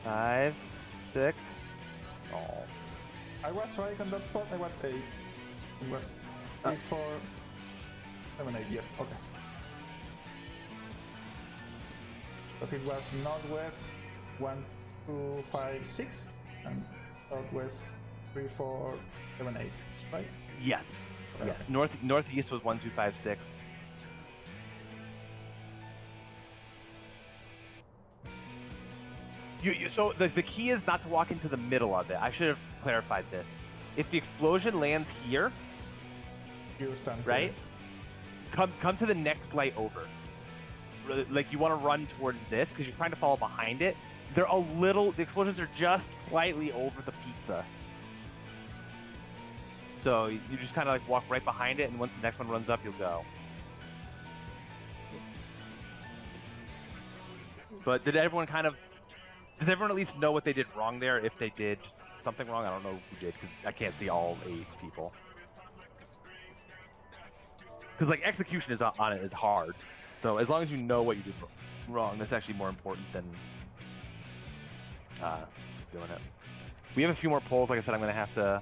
5, 6. Oh. I was right on that spot. I was 8. It was 3, 4, 7, 8. Yes. Okay. Because it was northwest 1, 2, 5, 6, and southwest 3, 4, 7, 8. Right? Yes. Okay. Yes. Northeast was 1, 2, 5, 6. So the key is not to walk into the middle of it. I should have clarified this. If the explosion lands here, You stand right? Come to the next light over. Like you want to run towards this because you're trying to follow behind it. They're a little. The explosions are just slightly over the pizza. So you just kind of like walk right behind it, and once the next one runs up, you'll go. But did everyone kind of? Does everyone at least know what they did wrong there? If they did something wrong, I don't know who did because I can't see all 8 people. Because like execution is on it is hard. So as long as you know what you did wrong, that's actually more important than doing it. We have a few more polls. Like I said, I'm gonna have to.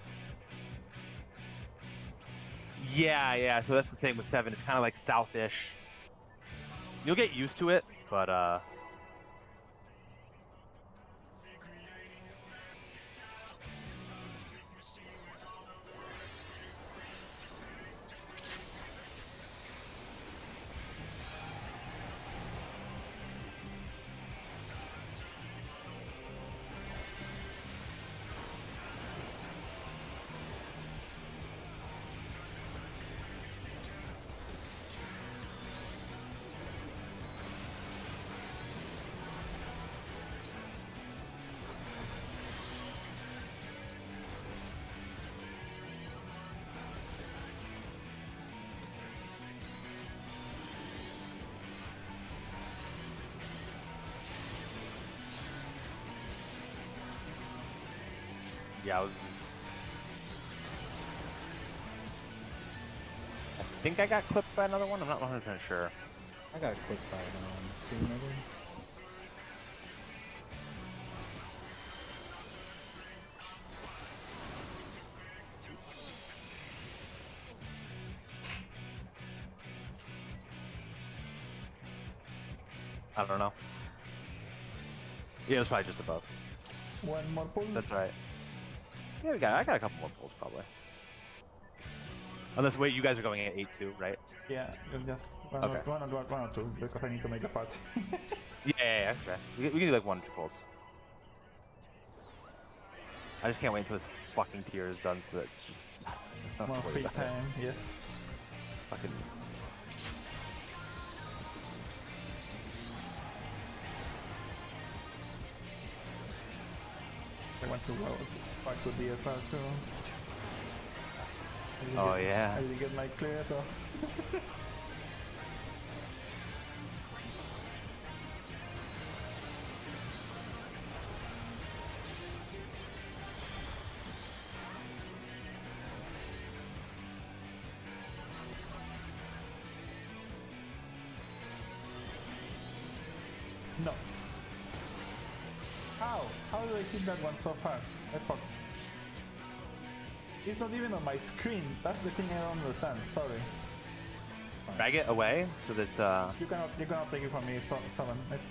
Yeah. So that's the thing with 7. It's kind of like southish. You'll get used to it, but yeah, I think I got clipped by another one. I'm not 100% sure. I got clipped by two maybe. I don't know. Yeah, it was probably just above. One more pull. That's right. Yeah, I got a couple more pulls probably. Unless wait, you guys are going at 8-2, right? Yeah, you'll just one, Okay. one or 2 because I need to make a party. Yeah, okay. We can do like 1 or 2 pulls. I just can't wait until this fucking tier is done so that it's just. I don't More have to worry free about it. time, yes. Fucking. I want to go back to DSR too. Oh yeah. I didn't get my clear, so. No. How? How did I hit that one so far? I fuck. It's not even on my screen. That's the thing I don't understand. Sorry. Drag it away so that You cannot take it from me, someone. It's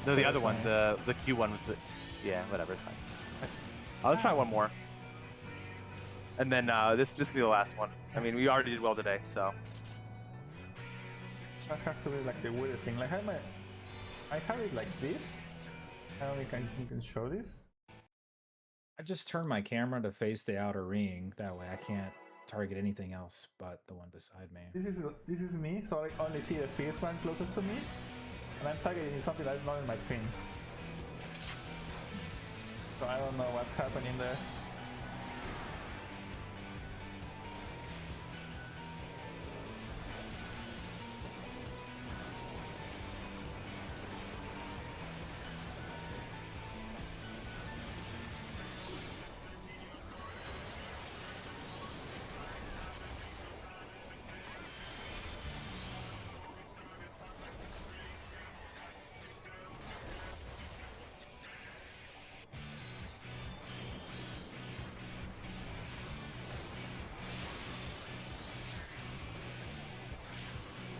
no, the still other one, fine. the Q one was yeah, whatever, it's fine. Let's try one more. And then this will be the last one. I mean, we already did well today, so. That has to be like the weirdest thing. Like I have it like this. I don't think you can show this. I just turned my camera to face the outer ring. That way I can't target anything else but the one beside me. This is me, so I only see the fierce one closest to me, and I'm targeting something that's not in my screen. So I don't know what's happening there.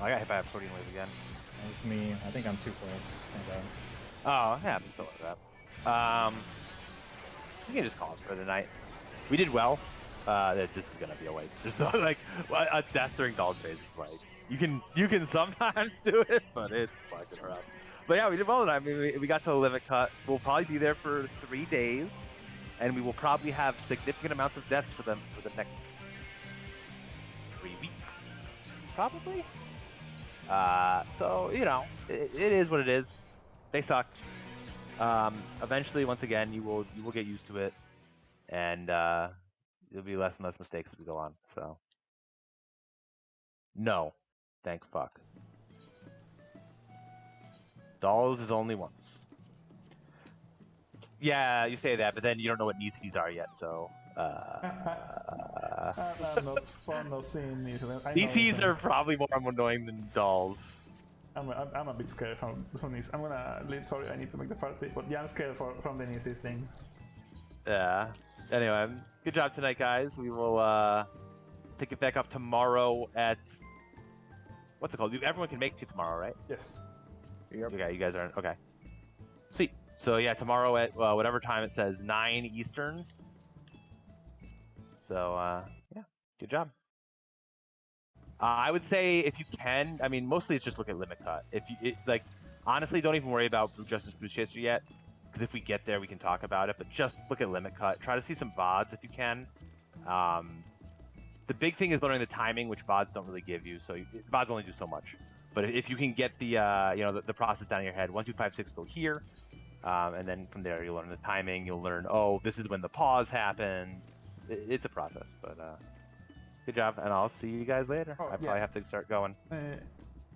I got hit by a protein wave again. It's me. I think I'm too close. My bad. Oh, yeah, something like that. You can just call it for the night. We did well. This is gonna be a waste. There's no like a death during Doll's phase is like you can sometimes do it, but it's fucking rough. But yeah, we did well tonight. I mean, we got to the limit cut. We'll probably be there for 3 days, and we will probably have significant amounts of deaths for them for the next 3 weeks, probably. So you know, it is what it is. They suck. Eventually, once again, you will get used to it, and there'll be less and less mistakes as we go on. So, no, thank fuck. Dolls is only once. Yeah, you say that, but then you don't know what Nieces are yet, so. I'm not fond of seeing these. Nieces are probably more annoying than dolls. I'm a bit scared from these. I'm gonna leave. Sorry, I need to make the party, but yeah, I'm scared from the Nieces thing. Yeah. Anyway, good job tonight, guys. We will pick it back up tomorrow at what's it called? Everyone can make it tomorrow, right? Yes. Yep. Okay, you guys are okay. Sweet. So yeah, tomorrow at whatever time it says 9 Eastern. So yeah, good job. I would say if you can, I mean, mostly it's just look at limit cut. If you like, honestly, don't even worry about Brute Justice Boost Chaser yet, because if we get there, we can talk about it. But just look at limit cut. Try to see some VODs if you can. The big thing is learning the timing, which VODs don't really give you. So VODs only do so much. But if you can get the you know the process down in your head, 1, 2, 5, 6, go here, and then from there you'll learn the timing. You'll learn, oh, this is when the pause happens. It's a process, but. Good job, and I'll see you guys later. Oh, I probably have to start going.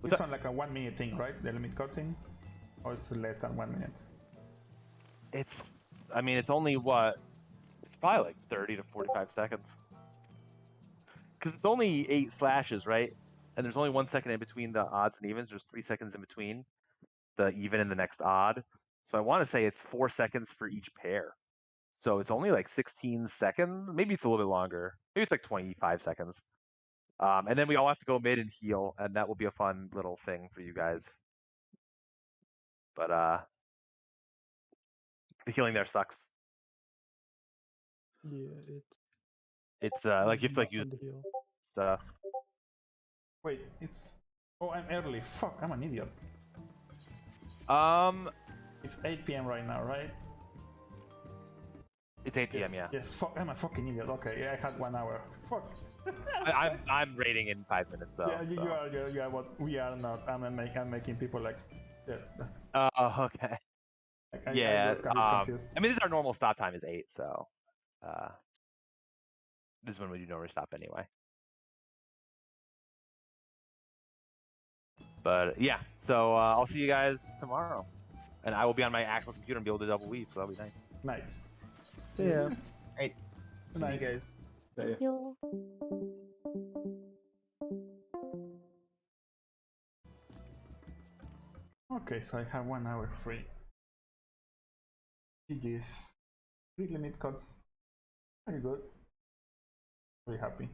It's not like a 1 minute thing, right? The limit cut thing? Or it's less than 1 minute? I mean, it's only what? It's probably like 30 to 45 seconds. Because it's only 8 slashes, right? And there's only 1 second in between the odds and evens. There's 3 seconds in between the even and the next odd. So I want to say it's 4 seconds for each pair. So it's only like 16 seconds. Maybe it's a little bit longer. Maybe it's like 25 seconds. And then we all have to go mid and heal, and that will be a fun little thing for you guys. But the healing there sucks. Yeah, it's like you have to like use stuff. Wait, it's oh, I'm early. Fuck, I'm an idiot. It's 8 PM right now, right? It's 8 PM, yes, yeah. Yes, fuck, I'm a fucking idiot. Okay, yeah, I had 1 hour. Fuck. I'm rating in 5 minutes though. Yeah, you so. are what we are not. I'm making people like. Yeah. Okay. Yeah. I mean, this is our normal stop time is 8, so this is when we do normally stop anyway. But yeah, so I'll see you guys tomorrow, and I will be on my actual computer and be able to double weave, so that'll be nice. Nice. See ya. Hey, Good night, guys. Okay, so I have 1 hour free. GG's. 3 limit cuts. Very good. Very happy.